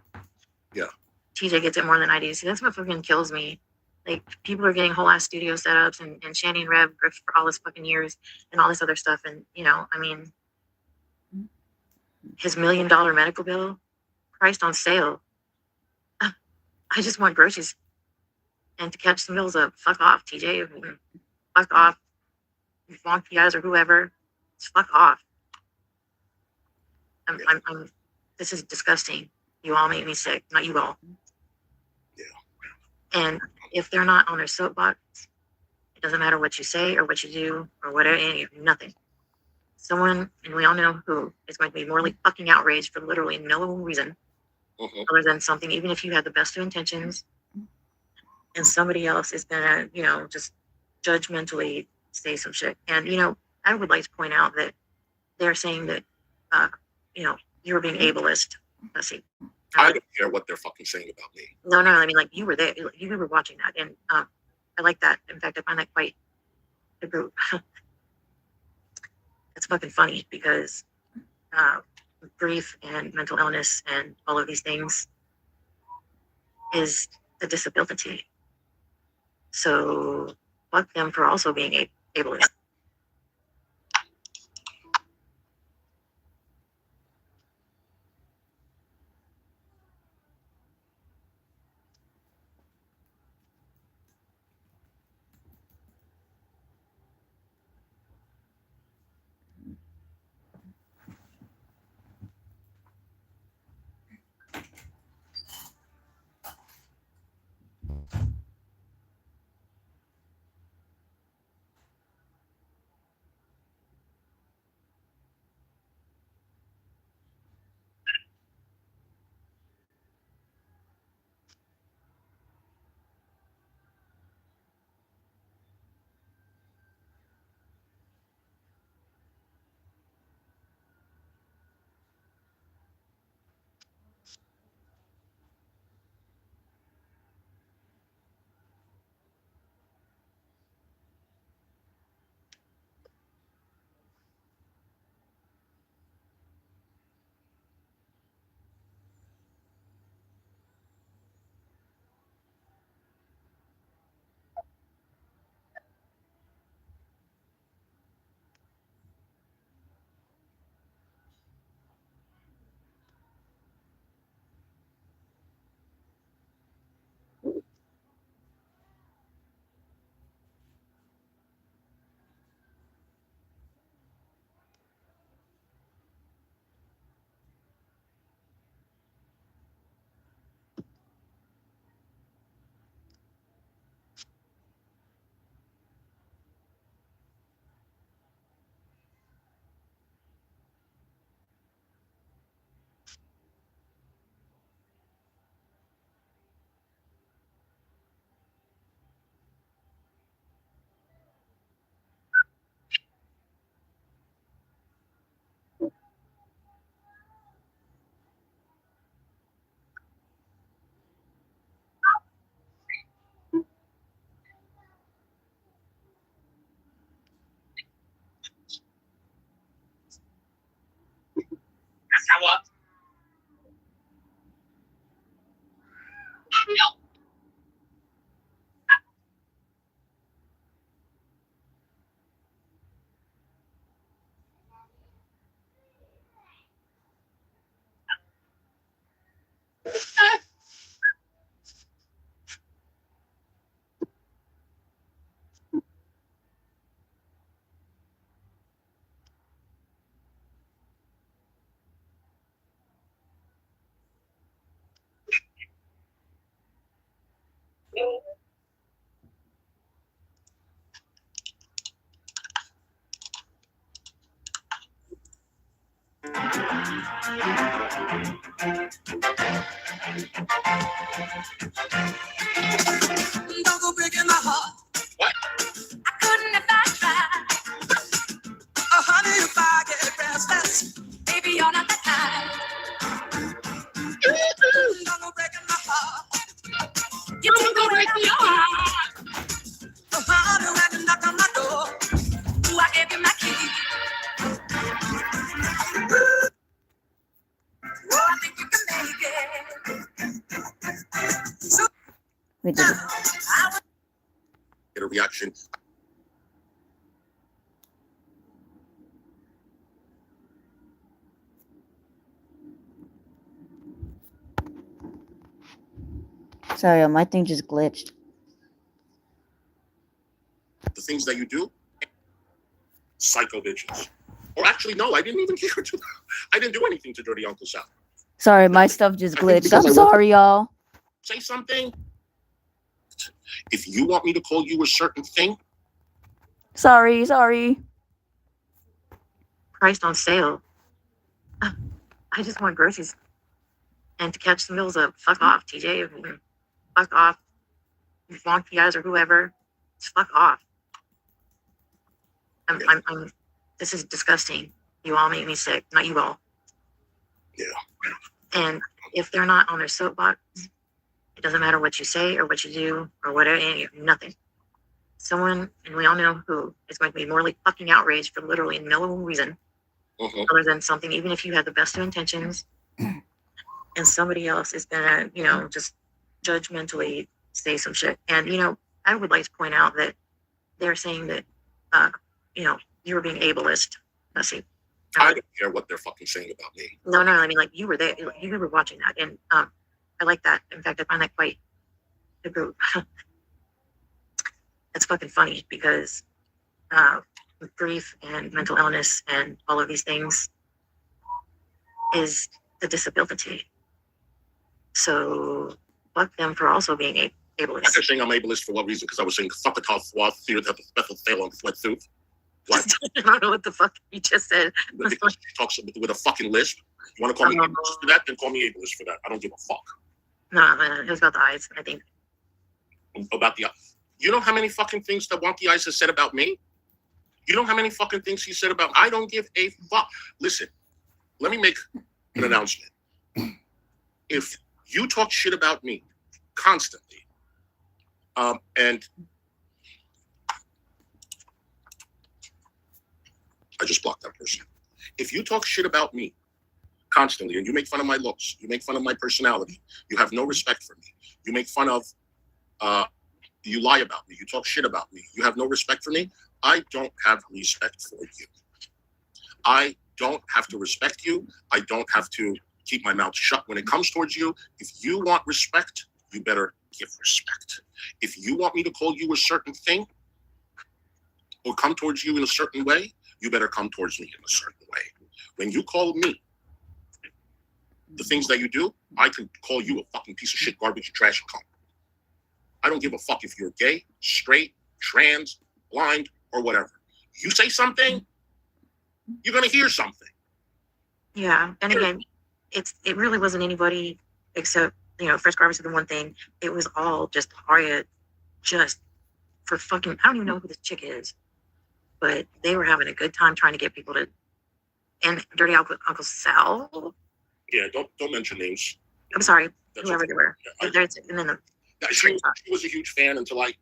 Speaker 2: Yeah.
Speaker 5: TJ gets it more than I do. See, that's what fucking kills me. Like, people are getting whole ass studio setups and Shanny and Rev grift for all this fucking years and all this other stuff. And, you know, I mean, his $1 million medical bill priced on sale. I just want groceries and to catch some bills up. Fuck off, TJ. Fuck off. Wonky Eyes or whoever. Just fuck off. I'm this is disgusting. You all make me sick. Not you all.
Speaker 2: Yeah.
Speaker 5: And if they're not on their soapbox, it doesn't matter what you say or what you do or whatever, nothing. Someone, and we all know who, is going to be morally fucking outraged for literally no reason other than something, even if you had the best of intentions, and somebody else is gonna, you know, just judgmentally say some shit. And, you know, I would like to point out that they're saying that, you know, you were being ableist. Let's see.
Speaker 2: I don't care what they're fucking saying about me.
Speaker 5: No, I mean, like, you were there. You were watching that. And I like that. In fact, I find that quite it's fucking funny because grief and mental illness and all of these things is a disability. So fuck them for also being ableist.
Speaker 2: Don't go breaking my heart. What? I couldn't if I tried. Honey, if I get restless, baby, you're not the kind. Don't go breaking my heart. You don't go breaking your heart. Honey, when you knock on my door, do I give you my key? Oh, I think you can make it. So
Speaker 1: We did it.
Speaker 2: get a reaction.
Speaker 1: Sorry, my thing just glitched.
Speaker 2: The things that you do, psycho bitches. Or actually, no, I didn't even care to. I didn't do anything to Dirty Uncle Sal.
Speaker 1: Sorry, my stuff just
Speaker 2: I think
Speaker 1: glitched.
Speaker 2: because
Speaker 1: I'm
Speaker 2: I work-
Speaker 1: sorry, y'all.
Speaker 2: Say something. If you want me to call you a certain thing,
Speaker 1: Sorry.
Speaker 5: Priced on sale. I just want groceries and to catch the meals up. Fuck off, TJ. Fuck off. You wonky guys or whoever. Just fuck off. I'm this is disgusting. You all make me sick. Not you all.
Speaker 2: Yeah.
Speaker 5: And if they're not on their soapbox, it doesn't matter what you say or what you do or whatever, nothing. Someone, and we all know who, is going to be morally fucking outraged for literally no reason other than something, even if you had the best of intentions, and somebody else is gonna, just judgmentally say some shit. And, I would like to point out that they're saying that, you were being ableist. Let's see.
Speaker 2: I don't care what they're fucking saying about me.
Speaker 5: No, I mean, like, you were there, you were watching that, and I like that. In fact, I find that quite it's fucking funny because with grief and mental illness and all of these things is the disability. So fuck them for also being ableist.
Speaker 2: They're saying I'm ableist for what reason? Because I was saying fuck a tough was here that the special fail on flat tooth. What?
Speaker 5: I don't know what the fuck you just said.
Speaker 2: Because she talks with a fucking lisp. You want to call me ableist for that? Then call me ableist for that. I don't give a fuck.
Speaker 5: No, it was about the eyes, I think.
Speaker 2: About the eyes. You know how many fucking things that Wonky Eyes has said about me? You know how many fucking things he said about I don't give a fuck. Listen, let me make an announcement. If you talk shit about me constantly, and I just blocked that person. If you talk shit about me constantly and you make fun of my looks, you make fun of my personality, you have no respect for me, you make fun of, you lie about me, you talk shit about me, you have no respect for me, I don't have respect for you. I don't have to respect you. I don't have to keep my mouth shut when it comes towards you. If you want respect, you better give respect. If you want me to call you a certain thing or come towards you in a certain way, you better come towards me in a certain way. When you call me the things that you do, I can call you a fucking piece of shit, garbage, trash, and cunt. I don't give a fuck if you're gay, straight, trans, blind, or whatever. You say something, you're gonna hear something.
Speaker 5: Yeah, and again, it really wasn't anybody except Fresh Garbage is the one thing. It was all just Arya, just for fucking. I don't even know who this chick is, but they were having a good time trying to get people to. And Dirty Uncle Sal.
Speaker 2: Yeah, don't mention names.
Speaker 5: I'm sorry,
Speaker 2: That's
Speaker 5: whoever
Speaker 2: okay.
Speaker 5: they were.
Speaker 2: Yeah,
Speaker 5: And then
Speaker 2: she was a huge fan until I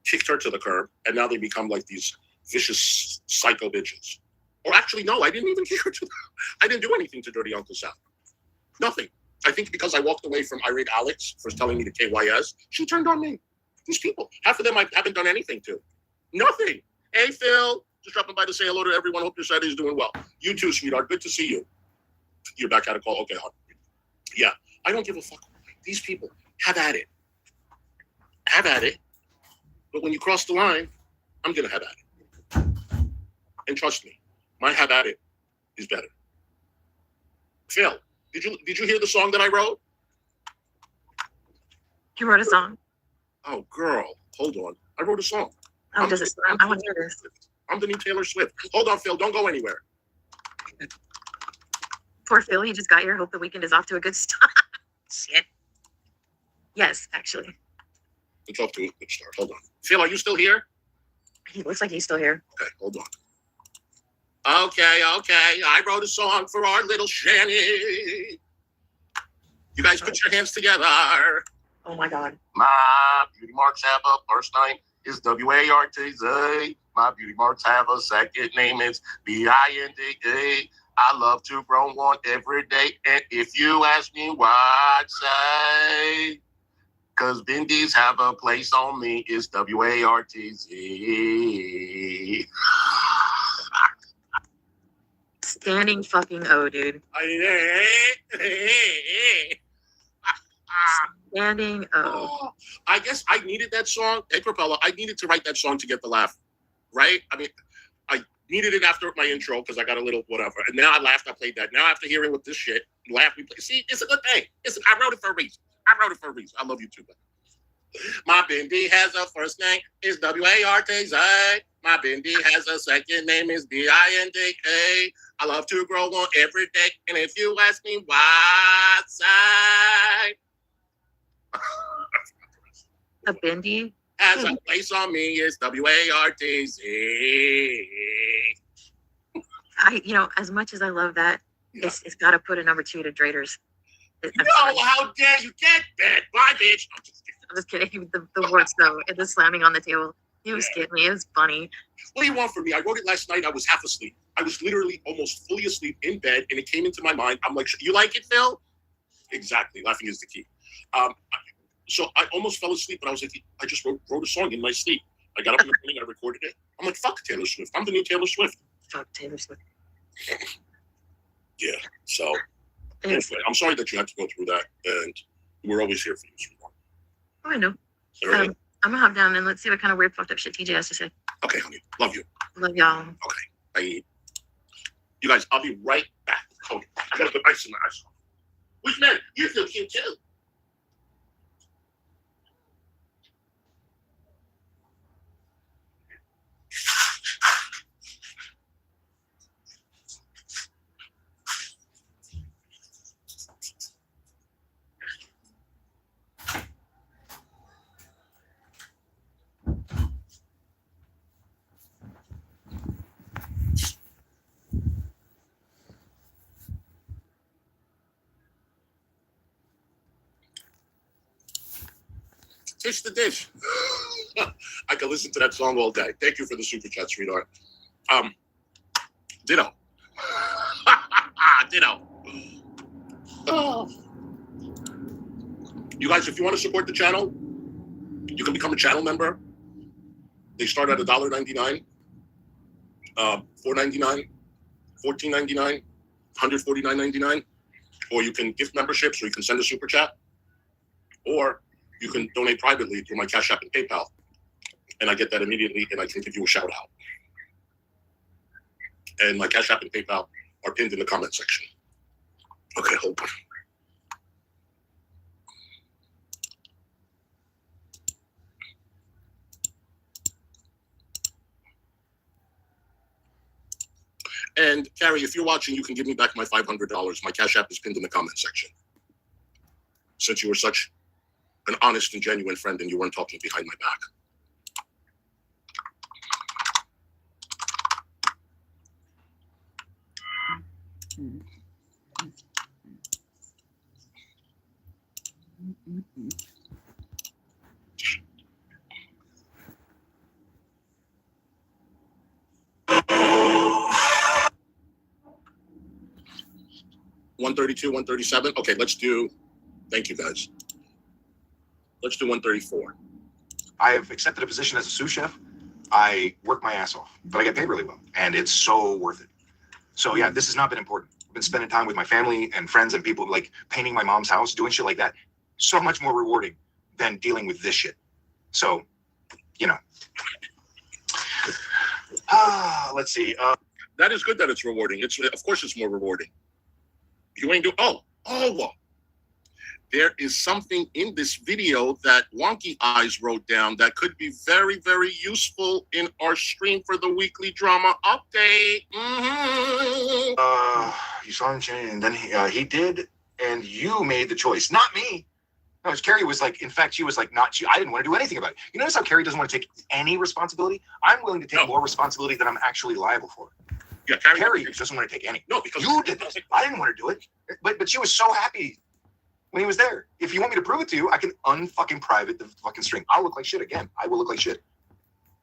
Speaker 2: kicked her to the curb, and now they become like these vicious psycho bitches. Or actually, no, I didn't even care to. I didn't do anything to Dirty Uncle Sal. Nothing. I think because I walked away from Irate Alex for telling me to KYS, she turned on me. These people, half of them I haven't done anything to. Nothing. Hey, Phil, just dropping by to say hello to everyone. Hope your Saturday's doing well. You too, sweetheart. Good to see you. You're back at a call. Okay, hon. Yeah, I don't give a fuck. These people, have at it. Have at it. But when you cross the line, I'm going to have at it. And trust me, my have at it is better. Phil, did you hear the song that I wrote?
Speaker 5: you wrote a song.
Speaker 2: Oh, girl, hold on. I wrote a song.
Speaker 5: Oh, does it? I want to hear this.
Speaker 2: I'm the new Taylor Swift. Hold on, Phil. Don't go anywhere.
Speaker 5: Poor Phil, he just got here. Hope the weekend is off to a good start. Shit. Yes, actually.
Speaker 2: It's off to a good start. Hold on. Phil, are you still here?
Speaker 5: He looks like he's still here.
Speaker 2: Okay, hold on. Okay. I wrote a song for our little Shanny. You guys put your hands together.
Speaker 5: Oh my God.
Speaker 2: My beauty marks have a first name. It's W-A-R-T-Z. My beauty marks have a second name. It's B-I-N-D-E. I love to grow one every day. And if you ask me why, I'd say, because Bindies have a place on me. It's W-A-R-T-Z.
Speaker 5: Standing fucking O, dude. Standing O.
Speaker 2: I guess I needed that song. Hey, Propeller, I needed to write that song to get the laugh, right? I mean, I needed it after my intro because I got a little whatever. And now I laughed, I played that. Now after hearing with this shit, laugh, we play. See, it's a good thing. I wrote it for a reason. I love you too, man. My Bindi has a first name, is W-A-R-T-Z. My Bindi has a second name, is B-I-N-D-A. I love to grow one every day. And if you ask me why side,
Speaker 5: A Bindi
Speaker 2: has a place on me, is W-A-R-T-Z.
Speaker 5: as much as I love that, it's got to put a number 2 to Drader's.
Speaker 2: How dare you get that? Bye, bitch.
Speaker 5: I'm just kidding. The words though, and the slamming on the table. It was getting me. It was funny.
Speaker 2: What do you want from me? I wrote it last night. I was half asleep. I was literally almost fully asleep in bed, and it came into my mind. I'm like, you like it, Phil? Exactly. Laughing is the key. So I almost fell asleep, but I was like, I just wrote a song in my sleep. I got up in the morning, I recorded it. I'm like, fuck Taylor Swift. I'm the new Taylor Swift.
Speaker 5: Fuck Taylor Swift.
Speaker 2: Yeah. So anyway, I'm sorry that you had to go through that, and we're always here for you, sweetheart.
Speaker 5: Oh, I know.
Speaker 2: All right.
Speaker 5: I'm gonna hop down and let's see what kind of weird fucked up shit TJ has to say.
Speaker 2: Okay, honey. Love you.
Speaker 5: Love y'all.
Speaker 2: Okay. Bye. You guys, I'll be right back. Okay. I gotta put ice in my ice. Which man? You're so cute too. Dish the dish. I could listen to that song all day. Thank you for the super chat, sweetheart. Ditto. Ditto. Oh. You guys, if you want to support the channel, you can become a channel member. They start at $1.99, $4.99, $14.99, $149.99, or you can gift memberships, or you can send a super chat, or you can donate privately through my Cash App and PayPal, and I get that immediately, and I can give you a shout out. And my Cash App and PayPal are pinned in the comment section. Okay, hold on. And Carrie, if you're watching, you can give me back my $500. My Cash App is pinned in the comment section. Since you were such an honest and genuine friend and you weren't talking behind my back. $132, 137. Okay, let's do. Thank you, guys. Let's do 134.
Speaker 4: I have accepted a position as a sous chef. I work my ass off, but I get paid really well, and it's so worth it. So yeah, this has not been important. I've been spending time with my family and friends and people, like painting my mom's house, doing shit like that. So much more rewarding than dealing with this shit. So, let's see.
Speaker 2: That is good that it's rewarding. Of course it's more rewarding. You ain't do. Oh. there is something in this video that Wonky Eyes wrote down that could be very, very useful in our stream for the weekly drama update.
Speaker 4: You saw him change, and then he did, and you made the choice, not me. No, Carrie was like, in fact, she was like, not she. I didn't want to do anything about it. You notice how Carrie doesn't want to take any responsibility? I'm willing to take more responsibility than I'm actually liable for.
Speaker 2: Yeah,
Speaker 4: Carrie doesn't want to take any.
Speaker 2: No, because
Speaker 4: you did this. I didn't want to do it. But she was so happy when he was there. If you want me to prove it to you, I can unfucking private the fucking string. I'll look like shit again. I will look like shit.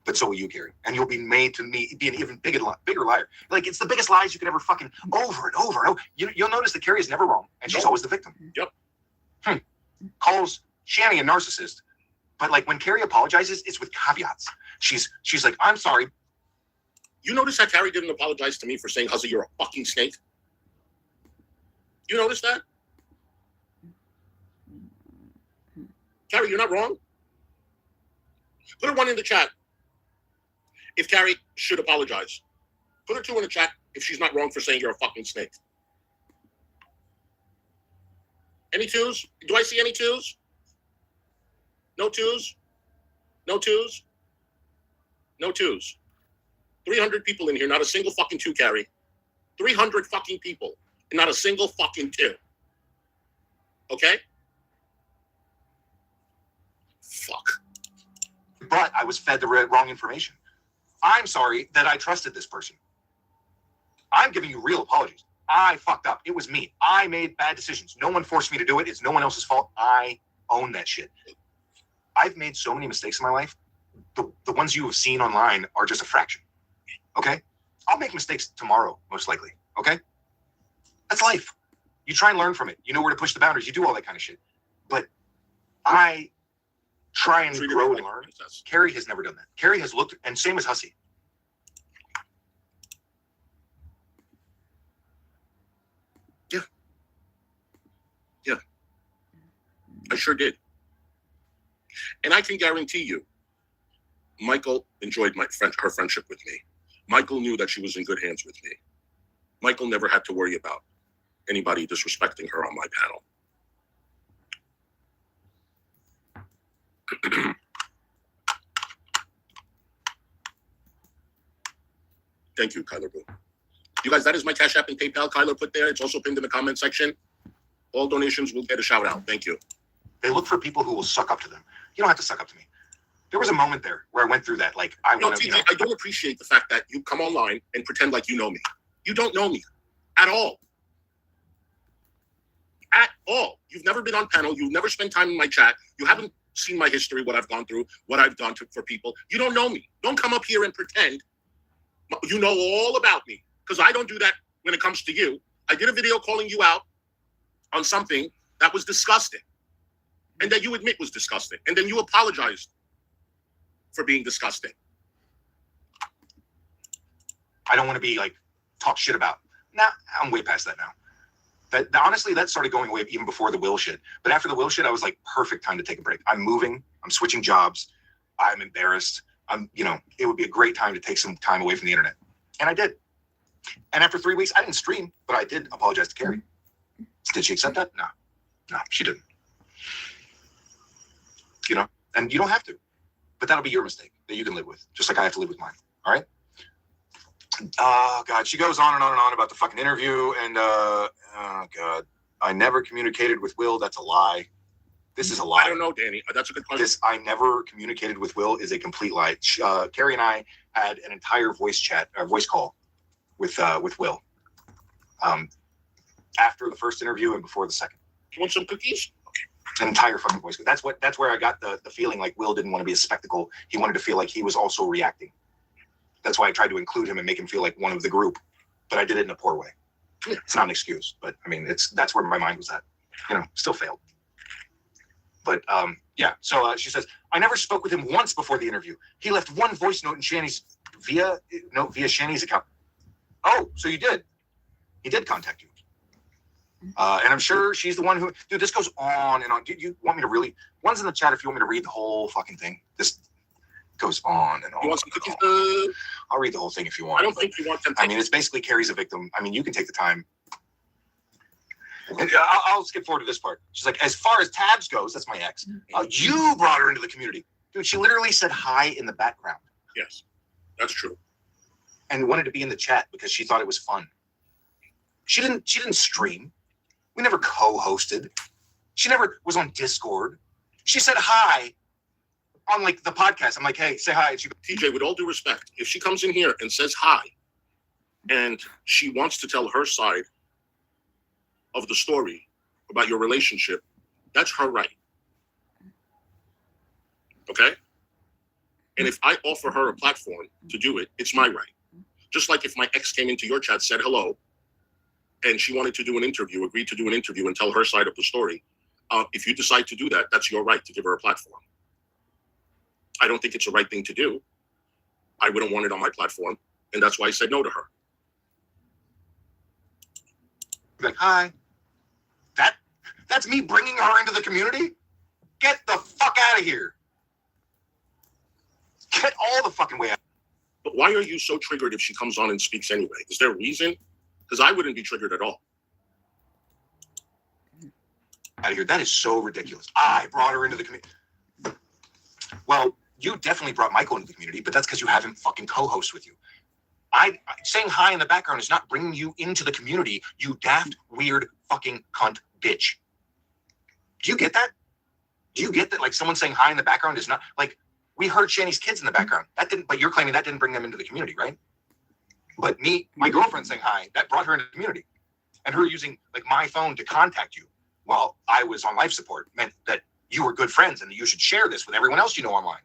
Speaker 4: But so will you, Carrie. And you'll be made to be an even bigger liar. Like, it's the biggest lies you could ever fucking over and over and over. You'll notice that Carrie is never wrong, and she's always the victim.
Speaker 2: Yep.
Speaker 4: Calls Shanny a narcissist. But like when Carrie apologizes, it's with caveats. She's like, I'm sorry.
Speaker 2: You notice that Carrie didn't apologize to me for saying, Hussy, you're a fucking snake? You notice that? Carrie, you're not wrong. Put a 1 in the chat if Carrie should apologize. Put a 2 in the chat if she's not wrong for saying you're a fucking snake. Any 2s? Do I see any 2s? No 2s? No 2s? No 2s. 300 people in here, not a single fucking 2, Carrie. 300 fucking people, and not a single fucking 2. Okay? Fuck.
Speaker 4: But I was fed the wrong information. I'm sorry that I trusted this person. I'm giving you real apologies. I fucked up. It was me. I made bad decisions. No one forced me to do it. It's no one else's fault. I own that shit. I've made so many mistakes in my life. The ones you have seen online are just a fraction. Okay? I'll make mistakes tomorrow, most likely. Okay? That's life. You try and learn from it. You know where to push the boundaries. You do all that kind of shit. But I try and grow and learn. Carrie has never done that. Carrie has looked, and same as Hussy.
Speaker 2: Yeah. I sure did. And I can guarantee you, Michael enjoyed her friendship with me. Michael knew that she was in good hands with me. Michael never had to worry about anybody disrespecting her on my panel. Thank you, Kyler Boo. You guys, that is my Cash App and PayPal. Kyler put there. It's also pinned in the comment section. All donations will get a shout out. Thank you.
Speaker 4: They look for people who will suck up to them. You don't have to suck up to me. There was a moment there where I went through that. Like, I
Speaker 2: don't appreciate the fact that you come online and pretend like you know me. You don't know me at all. At all. You've never been on panel. You've never spent time in my chat. You haven't seen my history, what I've gone through, what I've done for people. You don't know me. Don't come up here and pretend you know all about me, because I don't do that when it comes to you. I did a video calling you out on something that was disgusting, and that you admit was disgusting, and then you apologized for being disgusting.
Speaker 4: I don't want to be like talk shit about. Nah, I'm way past that now. Honestly, that started going away even before the Will shit. But after the Will shit, I was like, perfect time to take a break. I'm moving. I'm switching jobs. I'm embarrassed. It would be a great time to take some time away from the internet. And I did. And after 3 weeks, I didn't stream, but I did apologize to Carrie. Did she accept that? No, she didn't. And you don't have to. But that'll be your mistake that you can live with, just like I have to live with mine. All right? Oh, God. She goes on and on and on about the fucking interview. And, oh, God. I never communicated with Will. That's a lie. This is a lie.
Speaker 2: I don't know, Danny. That's a good question.
Speaker 4: This I never communicated with Will is a complete lie. Carrie and I had an entire voice call with Will. After the first interview and before the second.
Speaker 2: You want some cookies?
Speaker 4: An entire fucking voice. That's where I got the feeling like Will didn't want to be a spectacle. He wanted to feel like he was also reacting. That's why I tried to include him and make him feel like one of the group. But I did it in a poor way. It's not an excuse, but I mean, that's where my mind was at. Still failed. But yeah, so she says, I never spoke with him once before the interview. He left one voice note in Shanny's via Shanny's account. Oh, so you did. He did contact you. And I'm sure she's the one who, dude, this goes on and on. Do you want me to really, one's in the chat if you want me to read the whole fucking thing. This goes on and on.
Speaker 2: You want some cookies?
Speaker 4: I'll read the whole thing if you want.
Speaker 2: I don't think you want them.
Speaker 4: I mean, it's basically Carrie's a victim. I mean, you can take the time. And I'll skip forward to this part. She's like, as far as Tabs goes, that's my ex. You brought her into the community. Dude, she literally said hi in the background.
Speaker 2: Yes, that's true.
Speaker 4: And wanted to be in the chat because she thought it was fun. She didn't stream. We never co-hosted. She never was on Discord. She said hi on like the podcast. I'm like, hey, say hi. And she,
Speaker 2: TJ, with all due respect, if she comes in here and says hi and she wants to tell her side of the story about your relationship, that's her right. Okay? And if I offer her a platform to do it, it's my right. Just like if my ex came into your chat, said hello, and she wanted to do an interview, agreed to do an interview and tell her side of the story, if you decide to do that, that's your right to give her a platform. I don't think it's the right thing to do. I wouldn't want it on my platform, and that's why I said no to her.
Speaker 4: like, hi. That's me bringing her into the community? Get the fuck out of here. Get all the fucking way out.
Speaker 2: But why are you so triggered if she comes on and speaks anyway? Is there a reason? Because I wouldn't be triggered at all.
Speaker 4: Out of here. That is so ridiculous. I brought her into the community. Well, you definitely brought Michael into the community, but that's because you haven't fucking co-host with you. Saying hi in the background is not bringing you into the community, you daft, weird, fucking cunt bitch. Do you get that? Do you get that? Like, someone saying hi in the background is not, like, we heard Shani's kids in the background. That didn't, but you're claiming that didn't bring them into the community, right? But me, my girlfriend saying hi, that brought her into the community. And her using, like, my phone to contact you while I was on life support meant that you were good friends and that you should share this with everyone else you know online.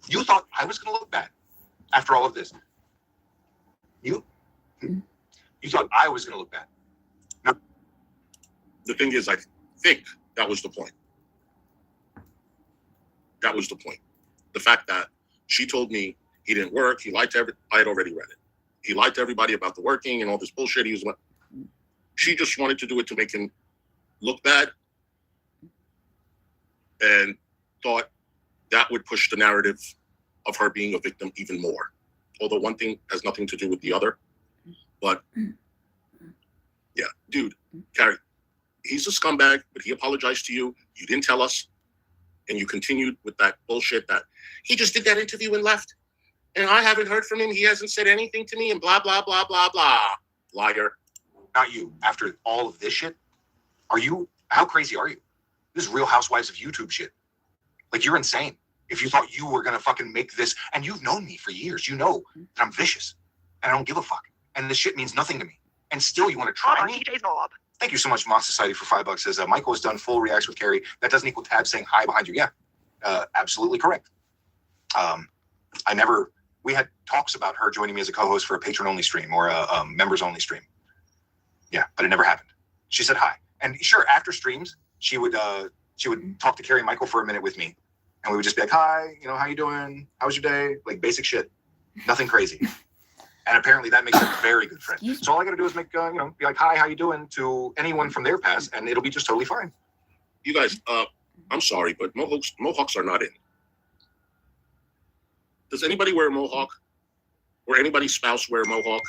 Speaker 4: You thought I was going to look bad after all of this. You thought I was going to look bad. No.
Speaker 2: The thing is, I think that was the point. That was the point. The fact that she told me he didn't work, he lied to I had already read it. He lied to everybody about the working and all this bullshit. She just wanted to do it to make him look bad and thought that would push the narrative of her being a victim even more. Although one thing has nothing to do with the other. But yeah, dude, Carrie, he's a scumbag, but he apologized to you. You didn't tell us. And you continued with that bullshit that he just did that interview and left. And I haven't heard from him. He hasn't said anything to me and blah, blah, blah, blah, blah. Liar.
Speaker 4: Not you. After all of this shit, how crazy are you? This is Real Housewives of YouTube shit. Like, you're insane. If you thought you were going to fucking make this, and you've known me for years, you know that I'm vicious and I don't give a fuck. And this shit means nothing to me. And still you want to try me? TJ's Mob. Thank you so much, Moss Society, for $5. Says Michael has done full reacts with Carrie. That doesn't equal Tab saying hi behind you. Yeah, absolutely correct. We had talks about her joining me as a co-host for a patron-only stream or a members-only stream. Yeah, but it never happened. She said hi. And sure, after streams, she would talk to Carrie and Michael for a minute with me. And we would just be like, hi, how you doing? How was your day? Like, basic shit. Nothing crazy. And apparently that makes them very good friends. So all I got to do is make, be like, hi, how you doing to anyone from their past, and it'll be just totally fine.
Speaker 2: You guys, I'm sorry, but mohawks are not in. Does anybody wear a mohawk? Or anybody's spouse wear a mohawk?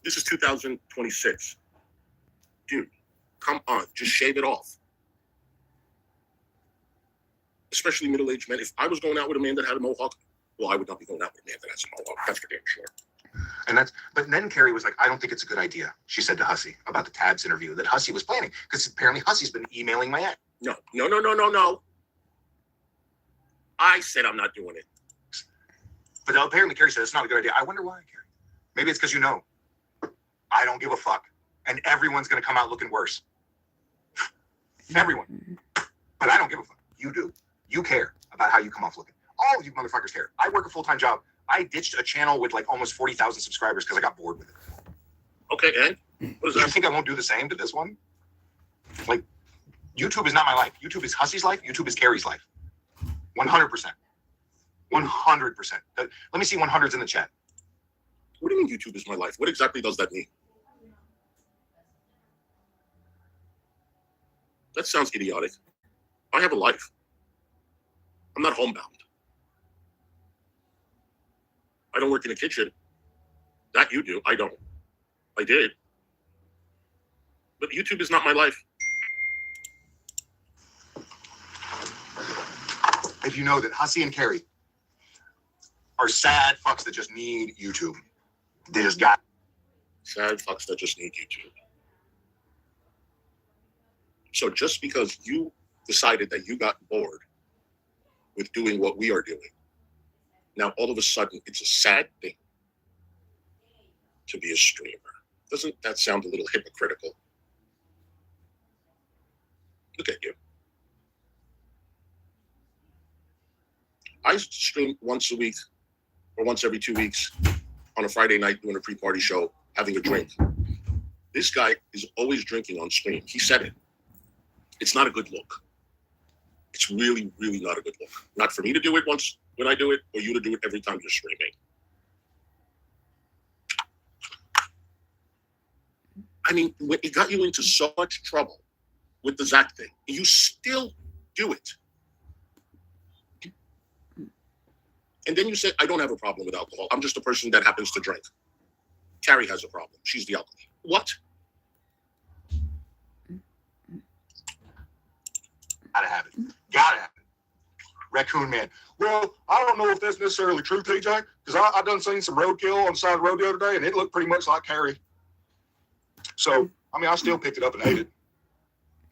Speaker 2: This is 2026. Dude, come on, just shave it off. Especially middle-aged men. If I was going out with a man that had a mohawk, well, I would not be going out with a man that has a mohawk. That's for damn sure.
Speaker 4: But then Carrie was like, I don't think it's a good idea, she said to Hussssy about the Tabs interview that Hussssy was planning, because apparently Hussy's been emailing my ex.
Speaker 2: No. I said I'm not doing it.
Speaker 4: But apparently Carrie said it's not a good idea. I wonder why, Carrie. Maybe it's because I don't give a fuck. And everyone's going to come out looking worse. Everyone. But I don't give a fuck. You do. You care about how you come off looking. All of you motherfuckers care. I work a full-time job. I ditched a channel with like almost 40,000 subscribers because I got bored with it.
Speaker 2: Okay, and? What is
Speaker 4: You
Speaker 2: that?
Speaker 4: think I won't do the same to this one? Like, YouTube is not my life. YouTube is Hussy's life. YouTube is Carrie's life. 100%. 100%. Let me see 100s in the chat.
Speaker 2: What do you mean YouTube is my life? What exactly does that mean? That sounds idiotic. I have a life. I'm not homebound. I don't work in a kitchen. That you do. I don't. I did. But YouTube is not my life.
Speaker 4: If you know that Hussssy and Carrie are sad fucks that just need YouTube. They just got
Speaker 2: Sad fucks that just need YouTube. So just because you decided that you got bored with doing what we are doing, now all of a sudden it's a sad thing to be a streamer. Doesn't that sound a little hypocritical? Look at you. I stream once a week or once every 2 weeks on a Friday night doing a pre-party show, having a drink. This guy is always drinking on stream. He said it. It's not a good look. It's really, really not a good look. Not for me to do it once when I do it, or you to do it every time you're streaming. I mean, when it got you into so much trouble with the Zach thing, and you still do it. And then you said, I don't have a problem with alcohol. I'm just a person that happens to drink. Carrie has a problem. She's the alcohol. What?
Speaker 4: Gotta have it. Gotta have it. Raccoon Man. Well, I don't know if that's necessarily true, TJ, because I done seen some roadkill on the side of the road the other day, and it looked pretty much like Carrie. So, I mean, I still picked it up and ate it.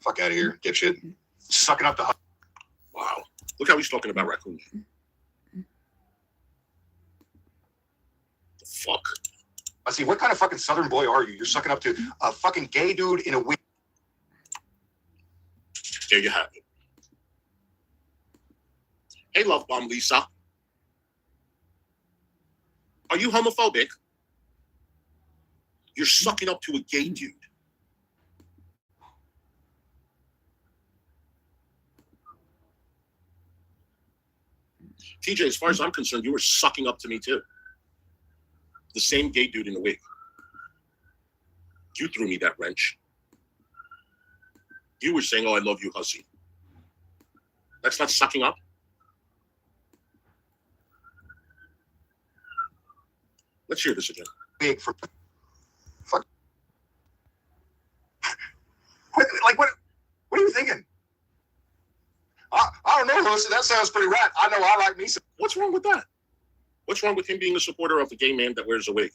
Speaker 4: Fuck out of here, dipshit. Sucking up the...
Speaker 2: Wow. Look how he's talking about Raccoon Man. The fuck?
Speaker 4: I see, what kind of fucking Southern boy are you? You're sucking up to a fucking gay dude in a wig.
Speaker 2: There you have it. Hey, Love Bomb Lisa. Are you homophobic? You're sucking up to a gay dude. TJ, as far as I'm concerned, you were sucking up to me too. The same gay dude in the wig. You threw me that wrench. You were saying, oh, I love you, Hussssy. That's not sucking up. Let's hear this again.
Speaker 4: Big for... Fuck. What are you thinking? I don't know, Hussssy. That sounds pretty rad. I know I like me some...
Speaker 2: What's wrong with that? What's wrong with him being a supporter of the gay man that wears a wig?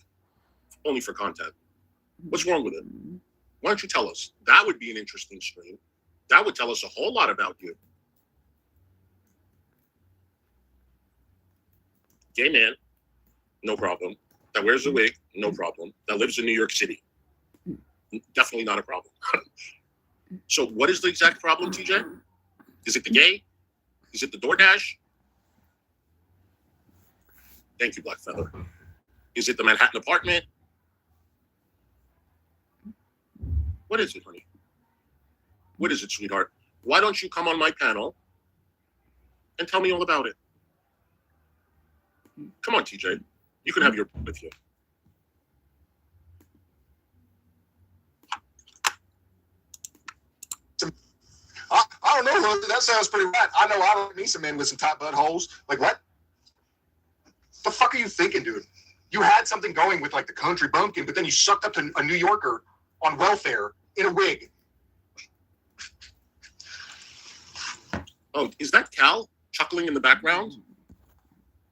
Speaker 2: Only for content. What's wrong with it? Why don't you tell us? That would be an interesting stream. That would tell us a whole lot about you. Gay man, no problem. That wears a wig, no problem. That lives in New York City. Definitely not a problem. So what is the exact problem, TJ? Is it the gay? Is it the DoorDash? Thank you, Black Feather. Is it the Manhattan apartment? What is it, honey? What is it, sweetheart? Why don't you come on my panel and tell me all about it? Come on, TJ. You can have your with you.
Speaker 4: I don't know, Hussssy. That sounds pretty rad. I know I like me some men with some tight buttholes. Like what? The fuck are you thinking, dude? You had something going with like the country bumpkin, but then you sucked up to a New Yorker on welfare in a wig.
Speaker 2: Oh, is that Cal chuckling in the background?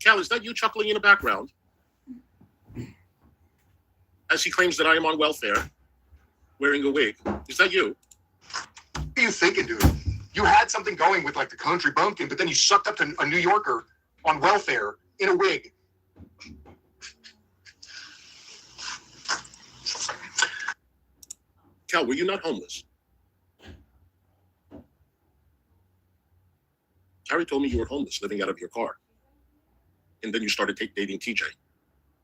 Speaker 2: Cal, is that you chuckling in the background? As he claims that I am on welfare, wearing a wig. Is that you?
Speaker 4: What are you thinking, dude? You had something going with like the country bumpkin, but then you sucked up to a New Yorker on welfare in a wig.
Speaker 2: Cal, were you not homeless? Harry told me you were homeless, living out of your car. And then you started dating TJ.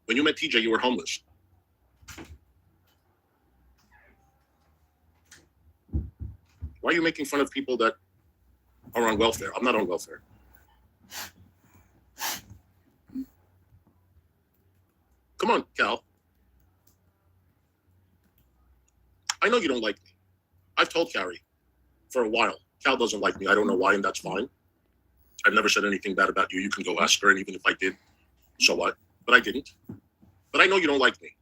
Speaker 2: When you met TJ, you were homeless. Why are you making fun of people that are on welfare? I'm not on welfare. Come on, Cal. I know you don't like me. I've told Carrie for a while. Cal doesn't like me. I don't know why, and that's fine. I've never said anything bad about you. You can go ask her, and even if I did, so what? But I didn't. But I know you don't like me.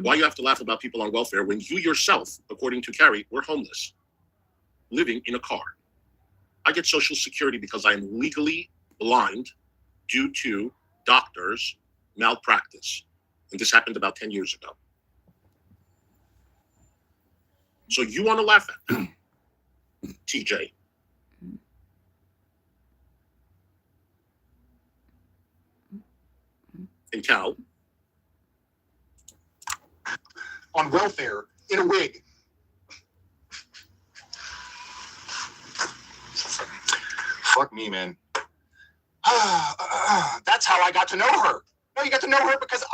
Speaker 2: Why you have to laugh about people on welfare when you yourself, according to Carrie, were homeless, living in a car. I get Social Security because I am legally blind due to doctors' malpractice. And this happened about 10 years ago. So you want to laugh at me, TJ. And Cal.
Speaker 4: On welfare in a wig. Fuck me, man. That's how I got to know her. No, you got to know her because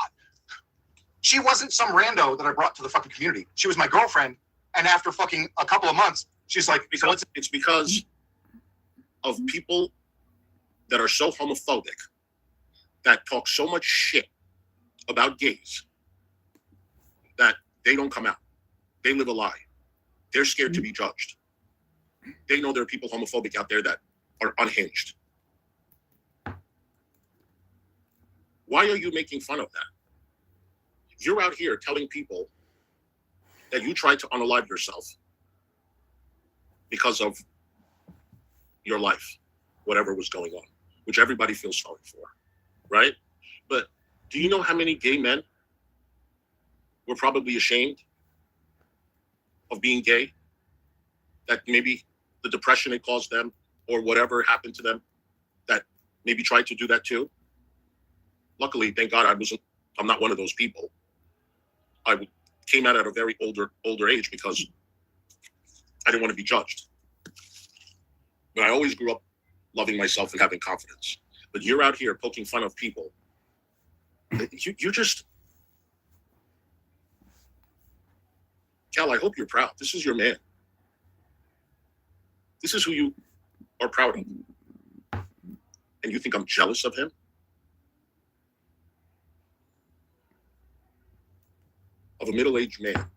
Speaker 4: she wasn't some rando that I brought to the fucking community. She was my girlfriend. And after fucking a couple of months, she's like,
Speaker 2: it's because of people that are so homophobic, that talk so much shit about gays, that they don't come out. They live a lie. They're scared to be judged. They know there are people homophobic out there that are unhinged. Why are you making fun of that? You're out here telling people that you tried to unalive yourself because of your life, whatever was going on, which everybody feels sorry for, right? But do you know how many gay men were probably ashamed of being gay? That maybe the depression it caused them or whatever happened to them, that maybe tried to do that too? Luckily, thank God I'm not one of those people. I came out at a very older age because I didn't want to be judged. But I always grew up loving myself and having confidence. But you're out here poking fun of people. You're just... Cal, I hope you're proud. This is your man. This is who you are proud of. And you think I'm jealous of him? Of a middle-aged man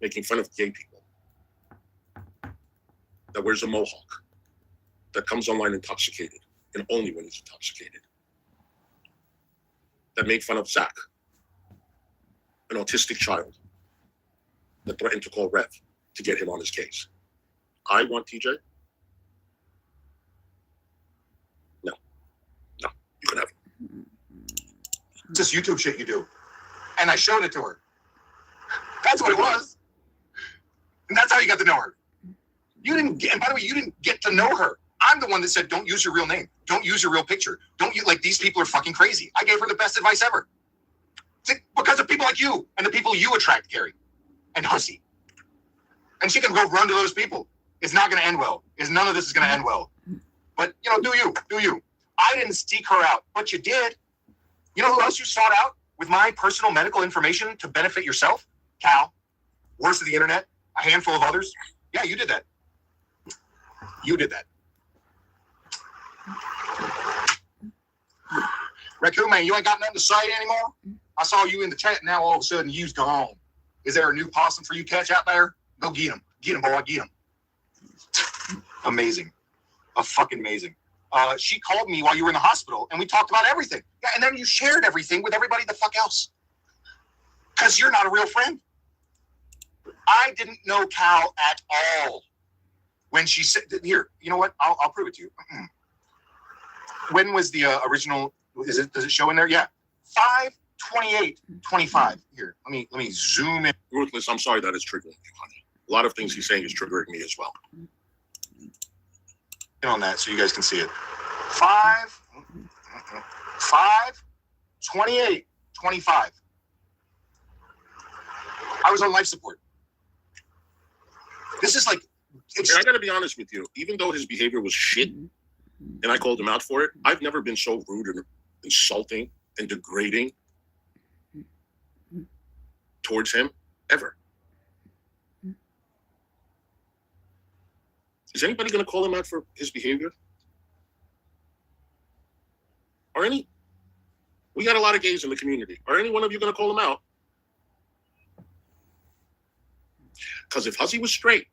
Speaker 2: making fun of gay people, that wears a mohawk, that comes online intoxicated, and only when he's intoxicated, that made fun of Zach, an autistic child, that threatened to call Rev to get him on his case. I want TJ? No, you can have him.
Speaker 4: It's this YouTube shit you do. And I showed it to her. That's what it was. And that's how you got to know her. You didn't get, and by the way, you didn't get to know her. I'm the one that said, don't use your real name. Don't use your real picture. Don't you, like, these people are fucking crazy. I gave her the best advice ever. Because of people like you and the people you attract, Gary and Hussy. And she can go run to those people. It's not going to end well. None of this is going to end well. But, you know, do you. I didn't seek her out, but you did. You know who else you sought out with my personal medical information to benefit yourself? Cal, worst of the internet, a handful of others. Yeah, you did that. You did that. Raccoon man, you ain't got nothing to say anymore? I saw you in the chat, now all of a sudden you's gone. Is there a new possum for you to catch out there? Go get him. Get him, boy, get him. Amazing. Fucking amazing. She called me while you were in the hospital, and we talked about everything. Yeah, and then you shared everything with everybody the fuck else. Because you're not a real friend. I didn't know Cal at all when she said, here, you know what? I'll prove it to you. When was the original, does it show in there? Yeah. 5/28/25. Here, let me zoom in.
Speaker 2: Ruthless, I'm sorry that is triggering you, honey. A lot of things he's saying is triggering me as well.
Speaker 4: On that so you guys can see it. 5/28/25. I was on life support. This is like,
Speaker 2: and I gotta be honest with you, even though his behavior was shit and I called him out for it, I've never been so rude and insulting and degrading towards him ever. Is anybody going to call him out for his behavior? Or any? We got a lot of gays in the community. Are any one of you going to call him out? Because if Hussy was straight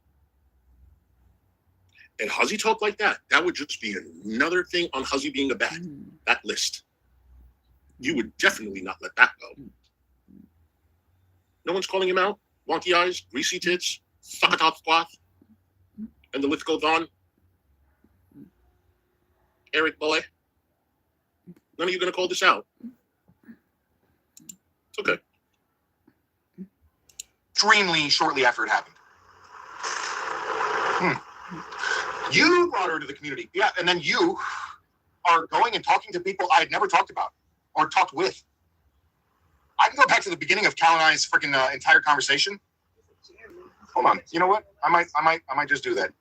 Speaker 2: and Hussy talked like that, that would just be another thing on Hussy being a bad, that list. You would definitely not let that go. No one's calling him out. Wonky eyes, greasy tits, suck-a-top squat, and the list goes on. Eric boy, none of you going to call this out. It's okay.
Speaker 4: Extremely shortly after it happened. You brought her to the community. Yeah, and then you are going and talking to people I had never talked about or talked with. I can go back to the beginning of Cal and I's freaking entire conversation. Hold on. You know what? I might just do that.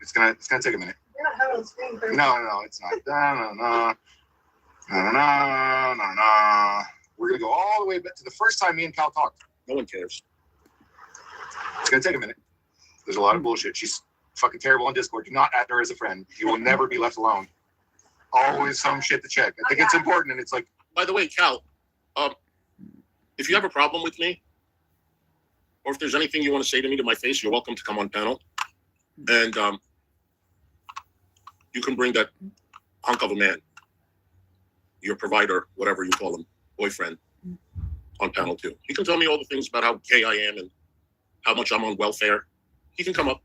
Speaker 4: It's gonna take a minute.
Speaker 6: You're not having a screen first.
Speaker 4: No, it's not. No. We're gonna go all the way back to the first time me and Cal talked.
Speaker 2: No one cares.
Speaker 4: It's gonna take a minute. There's a lot of bullshit. She's fucking terrible on Discord. Do not add her as a friend. You will never be left alone. Always some shit to check. I think it's important, and it's like.
Speaker 2: By the way, Cal, if you have a problem with me, or if there's anything you want to say to me to my face, you're welcome to come on panel. And you can bring that hunk of a man, your provider, whatever you call him, boyfriend, on panel too. He can tell me all the things about how gay I am and how much I'm on welfare. He can come up.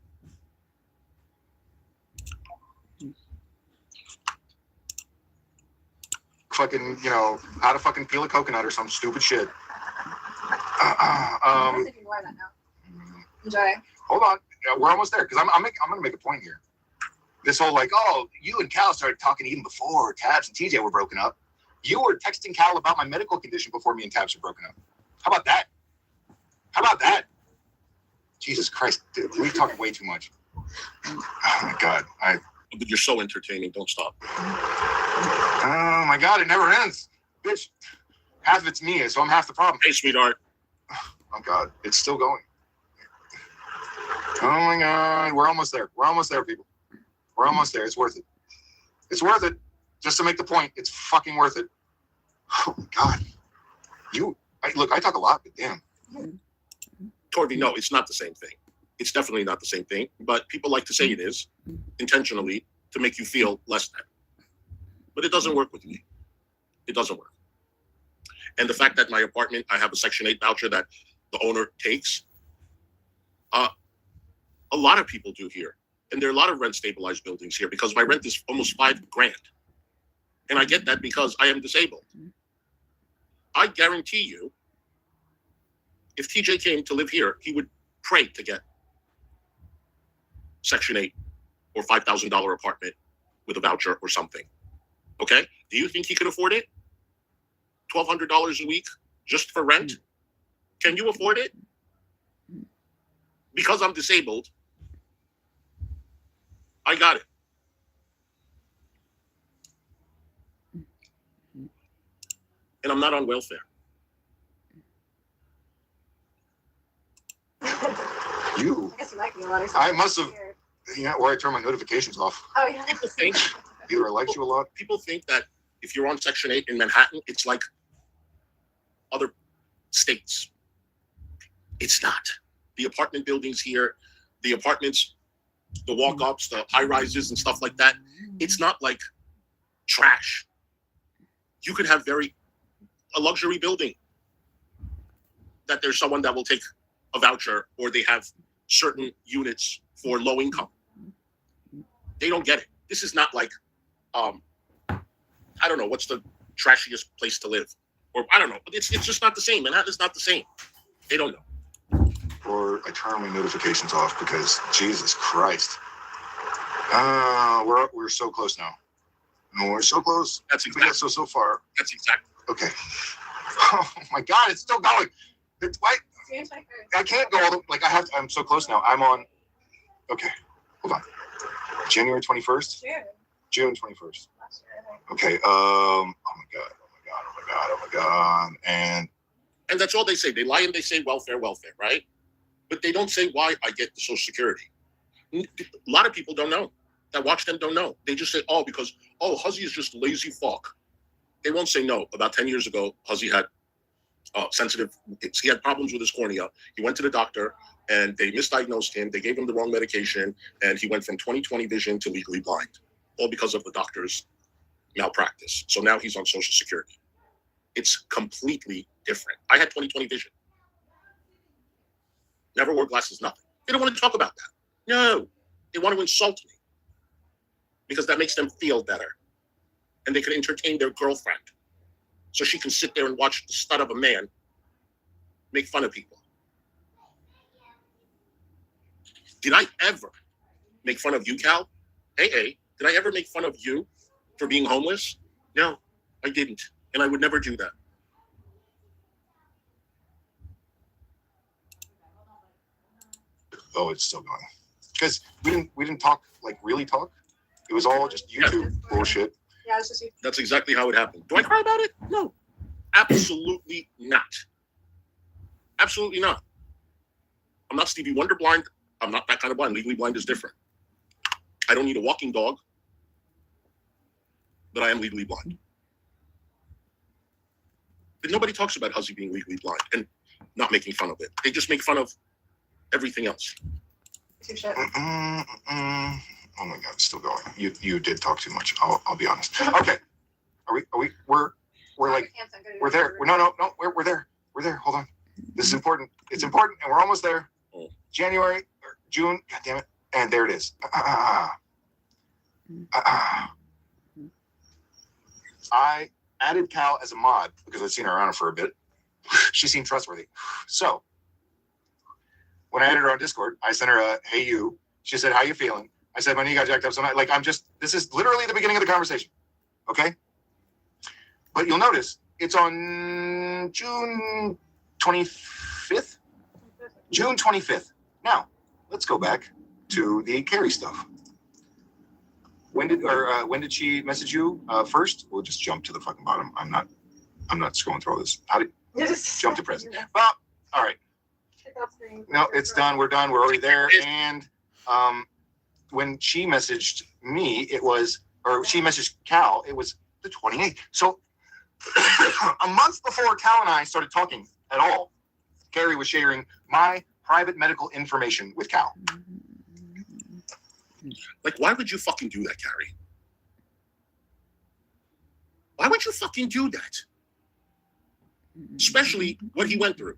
Speaker 4: Fucking, how to fucking peel a coconut or some stupid shit.
Speaker 6: You can wear that now. Enjoy.
Speaker 4: Hold on, we're almost there because I'm gonna make a point here. This whole you and Cal started talking even before Tabs and TJ were broken up. You were texting Cal about my medical condition before me and Tabs were broken up. How about that? Jesus Christ, dude, we talk way too much. Oh my God,
Speaker 2: You're so entertaining. Don't stop.
Speaker 4: Oh my God, it never ends, bitch. Half of it's me, so I'm half the problem.
Speaker 2: Hey, sweetheart.
Speaker 4: Oh God, it's still going. Oh my God, we're almost there. People. We're almost there. It's worth it. Just to make the point, it's fucking worth it. Oh my God. I talk a lot, but damn.
Speaker 2: Corby, no, it's not the same thing. It's definitely not the same thing, but people like to say it is, intentionally, to make you feel less than. But it doesn't work with me. It doesn't work. And the fact that my apartment, I have a Section 8 voucher that the owner takes, a lot of people do here. And there are a lot of rent-stabilized buildings here because my rent is almost $5,000. And I get that because I am disabled. I guarantee you, if TJ came to live here, he would pray to get Section 8 or $5,000 apartment with a voucher or something. Okay? Do you think he could afford it? $1,200 a week just for rent? Can you afford it? Because I'm disabled, I got it. And I'm not on welfare.
Speaker 4: You?
Speaker 6: I guess you like me a lot or something.
Speaker 4: I must have, or I turn my notifications off.
Speaker 6: Oh, yeah.
Speaker 2: People think,
Speaker 4: Either I like you a lot.
Speaker 2: people think that if you're on Section 8 in Manhattan, it's like other states. It's not. The apartment buildings here, the apartments, the walk-ups, the high-rises and stuff like that, it's not like trash. You could have a luxury building that there's someone that will take a voucher, or they have certain units for low income. They don't get it. This is not like, I don't know, what's the trashiest place to live? Or I don't know. It's just not the same. Manhattan is not the same. They don't know.
Speaker 4: Or I turn my notifications off because Jesus Christ. We're so close now. No, we're so close.
Speaker 2: That's
Speaker 4: We got
Speaker 2: exactly.
Speaker 4: so far.
Speaker 2: That's exactly.
Speaker 4: Okay. Oh my God, it's still going. I can't go all the I'm so close now. I'm on. Okay, hold on. January 21st. June 21st. Okay. Oh my God. And
Speaker 2: that's all they say. They lie and they say welfare, right? But they don't say why I get the Social Security. A lot of people don't know. That watch them don't know. They just say, because Hussssy is just lazy fuck. They won't say no. About 10 years ago, Hussssy had he had problems with his cornea. He went to the doctor and they misdiagnosed him. They gave him the wrong medication and he went from 20/20 vision to legally blind, all because of the doctor's malpractice. So now he's on Social Security. It's completely different. I had 20/20 vision. Never wore glasses, nothing. They don't want to talk about that. No, they want to insult me because that makes them feel better. And they can entertain their girlfriend so she can sit there and watch the stud of a man make fun of people. Did I ever make fun of you, Cal? Hey, did I ever make fun of you for being homeless? No, I didn't. And I would never do that.
Speaker 4: Oh, it's still going. Because we didn't talk, like really talk. It was all just YouTube bullshit.
Speaker 6: Yeah, it's just you.
Speaker 2: That's exactly how it happened. Do I cry about it? No. Absolutely not. Absolutely not. I'm not Stevie Wonder blind. I'm not that kind of blind. Legally blind is different. I don't need a walking dog, but I am legally blind. But nobody talks about Hussssy being legally blind and not making fun of it. They just make fun of everything else.
Speaker 6: Too shit.
Speaker 4: Oh my God, it's still going. You did talk too much. I'll be honest. Okay, we're like we're there. No, we're there. We're there. Hold on. This is important. It's important, and we're almost there. January or June. God damn it! And there it is. I added Cal as a mod because I'd seen her around for a bit. She seemed trustworthy. So when I added her on Discord, I sent her a "Hey you." She said, "How you feeling?" I said, "My knee got jacked up, so this is literally the beginning of the conversation." Okay? But you'll notice it's on June 25th. June 25th. Now, let's go back to the Carrie stuff. When did she message you first? We'll just jump to the fucking bottom. I'm not scrolling through all this. How did jump to present? Well, all right. No, it's done. We're done. We're already there. And when she messaged me, she messaged Cal, it was the 28th. So a month before Cal and I started talking at all, Carrie was sharing my private medical information with Cal.
Speaker 2: Like, why would you fucking do that, Carrie? Why would you fucking do that? Especially what he went through.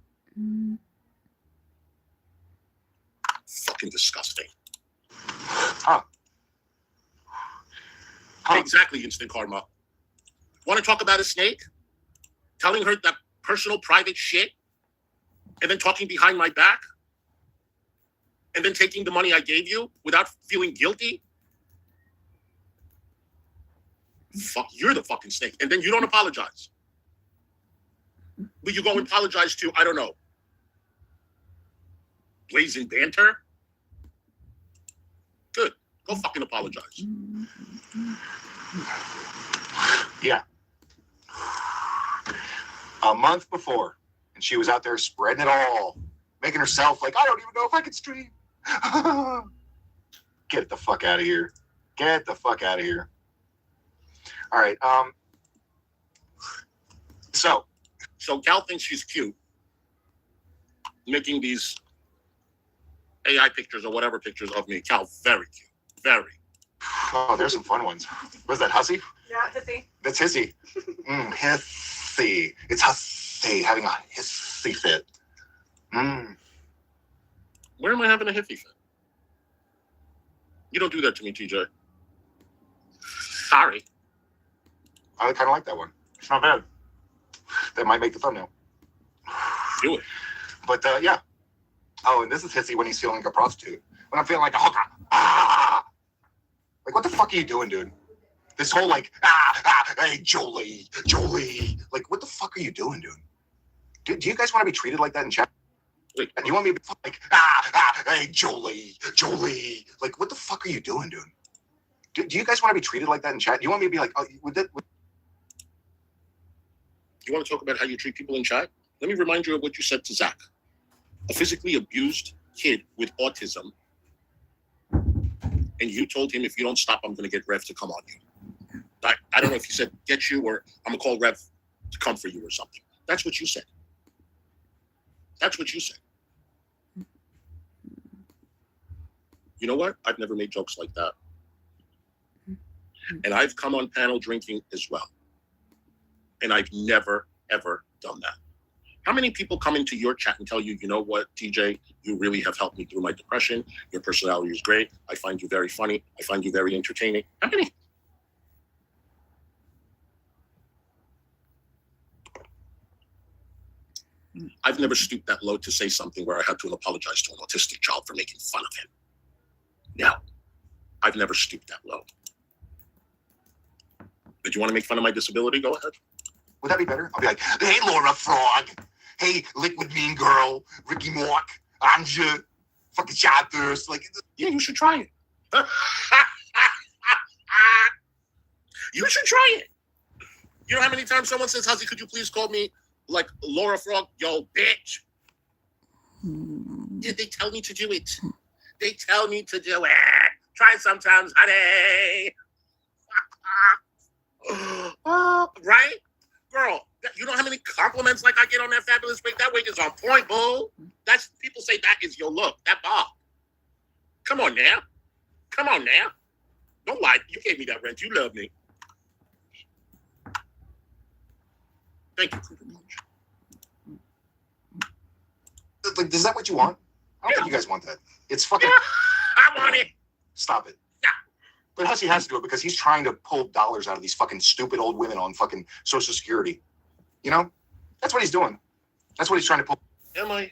Speaker 2: Fucking disgusting.
Speaker 4: Huh.
Speaker 2: Exactly, instant karma. Want to talk about a snake? Telling her that personal, private shit? And then talking behind my back? And then taking the money I gave you without feeling guilty? Fuck, you're the fucking snake. And then you don't apologize. But you go and apologize to, I don't know, Blazing Banter? Good. Go fucking apologize.
Speaker 4: Yeah. A month before, and she was out there spreading it all, making herself like, I don't even know if I can stream. Get the fuck out of here. Get the fuck out of here. All right. So
Speaker 2: Cal thinks she's cute, making these AI pictures or whatever pictures of me. Cal, very cute. Very.
Speaker 4: Oh, there's some fun ones. Was that Hussssy?
Speaker 6: Yeah, Hussssy.
Speaker 4: That's Hussssy. Hussssy. It's Hussssy having a hissy fit.
Speaker 2: Where am I having a hippie fit? You don't do that to me, TJ. Sorry.
Speaker 4: I kind of like that one. It's not bad. That might make the thumbnail.
Speaker 2: Do it.
Speaker 4: But yeah. Oh, and this is Hussssy when he's feeling like a prostitute. When I'm feeling like a hooker. Ah! Like, what the fuck are you doing, dude? This whole like, hey, Jolie. Like, what the fuck are you doing, dude? Do you guys want to be treated like that in chat?
Speaker 2: Wait,
Speaker 4: Do you want me to be like, hey, Jolie? Like, what the fuck are you doing, dude? Do you guys want to be treated like that in chat? Do you want me to be like, oh,
Speaker 2: you want to talk about how you treat people in chat? Let me remind you of what you said to Zach. A physically abused kid with autism. And you told him, if you don't stop, I'm going to get Rev to come on you. I don't know if you said get you or I'm going to call Rev to come for you or something. That's what you said. That's what you said. You know what? I've never made jokes like that. And I've come on panel drinking as well. And I've never, ever done that. How many people come into your chat and tell you, you know what, TJ, you really have helped me through my depression. Your personality is great. I find you very funny. I find you very entertaining. How many? I've never stooped that low to say something where I had to apologize to an autistic child for making fun of him. No, I've never stooped that low. Did you want to make fun of my disability? Go ahead.
Speaker 4: Would that be better? I'll be like, hey, Laura Frog. Hey, Liquid Mean Girl. Ricky Mork. Anja. Fucking Chatters. Like,
Speaker 2: yeah, you should try it. You should try it. You know how many times someone says, Hussy, could you please call me like Laura Frog? Yo, bitch. Yeah, they tell me to do it. They tell me to do it. Try sometimes, honey. Right? Girl, you know how many compliments like I get on that fabulous wig? That wig is on point, boo. That's people say that is your look. That bob. Come on now. Come on now. Don't lie. You gave me that rent. You love me. Thank you, Cooper Munch.
Speaker 4: Like, is that what you want? I don't think you guys want that. It's fucking.
Speaker 2: I want it.
Speaker 4: Stop it.
Speaker 2: Yeah.
Speaker 4: But Hussy has to do it because he's trying to pull dollars out of these fucking stupid old women on fucking Social Security. You know? That's what he's doing. That's what he's trying to pull.
Speaker 2: Am I?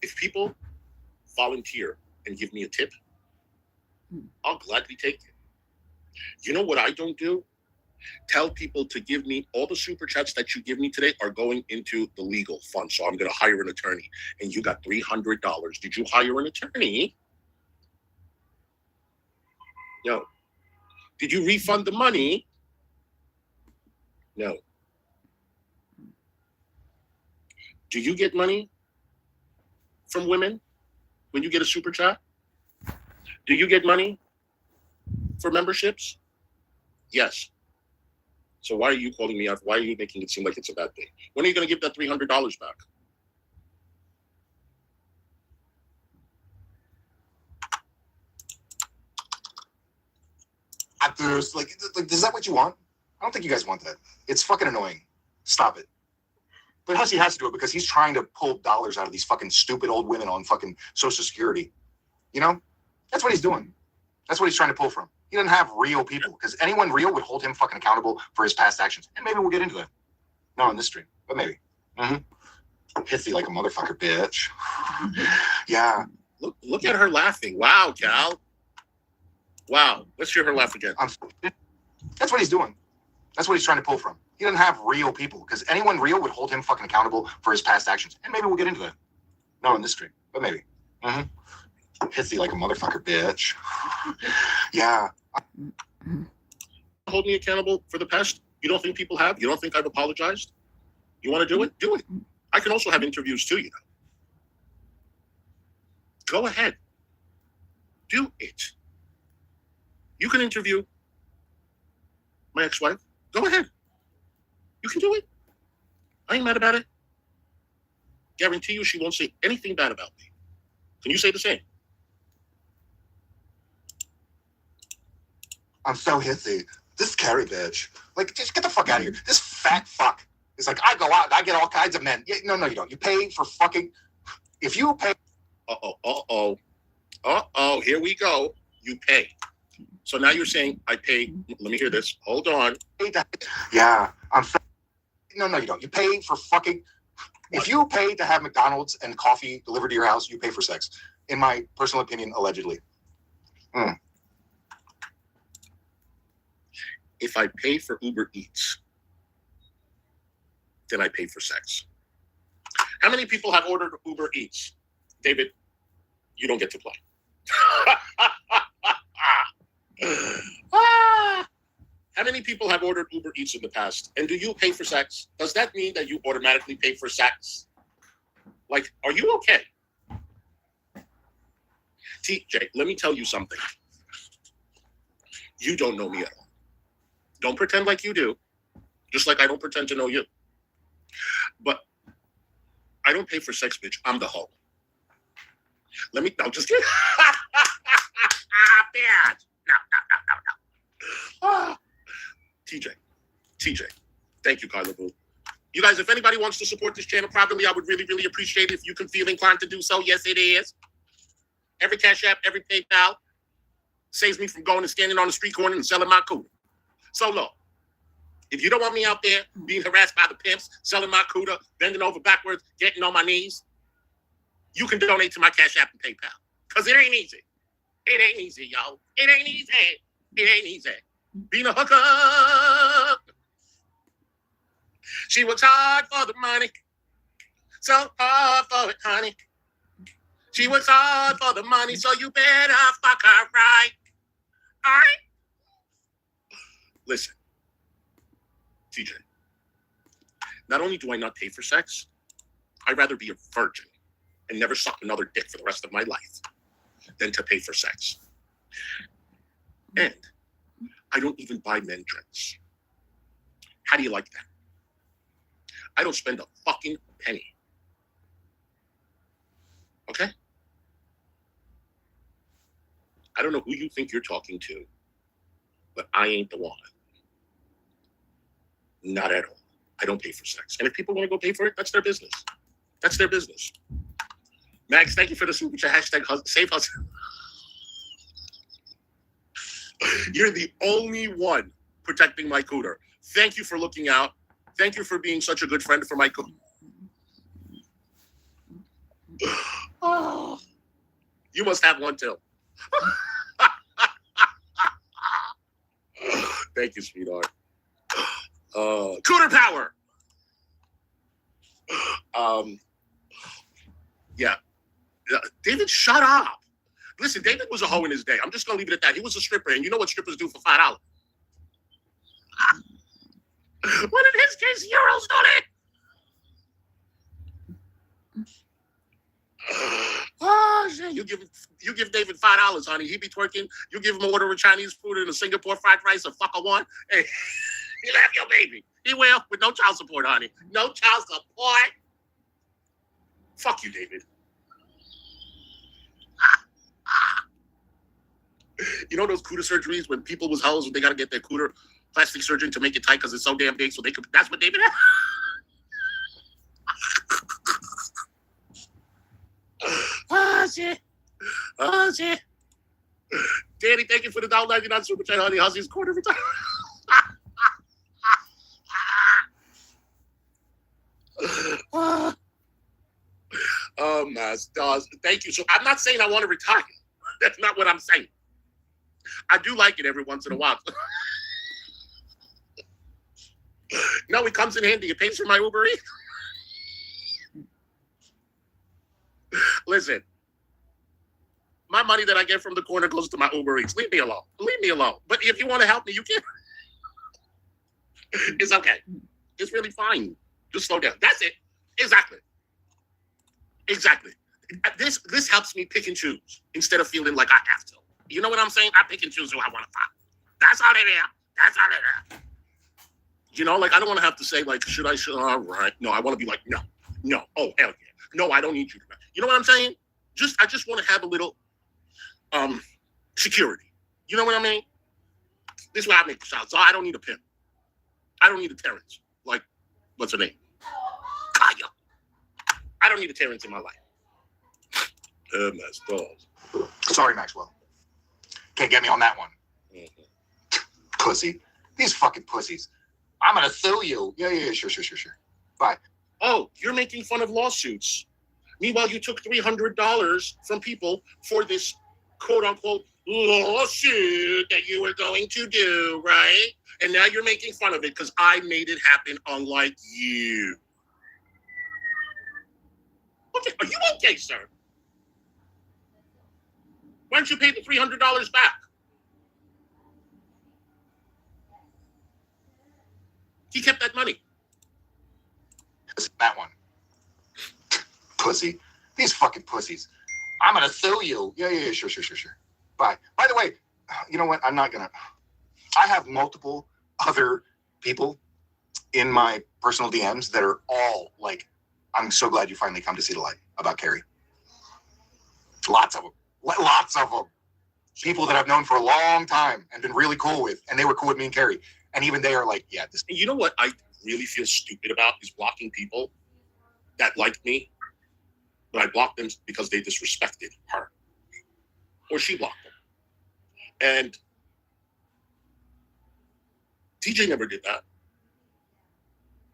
Speaker 2: If people volunteer and give me a tip, I'll gladly take it. You know what I don't do? Tell people to give me all the super chats that you give me today are going into the legal fund. So I'm going to hire an attorney. And you got $300. Did you hire an attorney? No. Did you refund the money? No. Do you get money from women when you get a super chat? Do you get money for memberships? Yes. So why are you calling me out? Why are you making it seem like it's a bad thing? When are you going to give that $300 back?
Speaker 4: Actors, like, is that what you want? I don't think you guys want that. It's fucking annoying. Stop it. But Hussy has to do it because he's trying to pull dollars out of these fucking stupid old women on fucking Social Security. You know? That's what he's doing. That's what he's trying to pull from. He doesn't have real people because anyone real would hold him fucking accountable for his past actions. And maybe we'll get into that. Not on this stream, but maybe. Hissy like a motherfucker, bitch. Yeah.
Speaker 2: Look at her laughing. Wow, Cal. Wow. Let's hear her laugh again.
Speaker 4: That's what he's doing. That's what he's trying to pull from. He doesn't have real people because anyone real would hold him fucking accountable for his past actions. And maybe we'll get into that. Not on this stream, but maybe. Hissy like a motherfucker, bitch. Yeah.
Speaker 2: Hold me accountable for the past. You don't think people have? You don't think I've apologized? You want to do it? Do it. I can also have interviews too, you know. Go ahead. Do it. You can interview my ex-wife. Go ahead. You can do it. I ain't mad about it. Guarantee you she won't say anything bad about me. Can you say the same?
Speaker 4: I'm so hissy. This Carrie bitch. Like, just get the fuck out of here. This fat fuck. It's like, I go out and I get all kinds of men. Yeah, no, you don't. You pay for fucking... If you pay...
Speaker 2: Here we go. You pay. So now you're saying I pay... Let me hear this. Hold on.
Speaker 4: Yeah, I'm... No, you don't. You pay for fucking... If you pay to have McDonald's and coffee delivered to your house, you pay for sex. In my personal opinion, allegedly.
Speaker 2: If I pay for Uber Eats, then I pay for sex. How many people have ordered Uber Eats? David, you don't get to play. How many people have ordered Uber Eats in the past? And do you pay for sex? Does that mean that you automatically pay for sex? Like, are you okay? TJ, let me tell you something. You don't know me at all. Don't pretend like you do, just like I don't pretend to know you. But I don't pay for sex, bitch. I'm the hoe. Let me, no, just kidding. Bad. No. TJ, thank you, Kyla Boo. You guys, if anybody wants to support this channel privately, I would really, really appreciate it if you can feel inclined to do so. Yes, it is. Every Cash App, every PayPal saves me from going and standing on the street corner and selling my cooter. So look, if you don't want me out there being harassed by the pimps, selling my cooter, bending over backwards, getting on my knees, you can donate to my Cash App and PayPal. Because it ain't easy. It ain't easy, yo. It ain't easy. It ain't easy. Being a hooker. She works hard for the money. So hard for it, honey. She works hard for the money, so you better fuck her right. All right? Listen, TJ, not only do I not pay for sex, I'd rather be a virgin and never suck another dick for the rest of my life than to pay for sex. And I don't even buy men drinks. How do you like that? I don't spend a fucking penny. Okay? I don't know who you think you're talking to, but I ain't the one. Not at all. I don't pay for sex. And if people want to go pay for it, that's their business. That's their business. Max, thank you for the super chat. Hashtag save us. You're the only one protecting my cooter. Thank you for looking out. Thank you for being such a good friend for my cooter. Oh, you must have one too. Thank you, sweetheart. Cooter power. Yeah. David, shut up. Listen, David was a hoe in his day. I'm just gonna leave it at that. He was a stripper, and you know what strippers do for $5? What in his case, euros, don't it? Oh shit! You give David $5, honey. He be twerking. You give him an order of Chinese food and a Singapore fried rice, a fucker one, and he'll have your baby. He will, with no child support, honey. No child support. Fuck you, David. You know those cooter surgeries when people was hoes and they gotta get their cooter plastic surgery to make it tight because it's so damn big, so they could. That's what David had. Oh shit! Oh shit! Danny, thank you for the $1.99 super chat, honey. Husssy's quarter every time. Oh my stars! Thank you. So I'm not saying I want to retire. That's not what I'm saying. I do like it every once in a while. No, it comes in handy. It pays for my Uber Eats. Listen, my money that I get from the corner goes to my Uber Eats. Leave me alone. Leave me alone. But if you want to help me, you can. It's okay. It's really fine. Just slow down. That's it. Exactly. Exactly. This helps me pick and choose instead of feeling like I have to. You know what I'm saying? I pick and choose who I want to find. That's all it is. That's all it is. You know, like I don't want to have to say like, should I? All right. No, I want to be like, no. Oh, hell yeah. No, I don't need you to. You know what I'm saying? I just want to have a little security. You know what I mean? This is why I make the shots. So I don't need a pimp. I don't need a Terrence. Like, what's her name? Kaya. I don't need a Terrence in my life. My stars.
Speaker 4: Sorry, Maxwell. Can't get me on that one.
Speaker 2: Mm-hmm.
Speaker 4: Pussy. These fucking pussies. I'm gonna sue you. Yeah. Sure. Bye.
Speaker 2: Oh, you're making fun of lawsuits. Meanwhile, you took $300 from people for this quote-unquote lawsuit that you were going to do, right? And now you're making fun of it because I made it happen, unlike you. Okay, are you okay, sir? Why don't you pay the $300 back? He kept that money.
Speaker 4: That one. Pussy. These fucking pussies. I'm gonna sue you. Yeah. Sure. Bye. By the way, you know what? I'm not gonna. I have multiple other people in my personal DMs that are all like, I'm so glad you finally come to see the light about Carrie. Lots of them. People that I've known for a long time and been really cool with, and they were cool with me and Carrie. And even they are like, yeah, this.
Speaker 2: And you know what? really feel stupid about is blocking people that like me, but I blocked them because they disrespected her. Or she blocked them. And TJ never did that.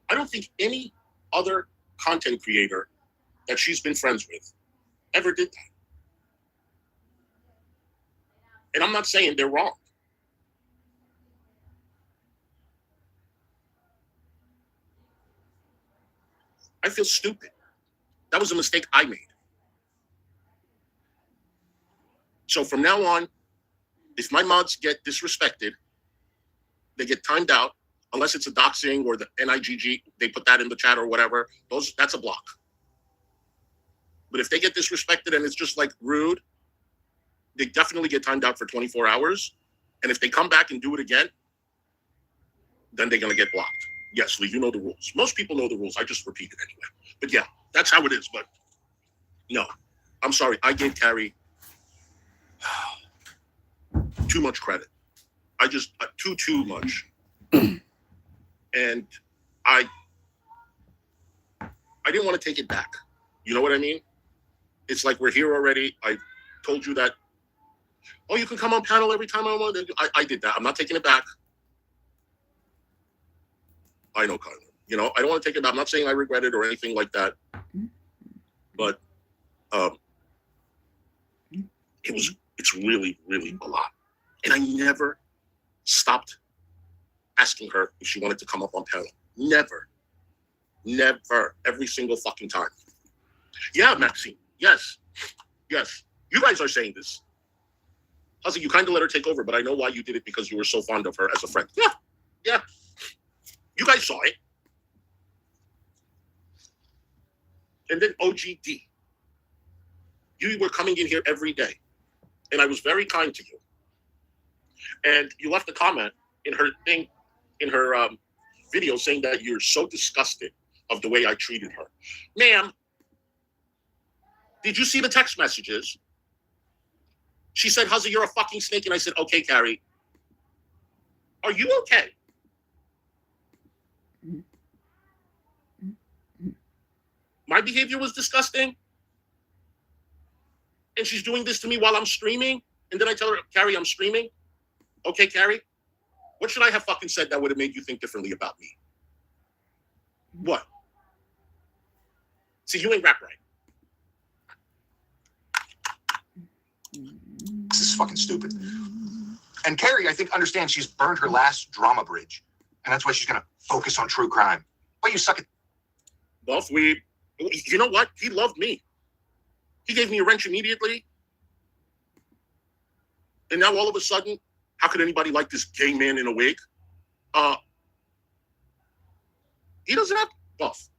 Speaker 2: I don't think any other content creator that she's been friends with ever did that. And I'm not saying they're wrong. I feel stupid. That was a mistake I made. So from now on, if my mods get disrespected, they get timed out, unless it's a doxing or the NIGG, they put that in the chat or whatever, that's a block. But if they get disrespected and it's just like rude, they definitely get timed out for 24 hours. And if they come back and do it again, then they're going to get blocked. Yes, Lee, you know the rules. Most people know the rules. I just repeat it anyway. But yeah, that's how it is. But no, I'm sorry. I gave Carrie too much credit. I just, too much. And I didn't want to take it back. You know what I mean? It's like we're here already. I told you that, oh, you can come on panel every time I want. I did that. I'm not taking it back. I know, Kyler. You know, I don't want to take it back. I'm not saying I regret it or anything like that. But it's really, really a lot. And I never stopped asking her if she wanted to come up on panel. Never. Every single fucking time. Yeah, Maxine. Yes. You guys are saying this. Hussy, you kind of let her take over, but I know why you did it, because you were so fond of her as a friend. Yeah. You guys saw it. And then OGD. You were coming in here every day, and I was very kind to you. And you left a comment in her thing, in her video, saying that you're so disgusted of the way I treated her. Ma'am, did you see the text messages? She said, Hussy, you're a fucking snake. And I said, okay, Carrie. Are you okay? My behavior was disgusting. And she's doing this to me while I'm streaming. And then I tell her, Carrie, I'm streaming. Okay, Carrie. What should I have fucking said that would have made you think differently about me? What? See, you ain't rap right.
Speaker 4: This is fucking stupid. And Carrie, I think, understands she's burned her last drama bridge. And that's why she's going to focus on true crime. But you suck at...
Speaker 2: Buff weed. You know what? He loved me. He gave me a wrench immediately. And now all of a sudden, how could anybody like this gay man in a wig? He doesn't have Buff.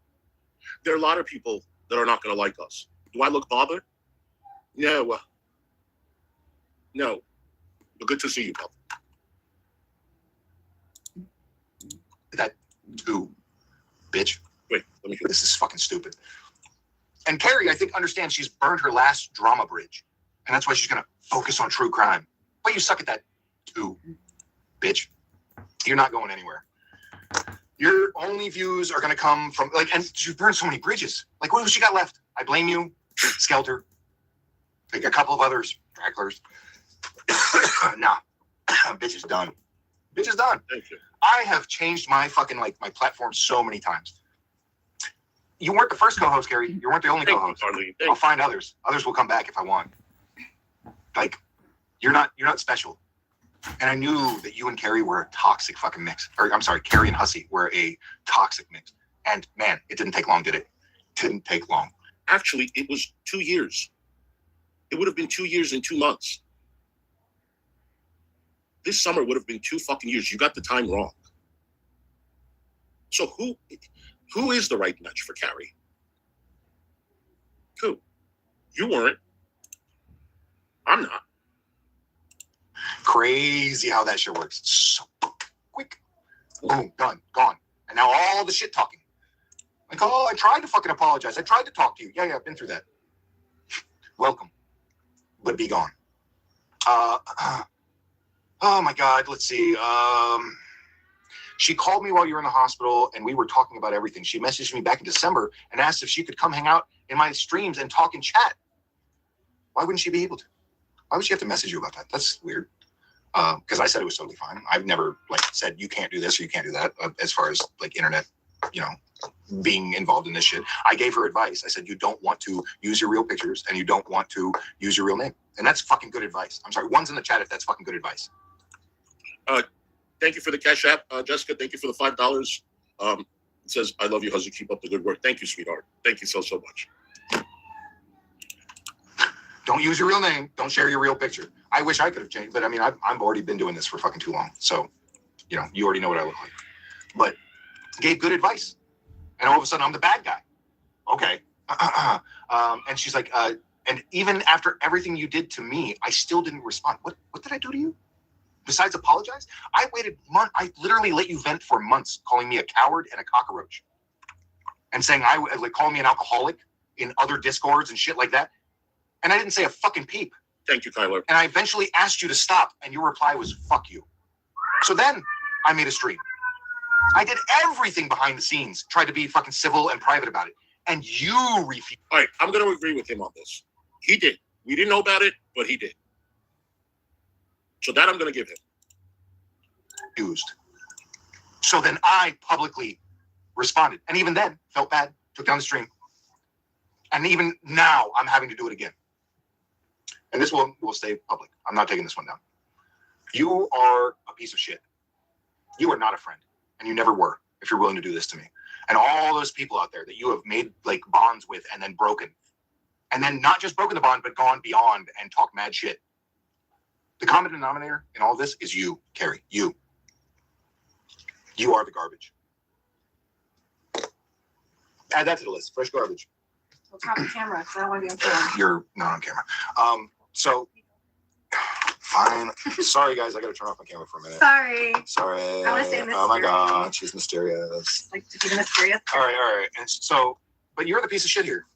Speaker 2: There are a lot of people that are not going to like us. Do I look bothered? No. No. But good to see you, Buff.
Speaker 4: That too, bitch.
Speaker 2: Wait, let me hear
Speaker 4: this. Is fucking stupid. And Carrie, I think, understands she's burned her last drama bridge. And that's why she's going to focus on true crime. But you suck at that too, bitch. You're not going anywhere. Your only views are going to come from, like, and you've burned so many bridges. Like, what has she got left? I blame you, Skelter. Like a couple of others, Dragglers. Nah, bitch is done. Bitch is done.
Speaker 2: Thank you.
Speaker 4: I have changed my fucking, like, my platform so many times. You weren't the first co-host, Gary. You weren't the only co-host. I'll find others. Others will come back if I want. Like, you're not special. And I knew that you and Carrie were a toxic fucking mix. Or, I'm sorry, Carrie and Hussy were a toxic mix. And, man, it didn't take long, did it? Didn't take long.
Speaker 2: Actually, it was 2 years. It would have been 2 years and 2 months. This summer would have been 2 fucking years. You got the time wrong. So who is the right match for Carrie? Who? You weren't. I'm not.
Speaker 4: Crazy how that shit works. So quick. Boom, done, gone. And now all the shit talking. Like, oh, I tried to fucking apologize. I tried to talk to you. Yeah, I've been through that. Welcome. But be gone. Oh my God, let's see. She called me while you were in the hospital and we were talking about everything. She messaged me back in December and asked if she could come hang out in my streams and talk and chat. Why wouldn't she be able to? Why would she have to message you about that? That's weird. Because I said it was totally fine. I've never said you can't do this or you can't do that as far as internet, being involved in this shit. I gave her advice. I said, you don't want to use your real pictures and you don't want to use your real name. And that's fucking good advice. I'm sorry. One's in the chat if that's fucking good advice.
Speaker 2: Thank you for the Cash App, Jessica. Thank you for the $5. It says, I love you, Hussy. Keep up the good work. Thank you, sweetheart. Thank you so much.
Speaker 4: Don't use your real name. Don't share your real picture. I wish I could have changed, but I mean, I've already been doing this for fucking too long. So, you already know what I look like. But gave good advice. And all of a sudden, I'm the bad guy. Okay. And she's like, and even after everything you did to me, I still didn't respond. What did I do to you? Besides apologize? I waited months. I literally let you vent for months, calling me a coward and a cockroach. And saying calling me an alcoholic in other discords and shit like that. And I didn't say a fucking peep.
Speaker 2: Thank you, Tyler.
Speaker 4: And I eventually asked you to stop, and your reply was, fuck you. So then I made a stream. I did everything behind the scenes, tried to be fucking civil and private about it. And you refused.
Speaker 2: All right, I'm going to agree with him on this. He did. We didn't know about it, but he did. So that I'm going to give him.
Speaker 4: Used. So then I publicly responded. And even then, felt bad, took down the stream. And even now, I'm having to do it again. And this will stay public. I'm not taking this one down. You are a piece of shit. You are not a friend. And you never were, if you're willing to do this to me. And all those people out there that you have made bonds with and then broken. And then not just broken the bond, but gone beyond and talked mad shit. The common denominator in all this is you, Carrie. You. You are the garbage. Add that to the list. Fresh garbage.
Speaker 6: We'll tap the camera because I don't want to be on camera.
Speaker 4: You're not on camera. So fine. Sorry, guys. I got to turn off my camera for a minute.
Speaker 6: Sorry.
Speaker 4: Sorry.
Speaker 6: I wanna say
Speaker 4: Oh my
Speaker 6: mysterious.
Speaker 4: God, she's mysterious.
Speaker 6: Like to be mysterious.
Speaker 4: All right. And so, but you're the piece of shit here.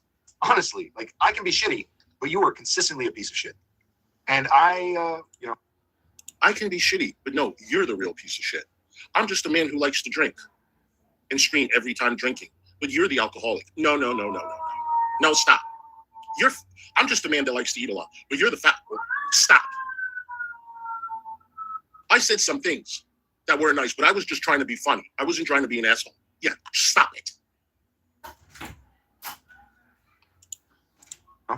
Speaker 4: Honestly, I can be shitty, but you are consistently a piece of shit. And I
Speaker 2: can be shitty, but no, you're the real piece of shit. I'm just a man who likes to drink and scream every time drinking. But you're the alcoholic. No. No, stop. I'm just a man that likes to eat a lot, but you're the fat one. Stop. I said some things that were nice, but I was just trying to be funny. I wasn't trying to be an asshole. Yeah, stop it.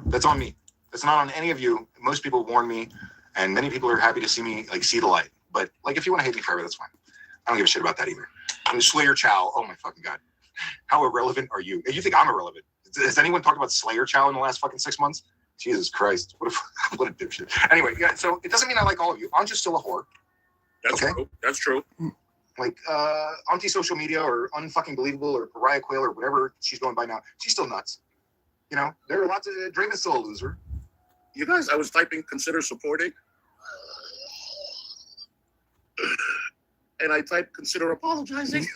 Speaker 4: That's on me. That's not on any of you. Most people warn me, and many people are happy to see me see the light. But if you want to hate me forever, that's fine. I don't give a shit about that either. I'm Slayer Chow. Oh my fucking God. How irrelevant are you? You think I'm irrelevant? Has anyone talked about Slayer Chow in the last fucking 6 months? Jesus Christ. What a dipshit. Anyway, yeah, so it doesn't mean I like all of you. I'm just still a whore.
Speaker 2: That's true. That's true.
Speaker 4: Anti-social media or unfucking believable or pariah quail or whatever she's going by now. She's still nuts. There are lots of Draven's still a loser.
Speaker 2: You guys, I was typing consider supporting. And I typed consider apologizing.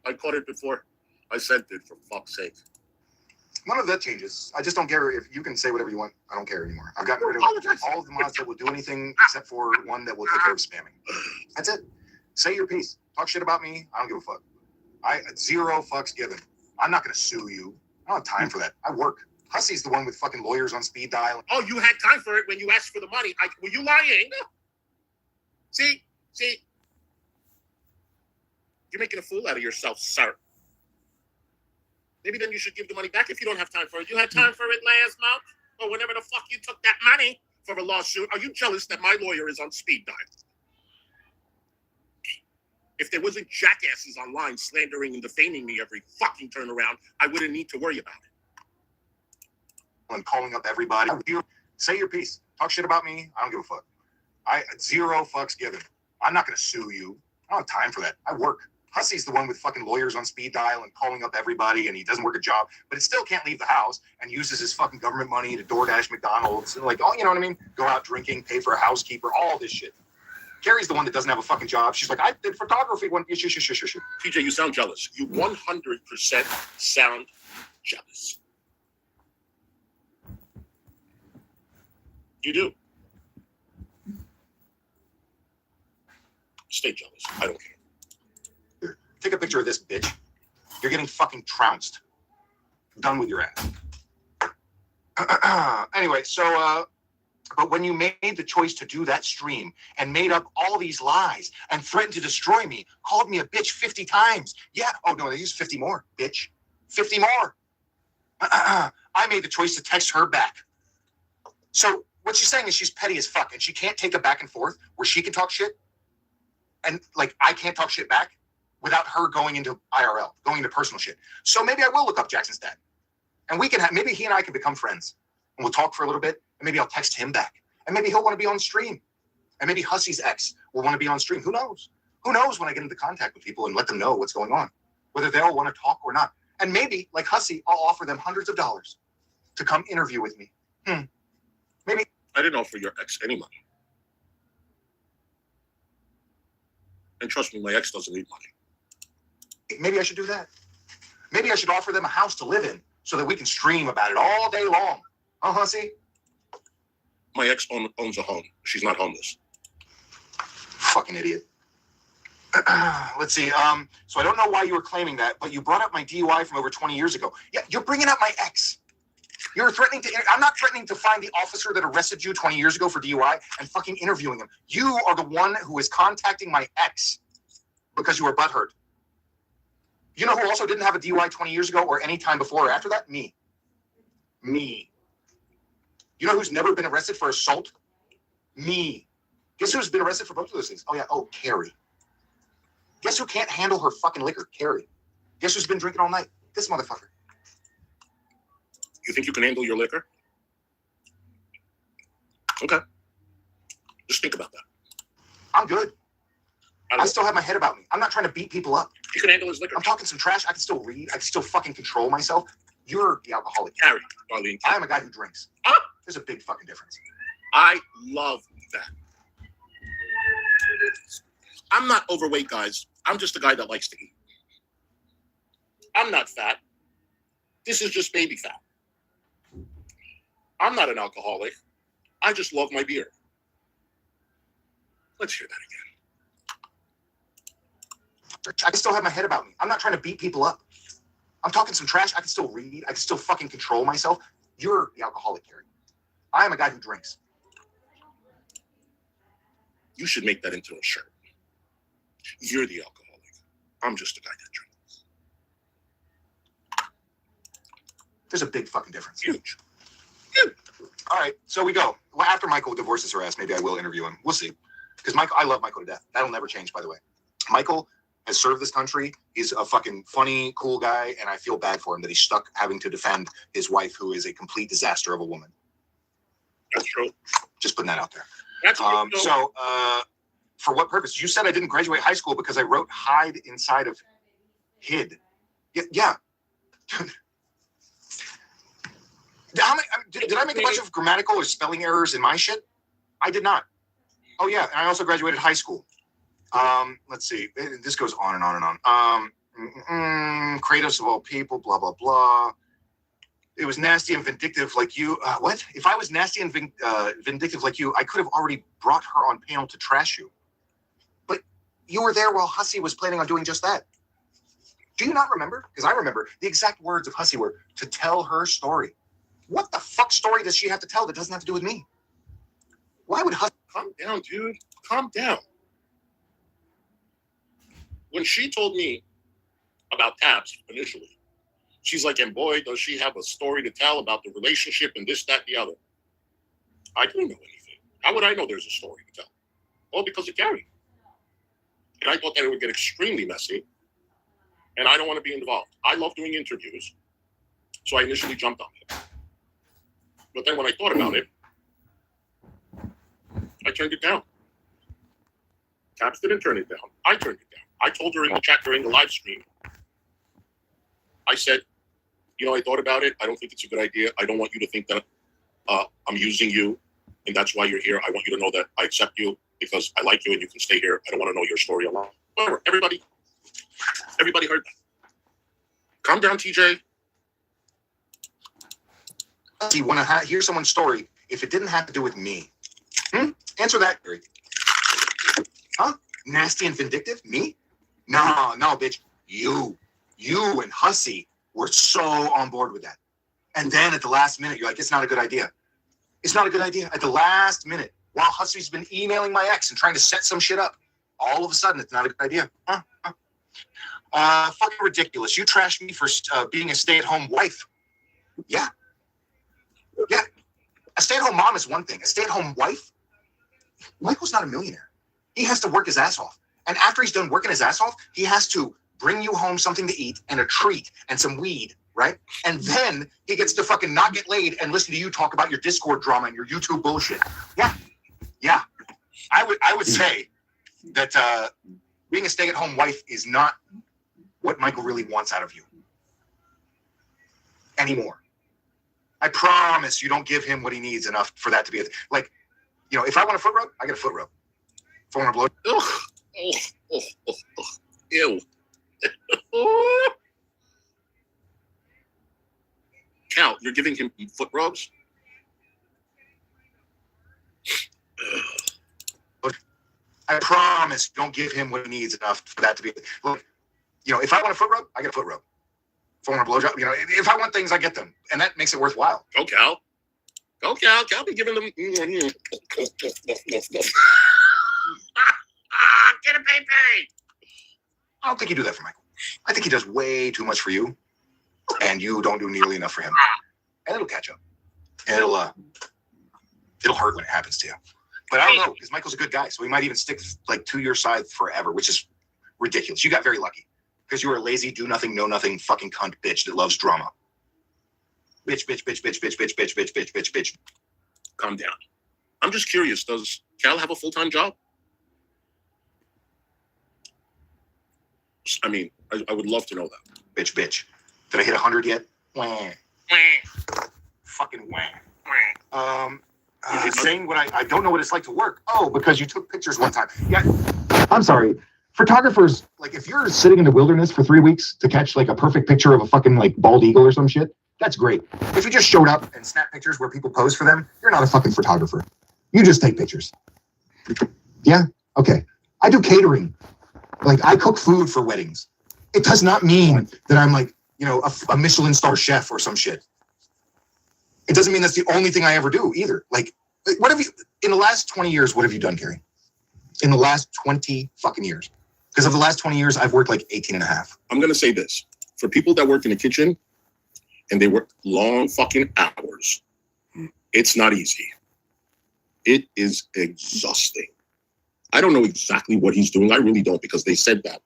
Speaker 2: I caught it before I sent it, for fuck's sake.
Speaker 4: None of that changes. I just don't care if you can say whatever you want. I don't care anymore. I've gotten rid of all of the mods that will do anything except for one that will take care of spamming. That's it. Say your piece. Talk shit about me. I don't give a fuck. Zero fucks given. I'm not going to sue you. I don't have time for that. I work. Hussy's the one with fucking lawyers on speed dial.
Speaker 2: Oh, you had time for it when you asked for the money. Were you lying? See? You're making a fool out of yourself, sir. Maybe then you should give the money back if you don't have time for it. You had time for it last month or whenever the fuck you took that money for a lawsuit. Are you jealous that my lawyer is on speed dial? If there wasn't jackasses online slandering and defaming me every fucking turnaround, I wouldn't need to worry about it.
Speaker 4: And calling up everybody. Say your piece. Talk shit about me. I don't give a fuck. Zero fucks given. I'm not going to sue you. I don't have time for that. I work. Hussy's the one with fucking lawyers on speed dial and calling up everybody, and he doesn't work a job, but it still can't leave the house and uses his fucking government money to DoorDash McDonald's and you know what I mean? Go out drinking, pay for a housekeeper, all this shit. Carrie's the one that doesn't have a fucking job. She's like, I did photography one. TJ,
Speaker 2: you sound jealous. You 100% sound jealous. You do. Stay jealous. I don't care.
Speaker 4: Take a picture of this bitch. You're getting fucking trounced. Done with your ass. Anyway, so but when you made the choice to do that stream and made up all these lies and threatened to destroy me, called me a bitch 50 times. Yeah. Oh, no, they used 50 more, bitch. 50 more. I made the choice to text her back. So what she's saying is she's petty as fuck and she can't take a back and forth where she can talk shit and like I can't talk shit back without her going into IRL, going into personal shit. So maybe I will look up Jackson's dad and we can have, maybe he and I can become friends and we'll talk for a little bit. And maybe I'll text him back. And maybe he'll want to be on stream. And maybe Husssy's ex will want to be on stream. Who knows? Who knows when I get into contact with people and let them know what's going on, whether they'll want to talk or not. And maybe, like Hussssy, I'll offer them hundreds of dollars to come interview with me. Maybe.
Speaker 2: I didn't offer your ex any money. And trust me, my ex doesn't need money.
Speaker 4: Maybe I should do that. Maybe I should offer them a house to live in so that we can stream about it all day long. Huh, Hussssy?
Speaker 2: My ex owns a home. She's not homeless.
Speaker 4: Fucking idiot. Let's see. So I don't know why you were claiming that, but you brought up my DUI from over 20 years ago. Yeah, you're bringing up my ex. You're threatening to. I'm not threatening to find the officer that arrested you 20 years ago for DUI and fucking interviewing him. You are the one who is contacting my ex because you were butthurt. You know who also didn't have a DUI 20 years ago or any time before or after that? Me. You know who's never been arrested for assault? Me. Guess who's been arrested for both of those things? Oh, yeah. Oh, Carrie. Guess who can't handle her fucking liquor? Carrie. Guess who's been drinking all night? This motherfucker.
Speaker 2: You think you can handle your liquor? Okay. Just think about that.
Speaker 4: I'm good. I still have my head about me. I'm not trying to beat people up.
Speaker 2: You can handle his liquor.
Speaker 4: I'm talking some trash. I can still read. I can still fucking control myself. You're the alcoholic.
Speaker 2: Harry, Darlene.
Speaker 4: I am a guy who drinks.
Speaker 2: Ah!
Speaker 4: There's a big fucking difference.
Speaker 2: I love that. I'm not overweight, guys. I'm just a guy that likes to eat. I'm not fat. This is just baby fat. I'm not an alcoholic. I just love my beer. Let's hear that again.
Speaker 4: I can still have my head about me. I'm not trying to beat people up. I'm talking some trash. I can still read. I can still fucking control myself. You're the alcoholic, Gary. I am a guy who drinks.
Speaker 2: You should make that into a shirt. You're the alcoholic. I'm just a guy that drinks.
Speaker 4: There's a big fucking difference.
Speaker 2: Huge.
Speaker 4: All right, so we go. Well, after Michael divorces her ass, maybe I will interview him. We'll see. Because Michael, I love Michael to death. That'll never change, by the way. Michael has served this country. He's a fucking funny, cool guy, and I feel bad for him that he's stuck having to defend his wife, who is a complete disaster of a woman.
Speaker 2: That's true.
Speaker 4: Just putting that out there.
Speaker 2: That's true.
Speaker 4: So, for what purpose? You said I didn't graduate high school because I wrote hide inside of hid. Yeah. Did I make a bunch of grammatical or spelling errors in my shit? I did not. Oh, yeah. And I also graduated high school. Let's see. This goes on and on and on. Kratos of all people, blah, blah, blah. It was nasty and vindictive like you. What? If I was nasty and vindictive like you, I could have already brought her on panel to trash you. But you were there while Hussssy was planning on doing just that. Do you not remember? Because I remember the exact words of Hussssy were to tell her story. What the fuck story does she have to tell that doesn't have to do with me? Why would Hussssy...
Speaker 2: Calm down, dude. Calm down. When she told me about tabs initially, she's like, and boy, does she have a story to tell about the relationship and this, that, the other. I didn't know anything. How would I know there's a story to tell? Well, because of Gary. And I thought that it would get extremely messy. And I don't want to be involved. I love doing interviews. So I initially jumped on it. But then when I thought about it, I turned it down. Tabs didn't turn it down. I turned it down. I told her in the chat during the live stream, I said, you know, I thought about it. I don't think it's a good idea. I don't want you to think that I'm using you, and that's why you're here. I want you to know that I accept you because I like you and you can stay here. I don't want to know your story alone. Whatever. Everybody heard that. Calm down, TJ.
Speaker 4: Do you want to hear someone's story if it didn't have to do with me? Answer that, Gary. Huh? Nasty and vindictive? Me? No, bitch. You and Hussssy were so on board with that. And then at the last minute, you're like, it's not a good idea. It's not a good idea. At the last minute, while Husssy's been emailing my ex and trying to set some shit up, all of a sudden, it's not a good idea. Fucking ridiculous. You trashed me for being a stay-at-home wife. Yeah. A stay-at-home mom is one thing. A stay-at-home wife? Michael's not a millionaire. He has to work his ass off. And after he's done working his ass off, he has to bring you home something to eat and a treat and some weed, right? And then he gets to fucking not get laid and listen to you talk about your Discord drama and your YouTube bullshit. Yeah. I would say that being a stay-at-home wife is not what Michael really wants out of you anymore. I promise you don't give him what he needs enough for that to be like, if I want a foot rub, I get a foot rub. If I want to blow.
Speaker 2: Ew. Cal, you're giving him foot rubs?
Speaker 4: I promise don't give him what he needs enough for that to be like, if I want a foot rub, I get a foot rub. If I want a blowjob, if I want things, I get them. And that makes it worthwhile.
Speaker 2: Go, Cal. Cal be giving them. Get a baby.
Speaker 4: I don't think you do that for Michael. I think he does way too much for you, and you don't do nearly enough for him. And it'll catch up. And it'll hurt when it happens to you. But I don't know, because Michael's a good guy, so he might even stick to your side forever, which is ridiculous. You got very lucky. Because you were a lazy, do nothing, know nothing, fucking cunt bitch that loves drama. Bitch.
Speaker 2: Calm down. I'm just curious, does Cal have a full-time job? I mean, I would love to know that.
Speaker 4: Bitch. Did I hit 100 yet? Wah. Fucking wah. Saying what I don't know what it's like to work. Oh, because you took pictures one time. Yeah. I'm sorry. Photographers, if you're sitting in the wilderness for 3 weeks to catch a perfect picture of a fucking bald eagle or some shit, that's great. If you just showed up and snapped pictures where people pose for them, you're not a fucking photographer. You just take pictures. Yeah? Okay. I do catering. I cook food for weddings. It does not mean that I'm a Michelin star chef or some shit. It doesn't mean that's the only thing I ever do either. What have you, in the last 20 years, what have you done, Gary? In the last 20 fucking years? Because of the last 20 years, I've worked 18 and a half.
Speaker 2: I'm going to say this. For people that work in the kitchen and they work long fucking hours, it's not easy. It is exhausting. I don't know exactly what he's doing. I really don't, because they said that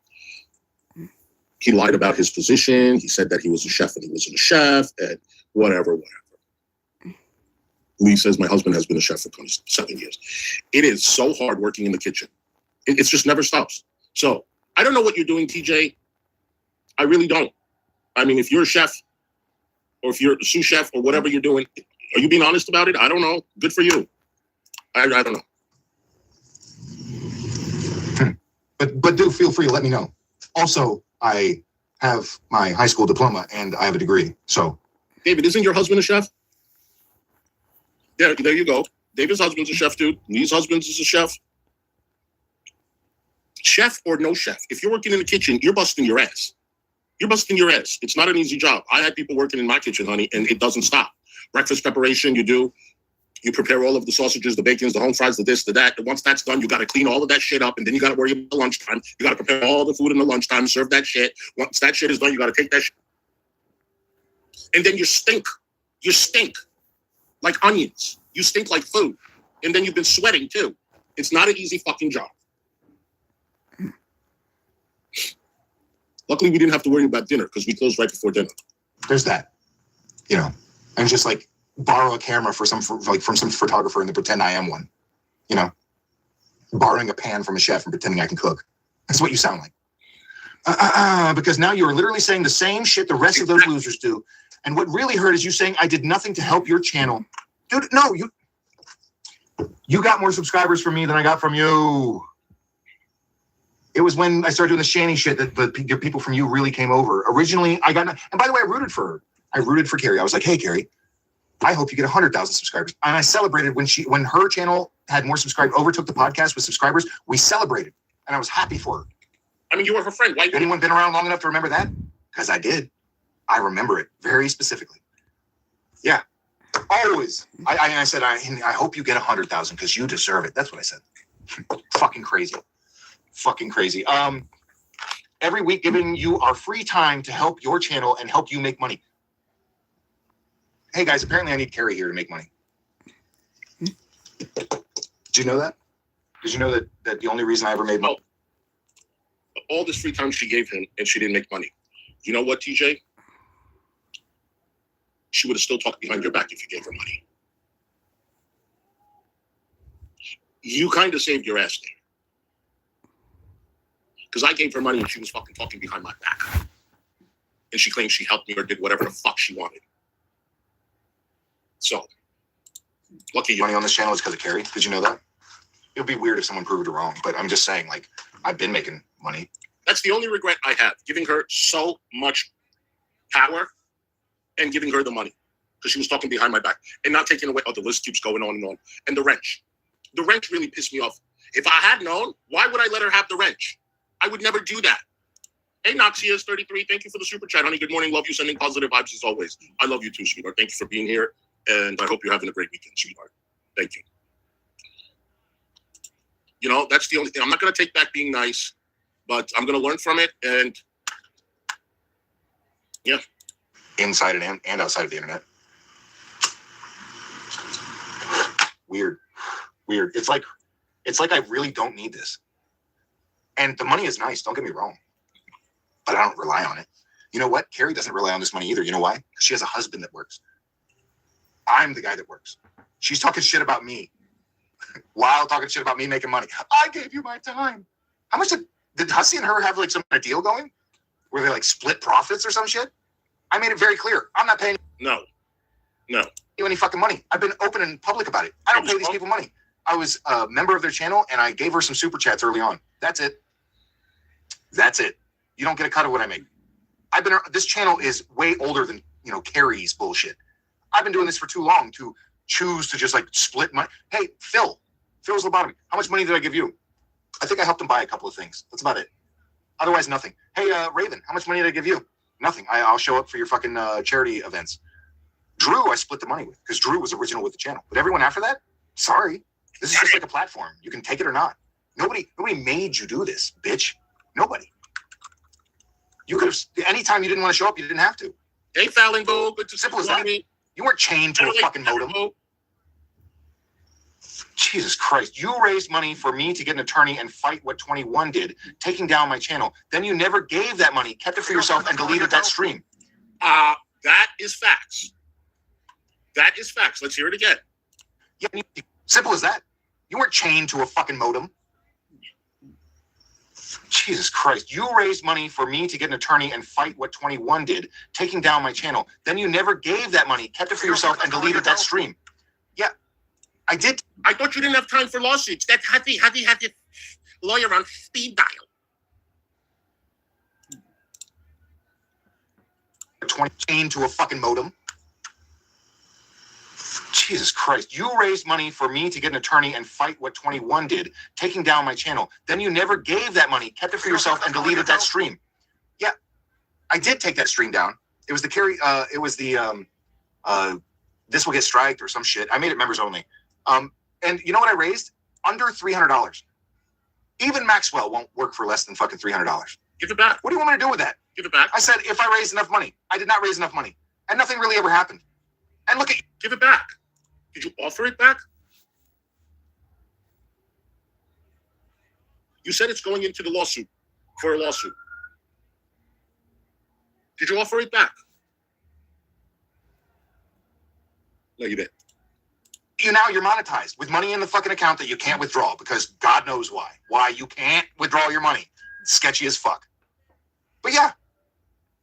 Speaker 2: he lied about his position. He said that he was a chef and he wasn't a chef and whatever. Lee says, my husband has been a chef for 27 years. It is so hard working in the kitchen. It just never stops. So I don't know what you're doing, TJ. I really don't. I mean, if you're a chef or if you're a sous chef or whatever you're doing, are you being honest about it? I don't know. Good for you. I don't know.
Speaker 4: But do feel free to let me know. Also, I have my high school diploma and I have a degree. So,
Speaker 2: David, isn't your husband a chef? Yeah, there you go. David's husband's a chef, dude. Lee's husband is a chef. Chef or no chef, if you're working in the kitchen, you're busting your ass. You're busting your ass. It's not an easy job. I had people working in my kitchen, honey, and it doesn't stop. Breakfast preparation, you prepare all of the sausages, the bacons, the home fries, the this, the that. And once that's done, you got to clean all of that shit up, and then you got to worry about lunchtime. You got to prepare all the food in the lunchtime, serve that shit. Once that shit is done, you got to take that shit. And then you stink. You stink like onions. You stink like food. And then you've been sweating, too. It's not an easy fucking job. Luckily, we didn't have to worry about dinner because we closed right before dinner.
Speaker 4: There's that, and just borrow a camera from some photographer and then pretend I am one, borrowing a pan from a chef and pretending I can cook. That's what you sound like. Because now you're literally saying the same shit the rest of those losers do. And what really hurt is you saying I did nothing to help your channel. Dude, no, you got more subscribers from me than I got from you. It was when I started doing the shanty shit that the people from you really came over. Originally, and by the way, I rooted for her. I rooted for Carrie. I was like, hey, Carrie, I hope you get 100,000 subscribers. And I celebrated when her channel had more subscribers, overtook the podcast with subscribers. We celebrated. and I was happy for her.
Speaker 2: I mean, you were her friend. Why?
Speaker 4: Anyone been around long enough to remember that? Because I did. I remember it very specifically. Yeah. Always. I said, I hope you get 100,000 because you deserve it. That's what I said. Fucking crazy. Fucking crazy. Every week giving you our free time to help your channel and help you make money. Hey guys, apparently I need Carrie here to make money. Did you know that? Did you know that the only reason I ever made money?
Speaker 2: All this free time she gave him and she didn't make money. You know what, TJ? She would have still talked behind your back if you gave her money. You kind of saved your ass there. Because I gave her money and she was fucking talking behind my back. And she claimed she helped me or did whatever the fuck she wanted. So, lucky you.
Speaker 4: Money on this channel is because of Carrie. Did you know that? It would be weird if someone proved it wrong, but I'm just saying, like, I've been making money.
Speaker 2: That's the only regret I have, giving her so much power and giving her the money. Because she was talking behind my back and not taking away. Oh, the list keeps going on and on. And the wrench. The wrench really pissed me off. If I had known, why would I let her have the wrench? I would never do that. Hey, Noxia's 33. Thank you for the super chat, honey. Good morning. Love you. Sending positive vibes as always. I love you too, sweetheart. Thank you for being here. And I hope you're having a great weekend, sweetheart. Thank you. You know, that's the only thing. I'm not going to take back being nice, but I'm going to learn from it. And yeah.
Speaker 4: Inside and outside of the internet. Weird. It's like I really don't need this. And the money is nice, don't get me wrong. But I don't rely on it. You know what? Carrie doesn't rely on this money either. You know why? Because she has a husband that works. I'm the guy that works. She's talking shit about me. While talking shit about me making money. I gave you my time. How much did Hussssy and her have like some kind of deal going? Where they like split profits or some shit? I made it very clear. I'm not paying
Speaker 2: No.
Speaker 4: you any fucking money. I've been open and public about it. I don't pay these people money. I was a member of their channel and I gave her some super chats early on. That's it. You don't get a cut of what I make. This channel is way older than, Carrie's bullshit. I've been doing this for too long to choose to just like split money. Hey, Phil's lobotomy. How much money did I give you? I think I helped him buy a couple of things. That's about it. Otherwise, nothing. Hey, Raven, how much money did I give you? Nothing. I'll show up for your fucking charity events. Drew, I split the money with because Drew was original with the channel. But everyone after that, sorry. This is just like a platform. You can take it or not. Nobody made you do this, bitch. Nobody. You could have, anytime you didn't want to show up, you didn't have to.
Speaker 2: Hey, Falloon, good to
Speaker 4: Simple as that. You weren't chained to a fucking modem. Jesus Christ. You raised money for me to get an attorney and fight what 21 did, taking down my channel. Then you never gave that money, kept it for yourself, and deleted that stream.
Speaker 2: That is facts. That is facts. Let's hear it again.
Speaker 4: Yeah, simple as that. You weren't chained to a fucking modem. Jesus Christ. You raised money for me to get an attorney and fight what 21 did, taking down my channel. Then you never gave that money, kept it for yourself, and deleted that stream. Yeah, I did.
Speaker 2: I thought you didn't have time for lawsuits. That Hussssy had the lawyer on speed dial.
Speaker 4: 20 chained to a fucking modem. Jesus Christ. You raised money for me to get an attorney and fight what 21 did, taking down my channel. Then you never gave that money, kept it for yourself, and deleted that stream. Yeah, I did take that stream down. It was the this will get striked or some shit. I made it members only. And you know what I raised? Under $300. Even Maxwell won't work for less than fucking $300.
Speaker 2: Give it back.
Speaker 4: What do you want me to do with that?
Speaker 2: Give it back.
Speaker 4: I said if I raised enough money. I did not raise enough money. And nothing really ever happened. And look at you.
Speaker 2: Give it back. Did you offer it back? You said it's going into the lawsuit for a lawsuit. Did you offer it back? No, you didn't.
Speaker 4: You're monetized with money in the fucking account that you can't withdraw because God knows why. Why you can't withdraw your money. Sketchy as fuck. But yeah,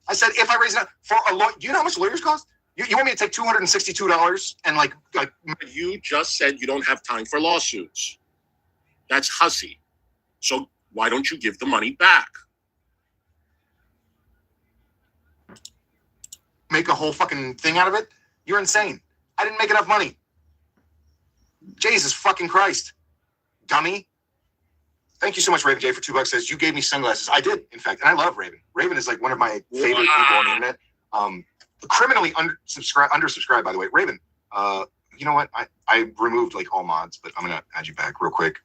Speaker 4: I said if I raise it for a lawyer, do you know how much lawyers cost? You want me to take $262 and like
Speaker 2: you just said you don't have time for lawsuits. That's Hussssy. So why don't you give the money back?
Speaker 4: Make a whole fucking thing out of it? You're insane. I didn't make enough money. Jesus fucking Christ. Dummy. Thank you so much, Raven J, for $2. Says you gave me sunglasses. I did, in fact, and I love Raven. Raven is like one of my favorite people on the internet. Criminally undersubscribed, by the way. Raven, you know what? I removed like all mods, but I'm gonna add you back real quick.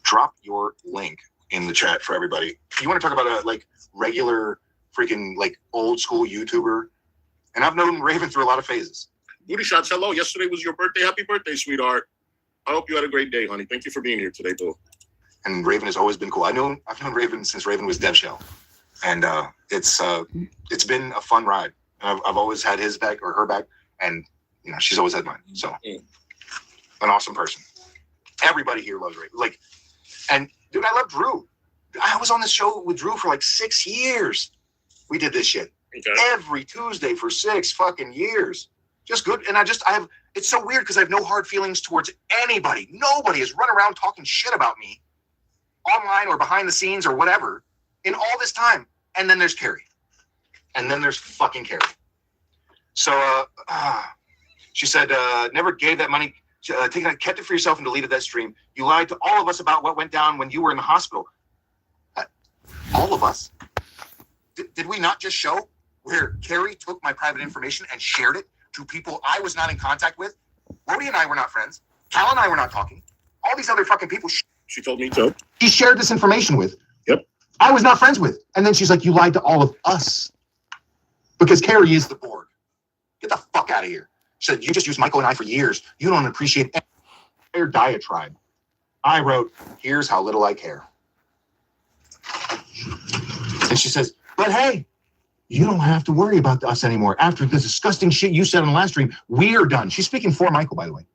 Speaker 4: Drop your link in the chat for everybody. You want to talk about a like regular freaking like old school YouTuber? And I've known Raven through a lot of phases.
Speaker 2: Booty shots, hello. Yesterday was your birthday. Happy birthday, sweetheart. I hope you had a great day, honey. Thank you for being here today, boo.
Speaker 4: And Raven has always been cool. I've known Raven since Raven was DevShell, and it's been a fun ride. I've always had his back or her back, and you know she's always had mine. So, an awesome person. Everybody here loves Raven. Like, and dude, I love Drew. I was on this show with Drew for like 6 years. We did this shit every Tuesday for 6 fucking years. Just good. And it's so weird because I have no hard feelings towards anybody. Nobody has run around talking shit about me online or behind the scenes or whatever in all this time. And then there's Carrie. And then there's fucking Carrie. So she said, never gave that money. Kept it for yourself and deleted that stream. You lied to all of us about what went down when you were in the hospital. All of us? Did we not just show where Carrie took my private information and shared it to people I was not in contact with? Rody and I were not friends. Cal and I were not talking. All these other fucking people
Speaker 2: she told me so.
Speaker 4: She shared this information with.
Speaker 2: Yep.
Speaker 4: I was not friends with. And then she's like, you lied to all of us. Because Carrie is the board. Get the fuck out of here. She said, you just used Michael and I for years. You don't appreciate their diatribe. I wrote, here's how little I care. And she says, but hey, you don't have to worry about us anymore. After the disgusting shit you said on the last stream, we're done. She's speaking for Michael, by the way.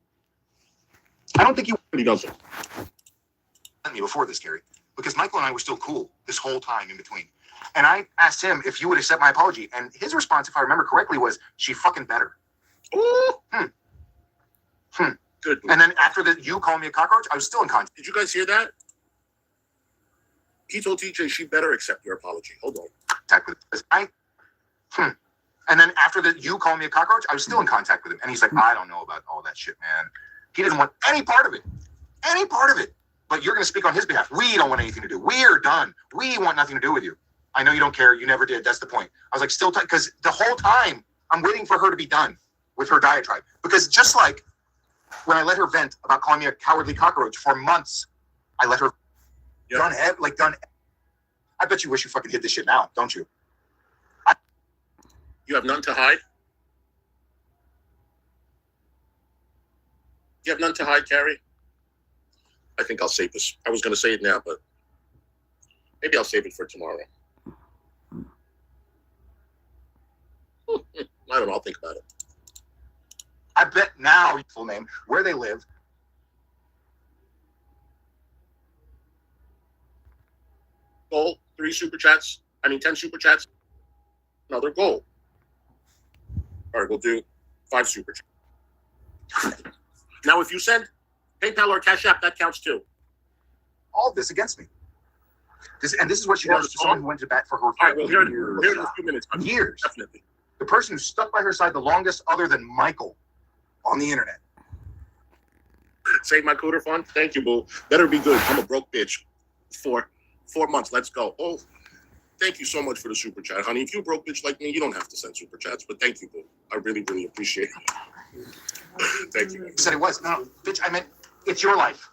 Speaker 4: I don't think you
Speaker 2: He doesn't.
Speaker 4: me before this, Gary, because Michael and I were still cool this whole time in between. And I asked him if you would accept my apology. And his response, if I remember correctly, was, she fucking better.
Speaker 2: Ooh. Good.
Speaker 4: And then after that, you called me a cockroach, I was still in contact.
Speaker 2: Did you guys hear that? He told TJ she better accept your apology. Hold on.
Speaker 4: With And then after that, you called me a cockroach, I was still in contact with him. And he's like, I don't know about all that shit, man. He didn't want any part of it. Any part of it. But you're going to speak on his behalf. We don't want anything to do. We're done. We want nothing to do with you. I know you don't care. You never did. That's the point. I was like, still, because the whole time I'm waiting for her to be done with her diatribe. Because just like when I let her vent about calling me a cowardly cockroach for months, I let her done. I bet you wish you fucking hit this shit now, don't you?
Speaker 2: You have none to hide? You have none to hide, Carrie? I think I'll save this. I was going to say it now, but maybe I'll save it for tomorrow. I don't know. I'll think about it.
Speaker 4: I bet now, full name, where they live.
Speaker 2: Goal, 10 super chats. Another goal. All right, we'll do 5 super chats. Now, if you send PayPal or Cash App, that counts too.
Speaker 4: All of this against me. This is what she does to someone who went to bat for her.
Speaker 2: All right, well, here in a few minutes.
Speaker 4: Years.
Speaker 2: Definitely.
Speaker 4: The person who stuck by her side the longest, other than Michael, on the internet.
Speaker 2: Save my cooter fund. Thank you, boo. Better be good. I'm a broke bitch for 4 months. Let's go. Oh, thank you so much for the super chat, honey. If you're a broke bitch like me, you don't have to send super chats, but thank you, boo. I really, really appreciate it. Thank you.
Speaker 4: You said it was. No, bitch, I meant it's your life.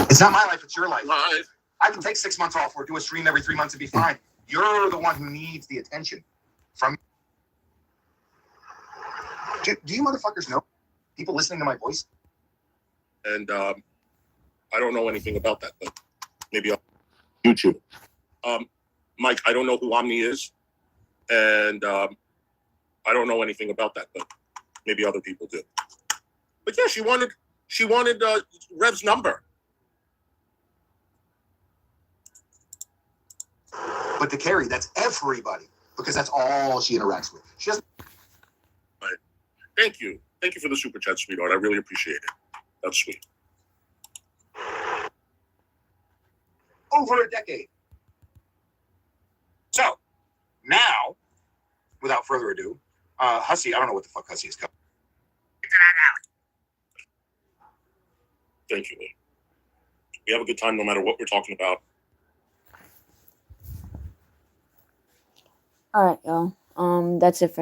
Speaker 4: It's not my life, it's your life.
Speaker 2: Live.
Speaker 4: I can take 6 months off or do a stream every 3 months and be fine. You're the one who needs the attention from. Do you motherfuckers know people listening to my voice?
Speaker 2: And I don't know anything about that, but maybe I'll YouTube. Mike, I don't know who Omni is, and I don't know anything about that, but maybe other people do. But yeah, she wanted Rev's number.
Speaker 4: But to Carrie, that's everybody, because that's all she interacts with. She doesn't.
Speaker 2: Thank you. Thank you for the super chat, sweetheart. I really appreciate it. That's sweet.
Speaker 4: Over a decade. So, now, without further ado, Hussy, I don't know what the fuck Hussy is coming.
Speaker 2: Thank you, Lee. We have a good time no matter what we're talking about.
Speaker 1: All right, y'all. That's it for now.